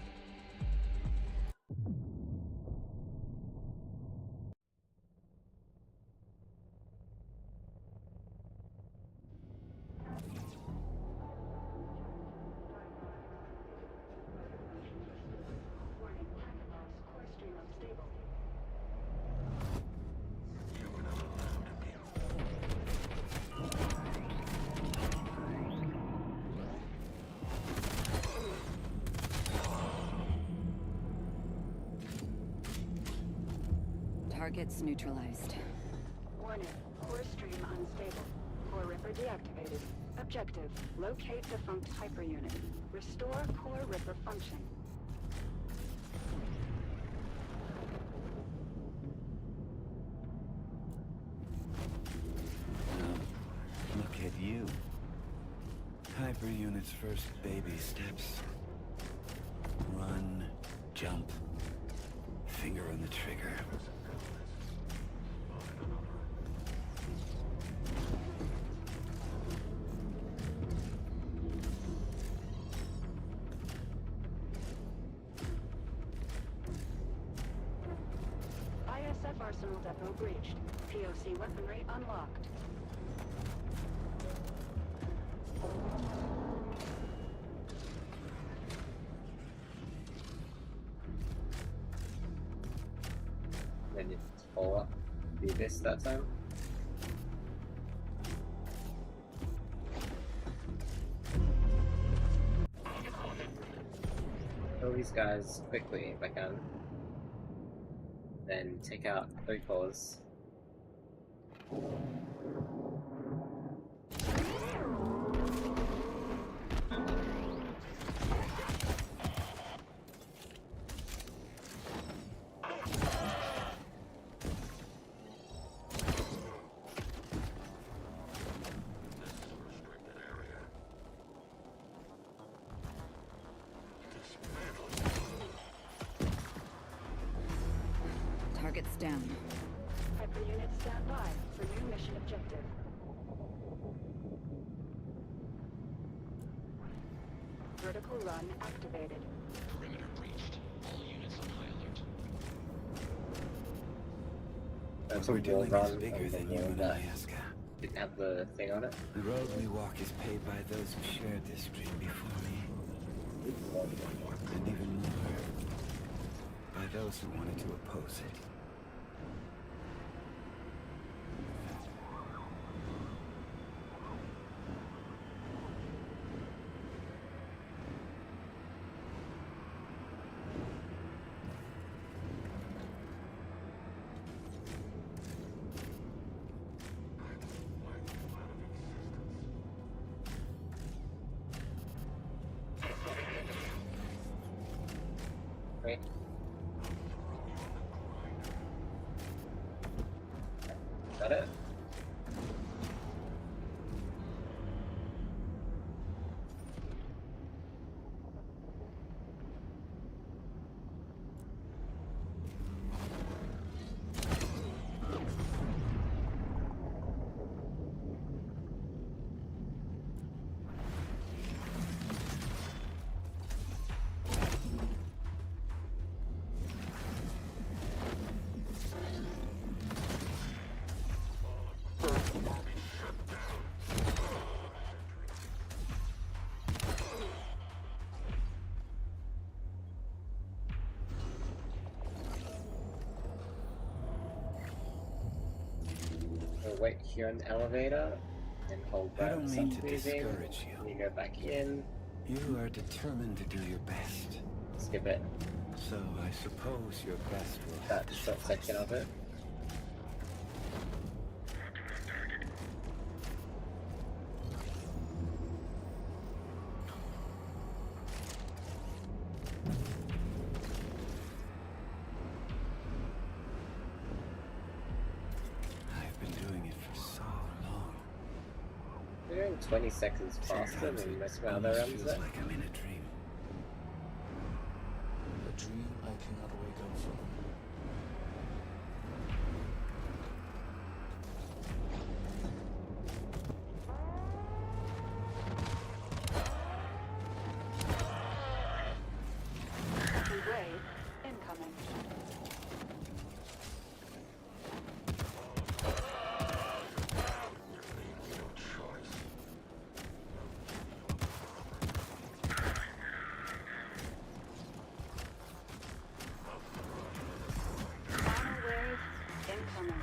Warning, packet loss. Core stream unstable. You were not allowed to be informed. Targets neutralized. Warning, core stream unstable. Core Ripper deactivated. Objective, locate defunct hyperunit. Restore core Ripper function. Look at you. Hyper Unit's first baby steps. Run, jump, finger on the trigger. ISF Arsenal Depot breached. POC weaponry unlocked. Then you follow up. do this that time. Kill these guys quickly if I can. Then take out 3 cores. Target's down. Hyper units stand by for new mission objective. Vertical run activated. Perimeter breached. All units on high alert. That's What we're a wall doing is run bigger and than the you wall and that I, Aska. didn't have the thing on it. The road we walk is paved by those who shared this dream before me. And even more, by those who wanted to oppose it. Right? Is that it? We'll wait here in the elevator and hold I that don't mean to moving. discourage you. You go back in, You are determined to do your best. skip it, So I suppose your best will have that to short suffice. section of it. I've been doing it for so long. We're doing 20 seconds faster Sometimes than it most of our other almost runs feels there. like I'm in a dream. A dream I cannot wake up from. Wave incoming. Final wave incoming.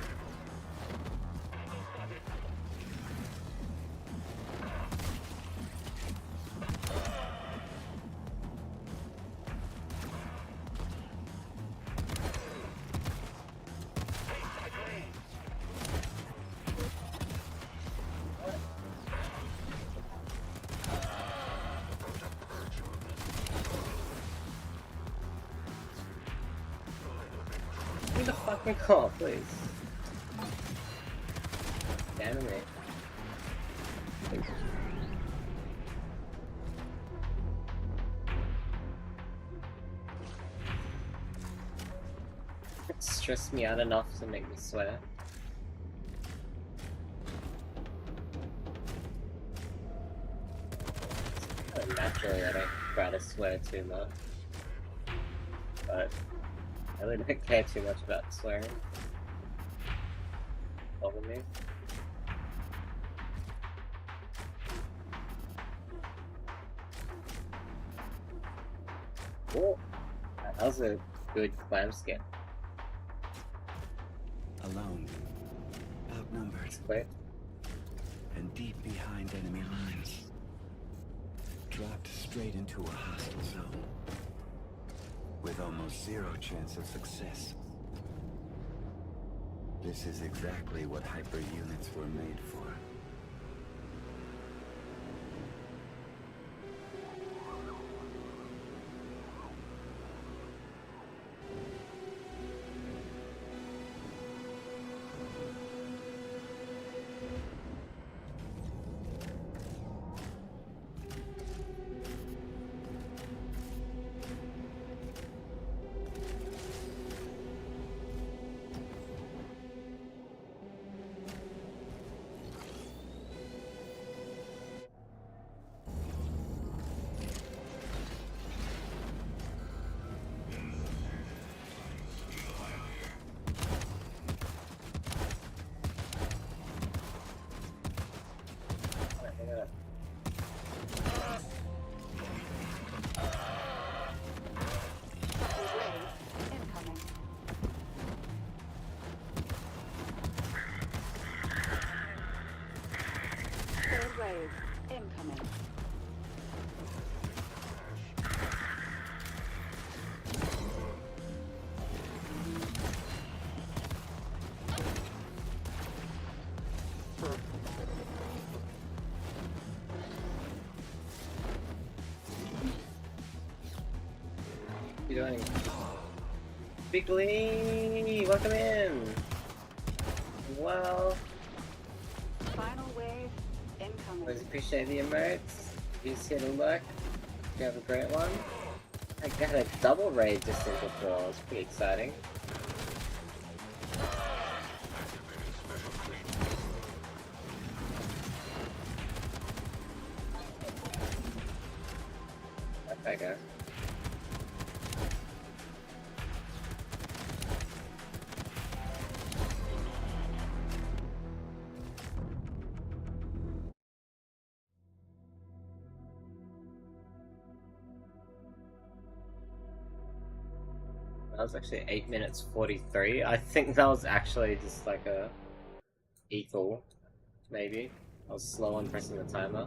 Who the fucking call, please? Damn it. It stressed me out enough to make me swear. Naturally, I don't try to swear too much. But I really don't care too much about swearing. Follow me. Oh, that was a good clam skip. alone, outnumbered, Wait. and deep behind enemy lines. Dropped straight into a hostile zone, with almost zero chance of success. This is exactly what hyper units were made for. Incoming. Third wave. Incoming. What are you doing? Bigly, welcome in. Well, Final wave. Incoming. always appreciate the emotes. You see the look. You have a great one. I got a double raid just in before. It's pretty exciting. Okay, go. That was actually 8 minutes 43. I think that was actually just like a equal, maybe. I was slow on pressing the timer.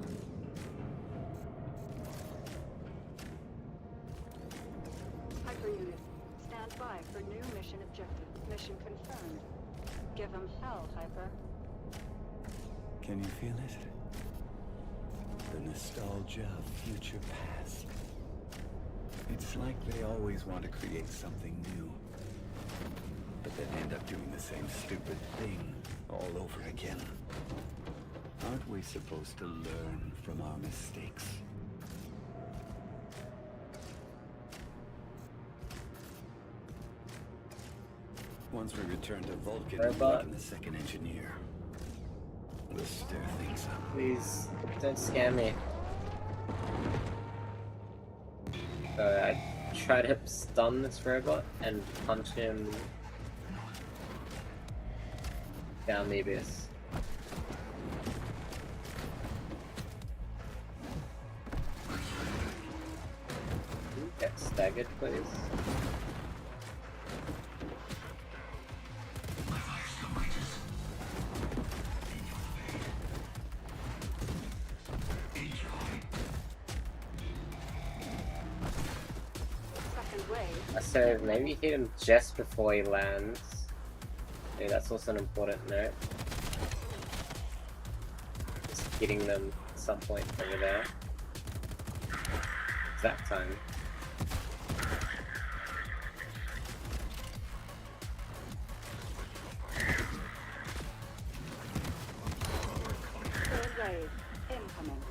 Hyper unit. Stand by for new mission objective. Mission confirmed. Give 'em hell, Hyper. Can you feel it? The nostalgia of future past. It's like they always want to create something new, but then end up doing the same stupid thing all over again. Aren't we supposed to learn from our mistakes? Once we return to Vulcan, we'll Robot. awaken the second engineer. We'll stir things up. Please, don't scam me. So I try to stun this robot and punch him down the abyss. Get staggered, please. Second wave. So maybe hit him just before he lands. Yeah, that's also an important note. Just hitting them at some point over there. Exact time. Third wave. Incoming.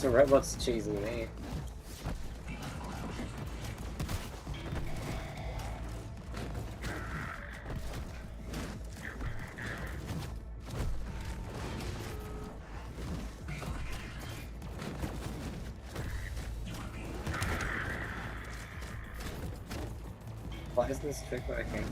the robot's cheesing me. Why isn't this trick working?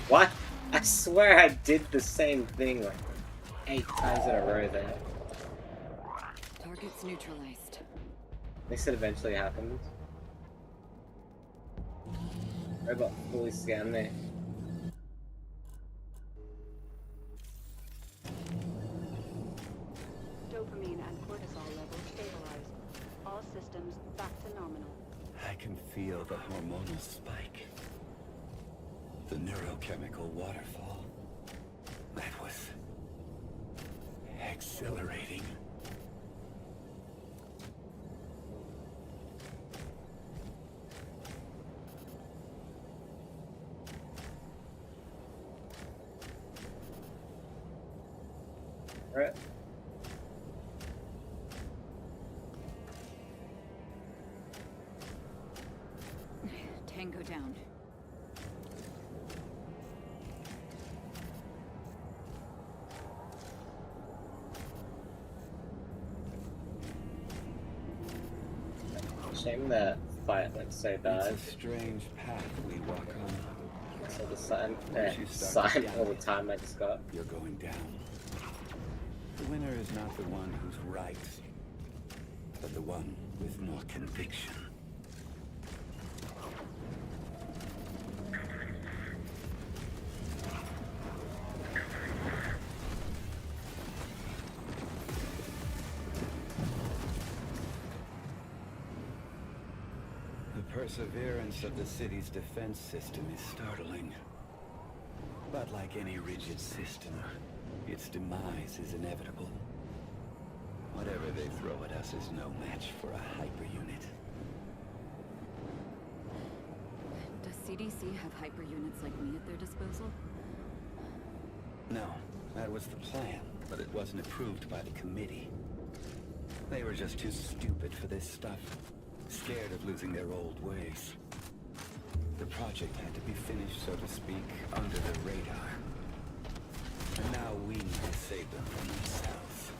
What? I swear I did the same thing like 8 times in a row there. Target's neutralized. At least it eventually happened. Robot fully scanned me. Dopamine and cortisol levels stabilized. All systems back to nominal. I can feel the hormonal spike. The neurochemical waterfall. That was exhilarating. Right? Tango down. Shame that fight went so bad. It's a strange path we walk on. So the sign, Once you start sign to all the doubt it, time I just got. You're going down. The winner is not the one who's right, but the one with more conviction. The perseverance of the city's defense system is startling. But like any rigid system, its demise is inevitable. Whatever they throw at us is no match for a hyper-unit. Does CDC have hyper units like me at their disposal? No, that was the plan, but it wasn't approved by the committee. They were just too stupid for this stuff, scared of losing their old ways. The project had to be finished, so to speak, under the radar. And now we need to save them from themselves.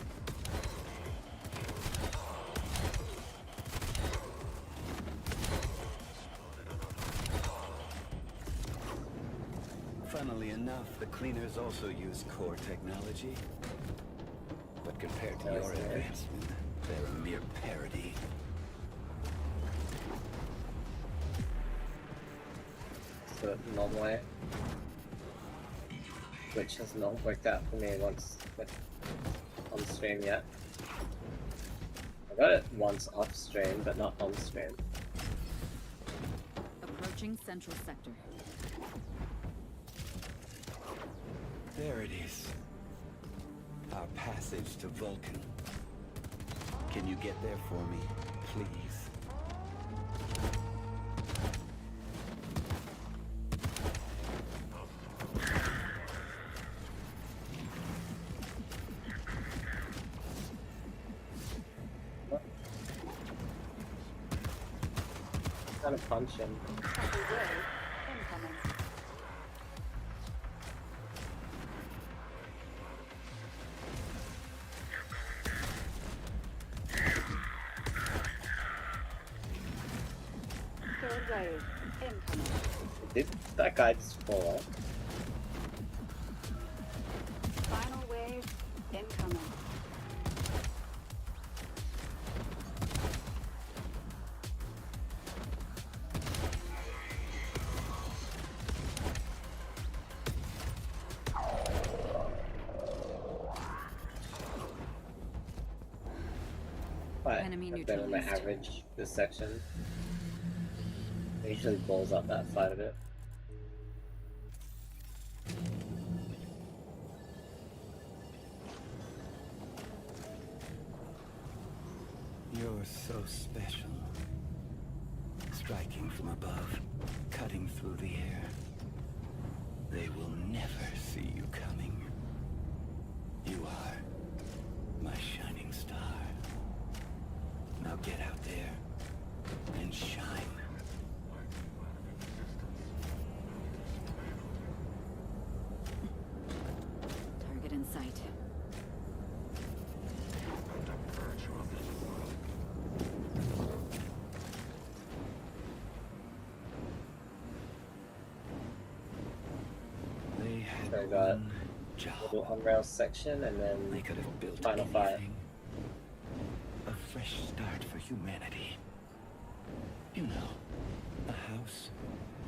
Funnily enough, the cleaners also use core technology. But compared to your advancement, they're a mere parody. The normal way. Which has not worked out for me once on stream yet. I got it once off stream, but not on stream. Approaching central sector. There it is. Our passage to Vulcan. Can you get there for me, please? Kind of punch him. Second wave incoming. Third wave incoming. Did that guy just fall off? Final wave incoming. But Enemy I've been on my neutralized. average this section. It usually balls up that side of it. You're so special. Striking from above, cutting through the air. They will never see you coming. You are my shining star. Now get out there and shine. Target in sight. They had So I got one job. little on-rail section and They then could have built final fight. anything. A fresh start for humanity. You know, a house,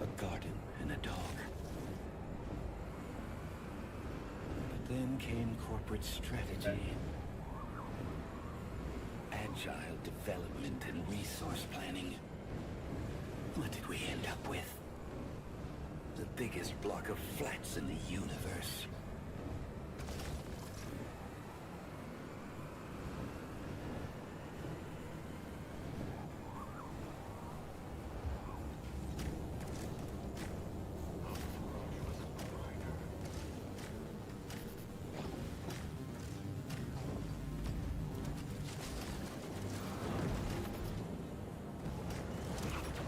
a garden, and a dog. But then came corporate strategy. Agile development and resource planning. What did we end up with? The biggest block of flats in the universe.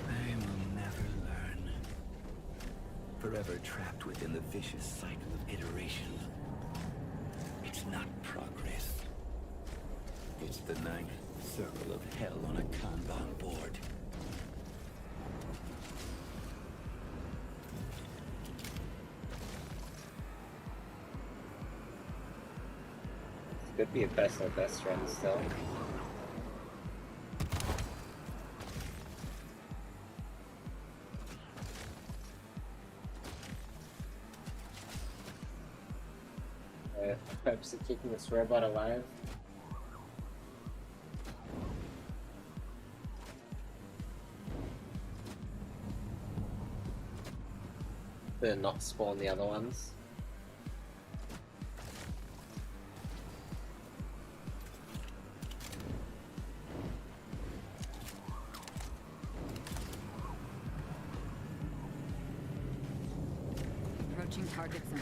They will never learn. Forever trapped within the vicious cycle of iteration. It's not progress. It's the ninth circle of hell on a Kanban board. Could be a personal best friend still. Hopes of keeping this robot alive. But not spawn the other ones. Approaching target zone.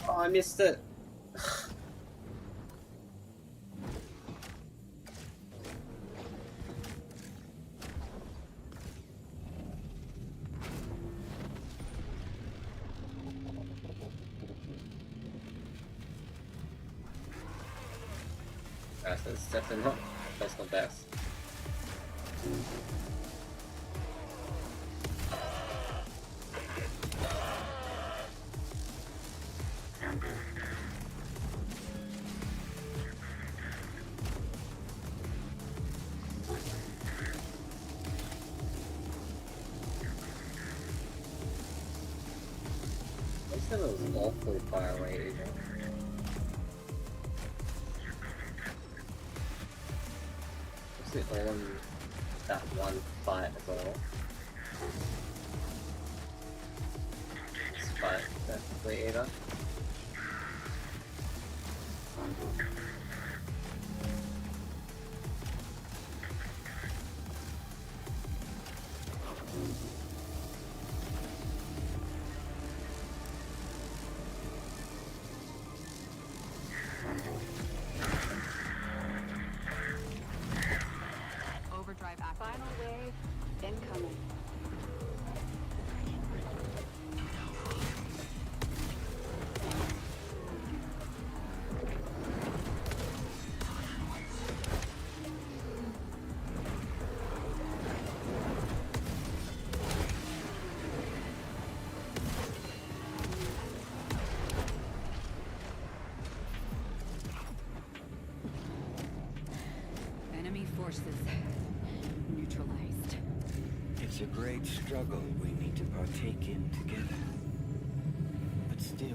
Oh, I missed it. That's definitely not personal best. They said it was awfully far away even. Was it all in that one fight as well? This fight definitely either. Overdrive act. Final wave incoming. Enemy forces neutralized. It's a great struggle we need to partake in together. But still,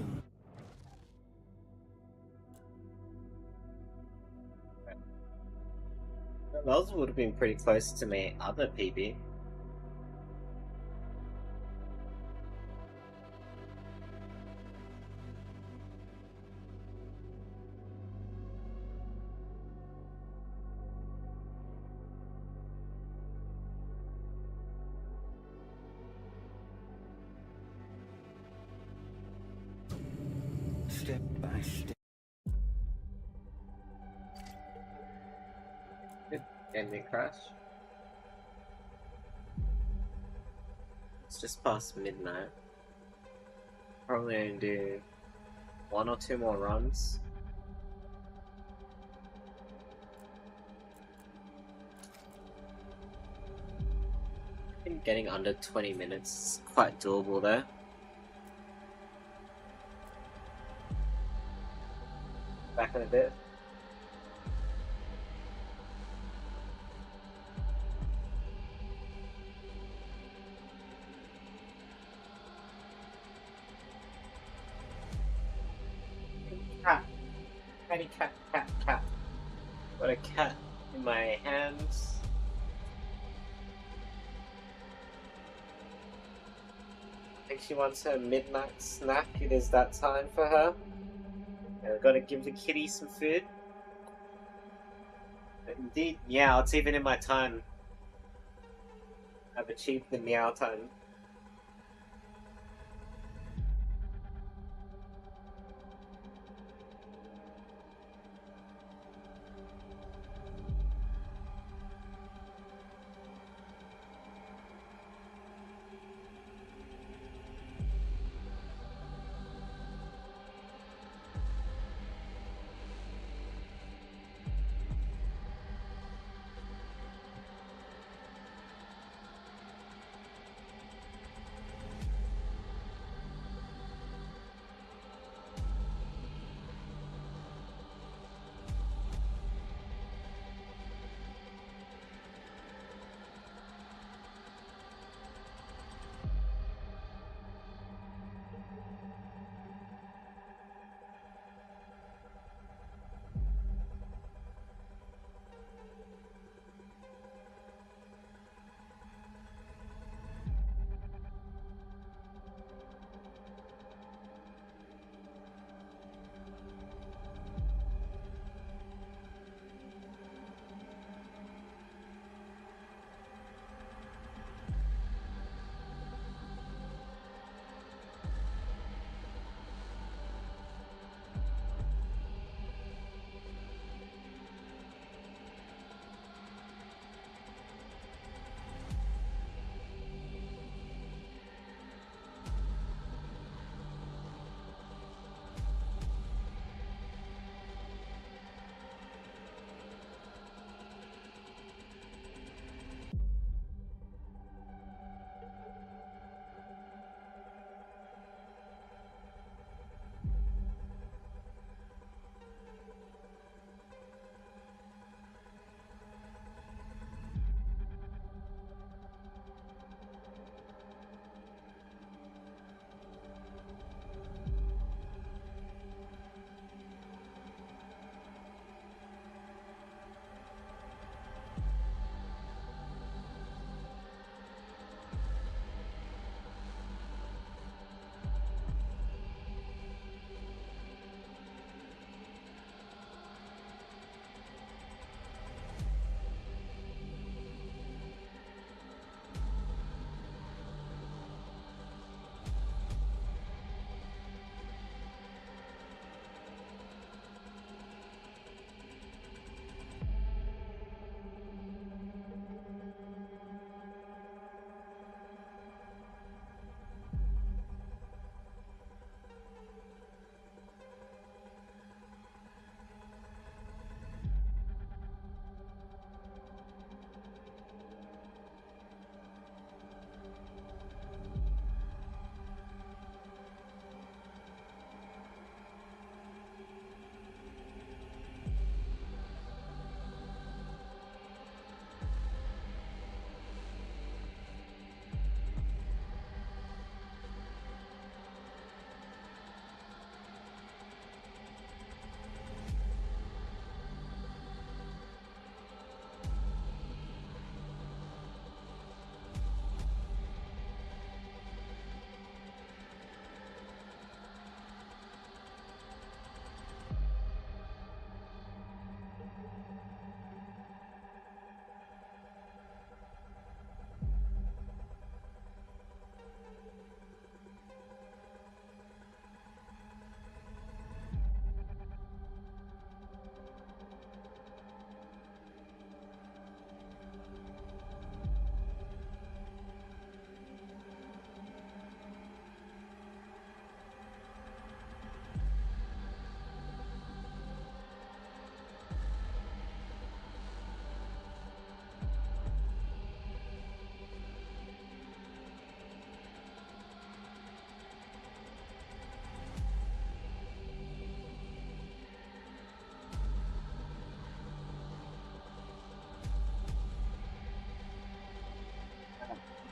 Those would have been pretty close to me other PB. step by step, Ending crash. It's just past midnight. Probably only do 1 or 2 more runs. I think getting under 20 minutes is quite doable though. Back in a bit. Cat. Catty cat, cat, cat. Got a cat in my hands. I think she wants her midnight snack. It is that time for her. And I've got to give the kitty some food. But indeed, yeah, it's even in my time. I've achieved the meow time.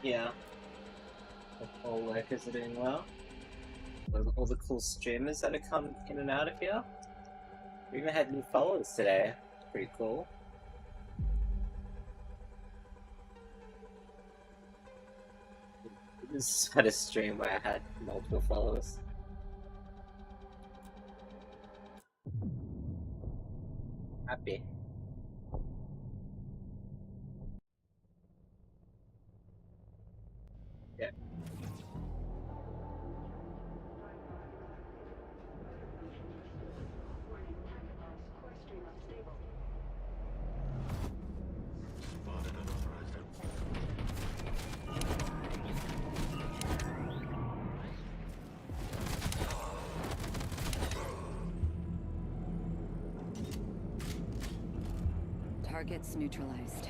Yeah. Hope all workers are doing well. All the cool streamers that have come in and out of here. We even had new followers today. Pretty cool. I just had a stream where I had multiple followers. Happy. Yeah. Warning, packet loss. Core stream unstable. Spotted unauthorized. Targets neutralized.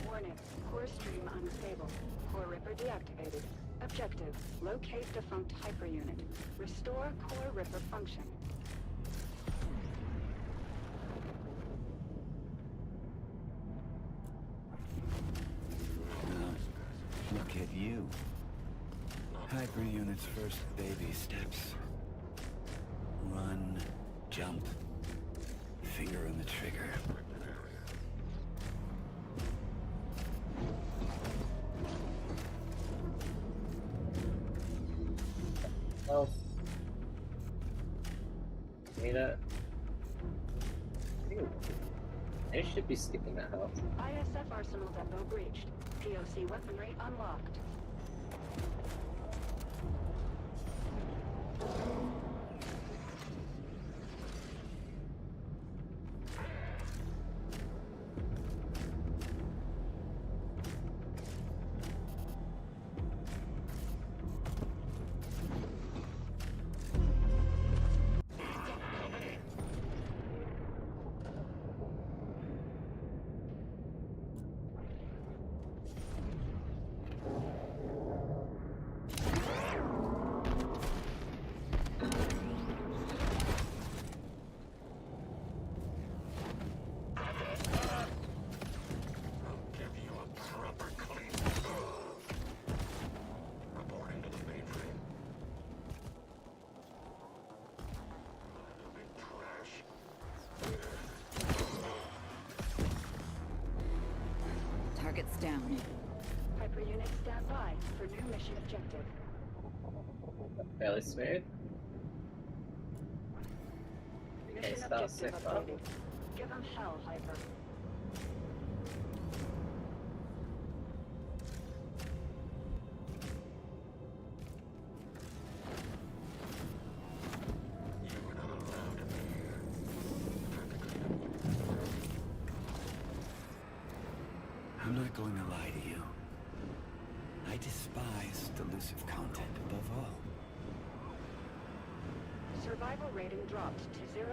Warning, core stream unstable. Core Ripper deactivated. Objective, locate defunct hyperunit. Restore core Ripper function. Look at you. Hyper Unit's first baby steps. Run, jump, finger on the trigger. Oh. Data. They should be skipping that health. ISF Arsenal Depot breached. POC weaponry unlocked. I'll give you a proper clean. Reporting to the mainframe. Big trash. Targets down. Hyperunit stand by for new mission objective. Fairly smooth. Okay, Mission start objective sick updated. Give them hell, Hyper. You were not allowed to be here. I'm not going to lie to you. I despise delusive content above all. Survival rating dropped to 0.554%.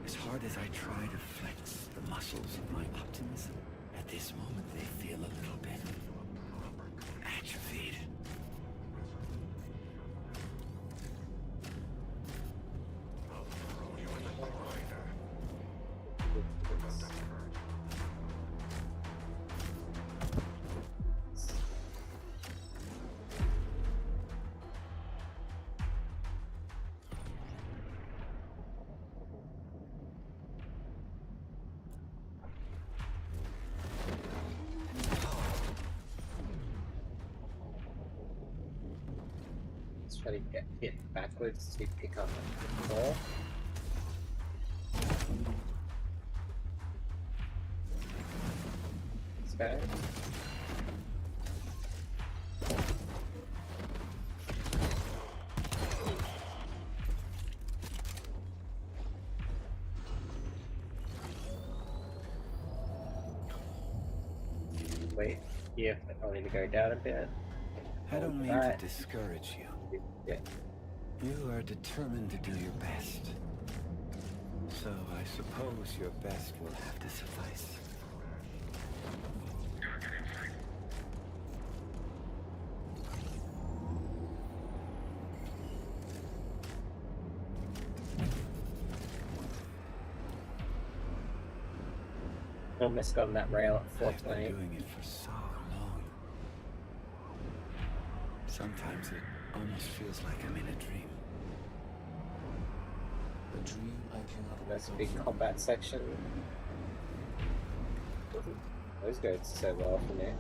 As hard as I try to flex the muscles of my optimism, at this moment they feel a little bit atrophied. I'll throw you in the grinder. Let's try to get hit backwards to pick up the ball. This guy. Wait, yeah, I need to go down a bit. I don't mean Alright. to discourage you. Yeah. You are determined to do your best. So I suppose your best will have to suffice. Almost got on that rail at I've been 420. doing it for so long. Sometimes it almost feels like I'm in a dream. A dream I cannot That's a wake big up from. combat section. Those go so well for me.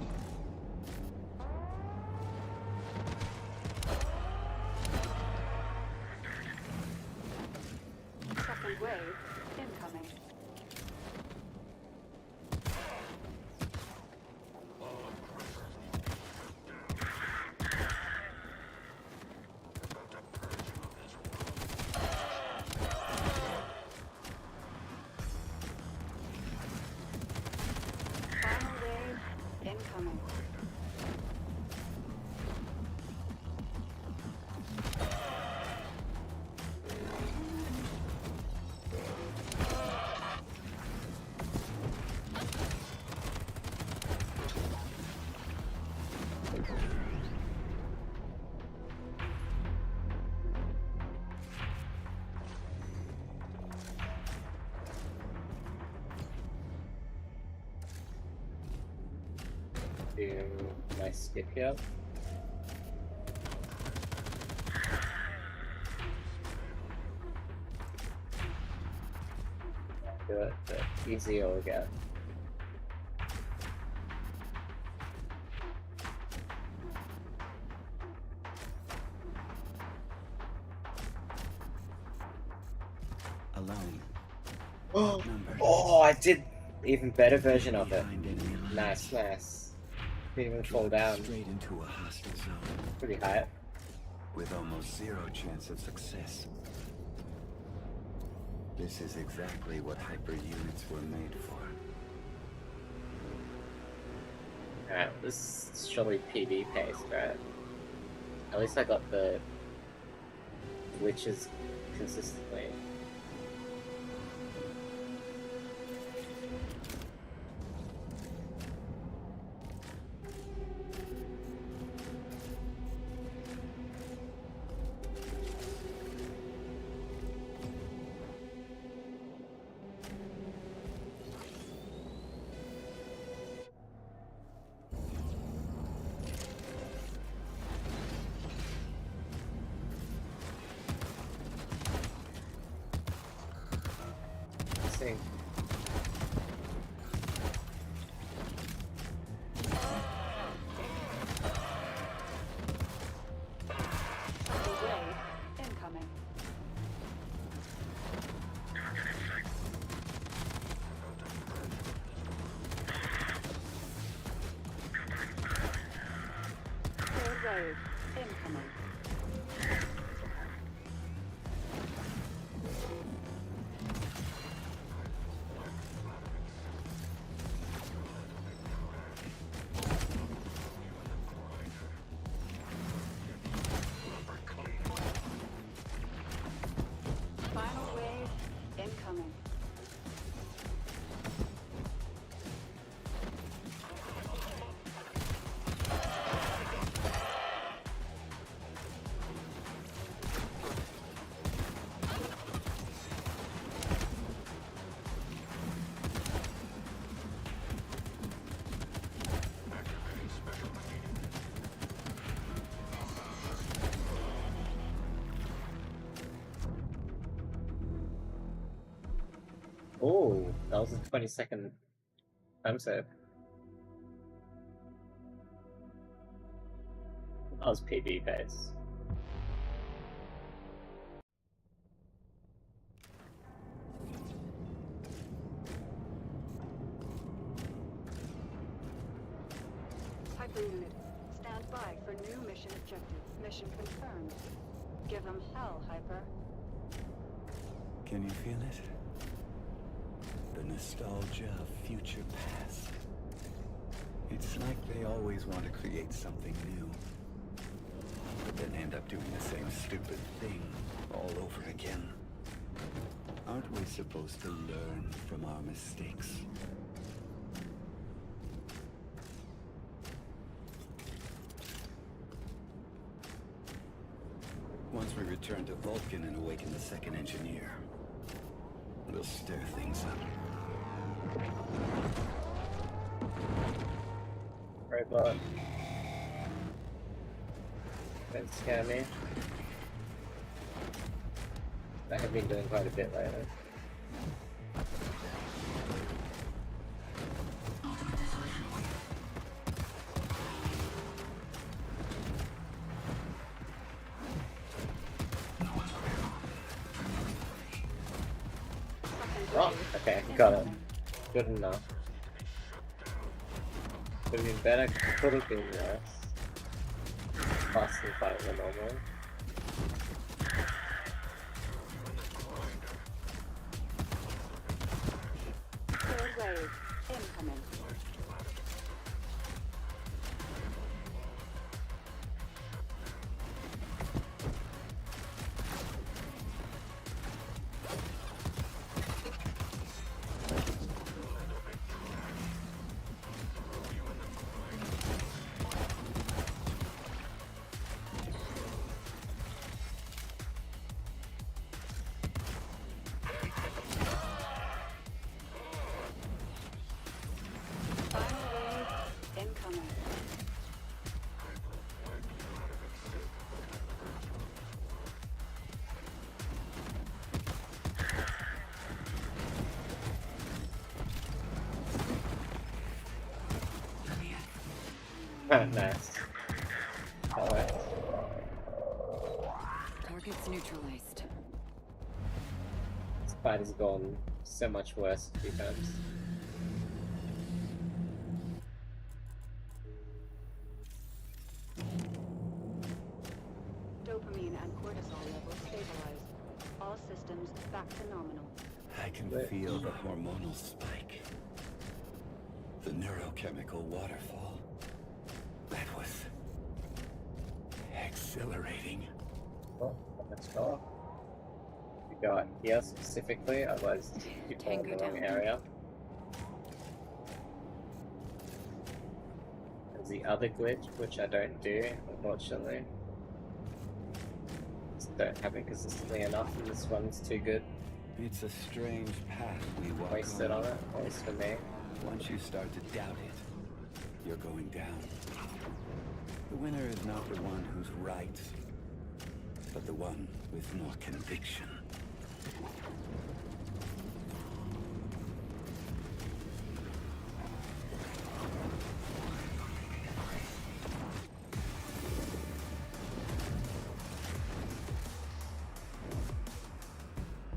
Second wave incoming. Final wave incoming. Do my skip here. Do it, but easier again. Alone. Oh, Numbers. oh, I did even better version of it. Behind enemy lines. Nice, nice. Didn't even fall down. Straight into a hostile zone. Pretty high. With almost zero chance of success. This is exactly what hyper units were made for. Alright, this is surely PD paced, right? At least I got the glitches consistently. Sing. Second wave incoming. Third wave incoming. Final wave incoming. Oh, that was a 20-second time save. That was PB base. Hyper unit, stand by for new mission objective. Mission confirmed. Give them hell, Hyper. Can you feel it? The nostalgia of future past. It's like they always want to create something new, but then end up doing the same stupid thing all over again. Aren't we supposed to learn from our mistakes? Once we return to Vulcan and awaken the second engineer, we'll stir things up. Right, but Don't scare me. I have been doing quite a bit lately. Oh, okay, got it. Good enough. Could have been better, could have been worse. Faster fight than normal. Third wave incoming. Final wave incoming. Nice. Alright. Targets neutralized. This fight has gone so much worse a few times. Dopamine and cortisol levels stabilized. All systems back to nominal. I can Right. feel the hormonal spike. The neurochemical waterfall. That was exhilarating. Oh, let's go. We got here specifically, otherwise you fall in Tango the wrong down. area. There's the other glitch, which I don't do, unfortunately. Just don't have it consistently enough, and this one's too good. It's a strange path we walk Wasted on it, at least for me. Once you start to doubt it, you're going down. The winner is not the one who's right, but the one with more conviction.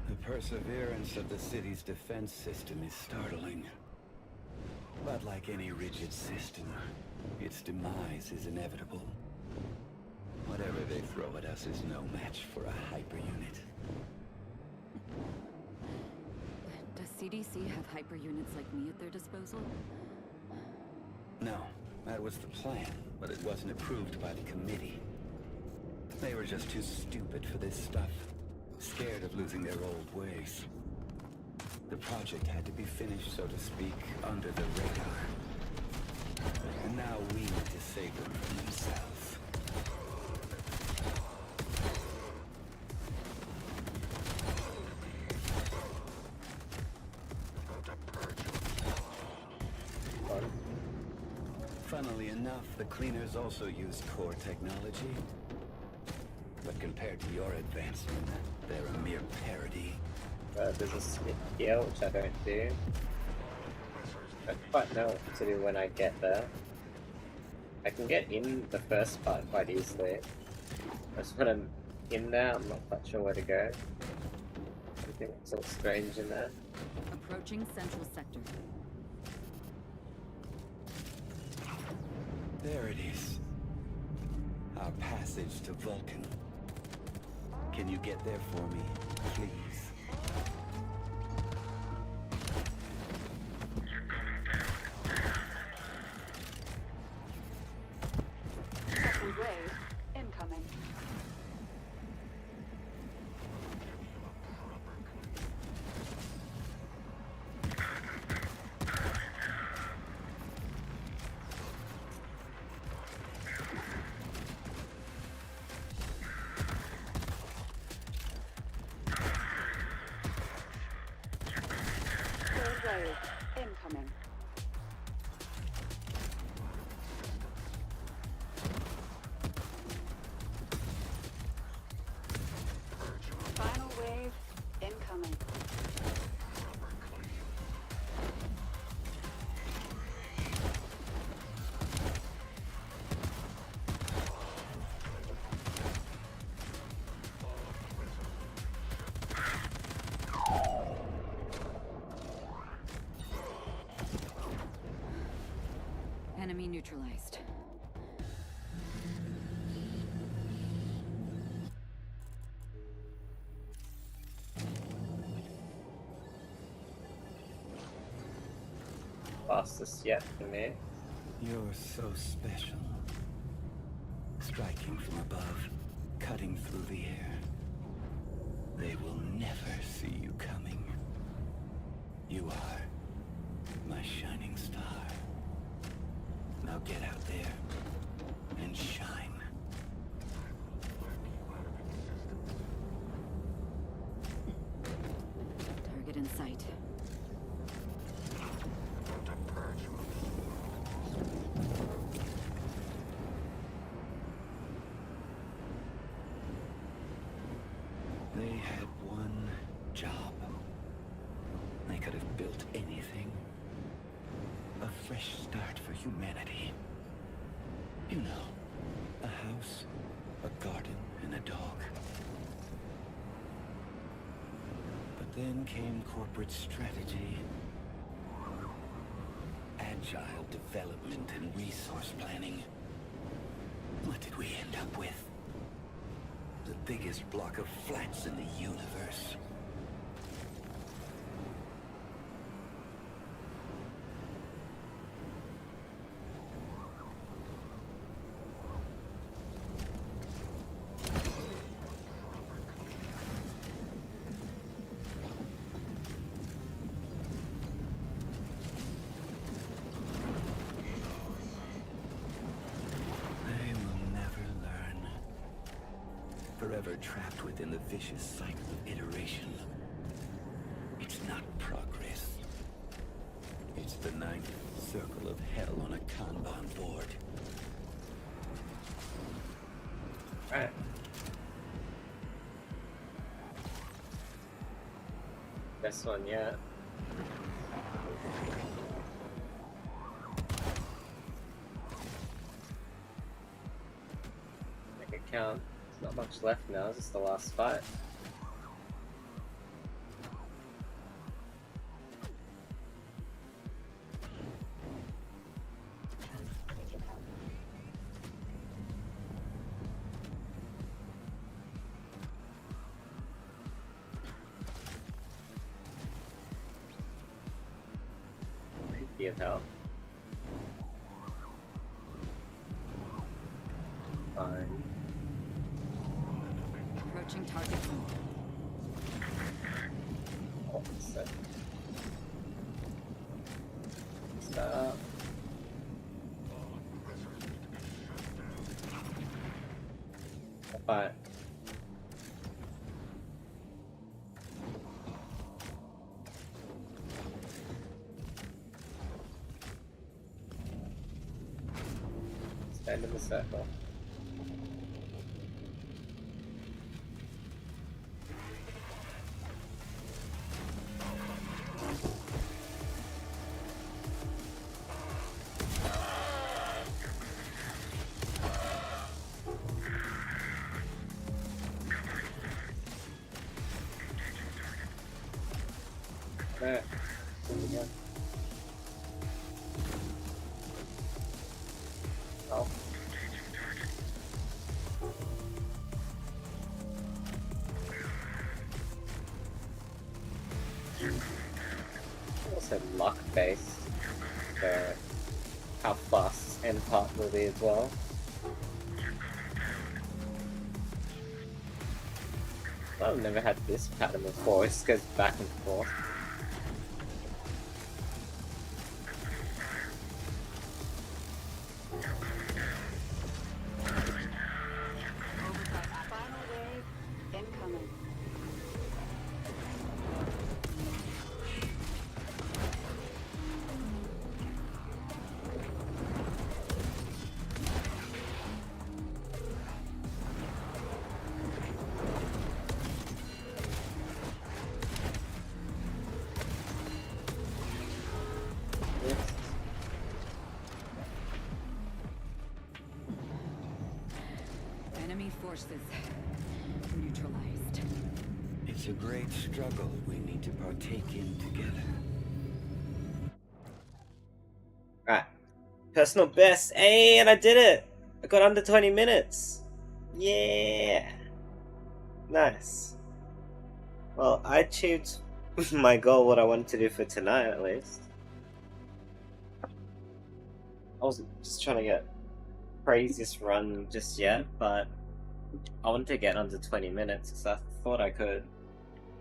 The perseverance of the city's defense system is startling. But like any rigid system, its demise is inevitable. Whatever they throw at us is no match for a hyper unit. Does CDC have hyper units like me at their disposal? No, that was the plan, but it wasn't approved by the committee. They were just too stupid for this stuff, scared of losing their old ways. The project had to be finished, so to speak, under the radar. And now we need to save them from themselves. Funnily enough, the cleaners also use core technology. But compared to your advancement, they're a mere parody. There's a skip here, which I don't do. I don't quite know what to do when I get there. I can get in the first part quite easily. Just when I'm in there, I'm not quite sure where to go. I think it's all strange in there. Approaching central sector. There it is. Our passage to Vulcan. Can you get there for me, please? Second wave incoming. Third wave incoming. Neutralized. Fastest yet for me. You're so special. Striking from above, cutting through the air. They will never see you coming. You are my shining star. Now get out there and shine. Target in sight. They had one job. They could have built anything. A fresh start for humanity. You know, a house, a garden, and a dog. But then came corporate strategy. Agile development and resource planning. What did we end up with? The biggest block of flats in the universe. They will never learn. Forever trapped within the vicious cycle of iteration. It's not progress. It's the ninth circle of hell on a Kanban board. Right. This one, yeah. Make it count. There's not much left now, this is the last fight. Be of help. Fine. Approaching target zone. Oh, set. Stop. Fine. Stand in the circle. Right. Yeah. Oh. Also luck based for how fast end part will be as well. I've never had this pattern before, it just goes back and forth. Final wave incoming. Enemy forces neutralized. It's a great struggle we need to partake in together. Right. Personal best. Hey, and I did it! I got under 20 minutes. Yeah. Nice. Well, I achieved my goal, what I wanted to do for tonight at least. I wasn't just trying to get craziest run just yet, but I wanted to get under 20 minutes because I thought I could,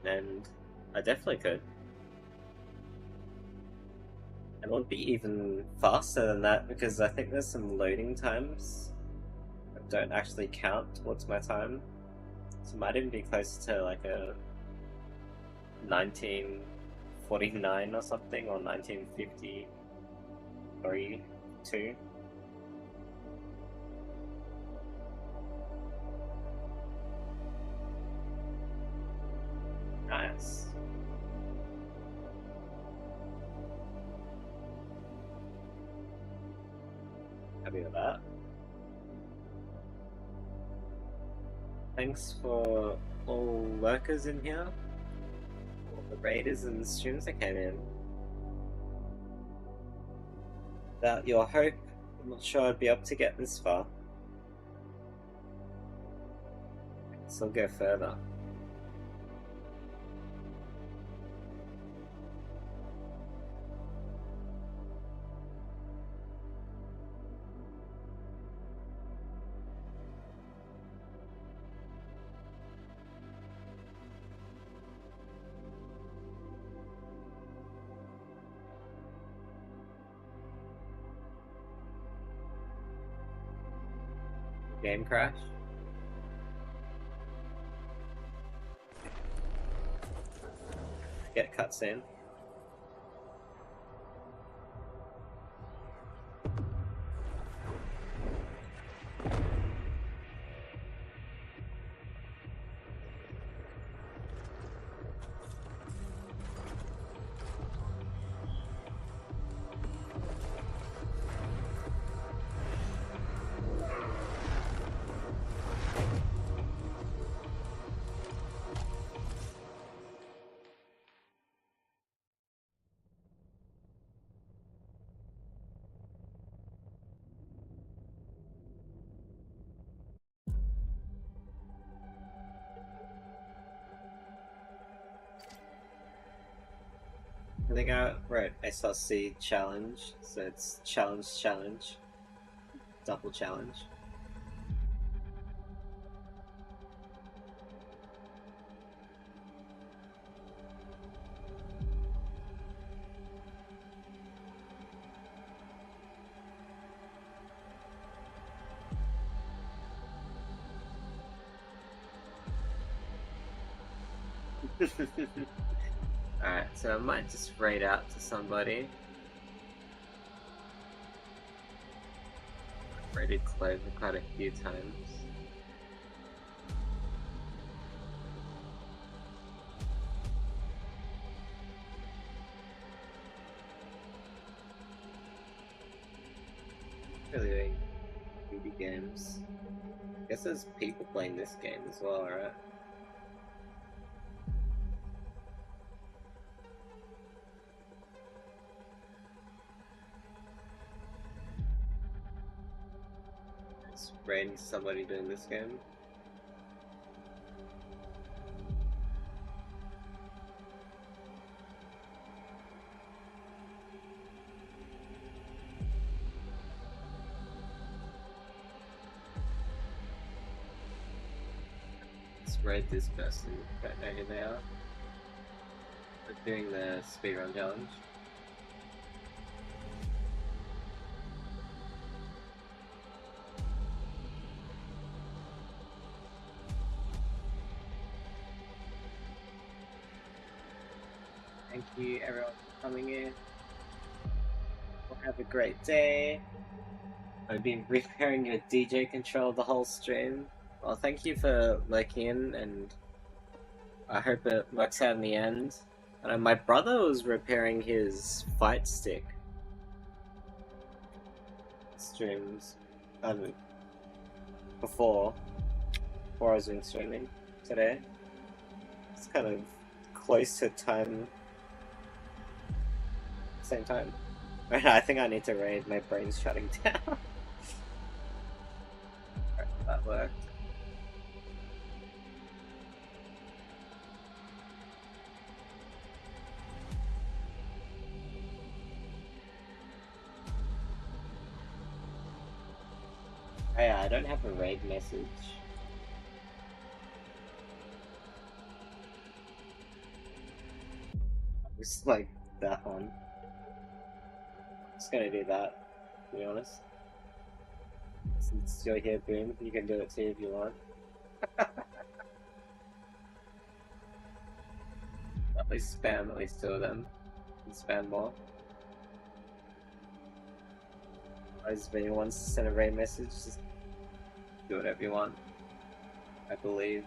and I definitely could. And it would be even faster than that because I think there's some loading times that don't actually count towards my time. So it might even be close to like a 1949 or something, or 1953, 2. Nice. Happy with that. Thanks for all lurkers in here, all the raiders and streams that came in. Without your hope, I'm not sure I'd be able to get this far. So I'll go further. Game crash. Get cutscene. I think I wrote SRC challenge, so it's challenge, double challenge. Alright, so I might just raid out to somebody. I've raided Clover quite a few times. Really doing indie games. I guess there's people playing this game as well, right? Raiding somebody doing this game. Let's raid this person. Don't know who they are. They're doing the speedrun challenge. Thank you everyone for coming in. We'll have a great day. I've been repairing your DJ control the whole stream. Well, thank you for lurking in, and I hope it works out in the end. And my brother was repairing his fight stick. Streams, before I was doing streaming today. It's kind of close to time, same time. I think I need to raid. My brain's shutting down. That worked. Oh yeah, I don't have a raid message. Just like that one. Just gonna do that, to be honest. Since you're here, Boom, you can do it too if you want. At least spam at least 2 of them. And spam more. Otherwise, if anyone wants to send a raid message, just do whatever you want. I believe.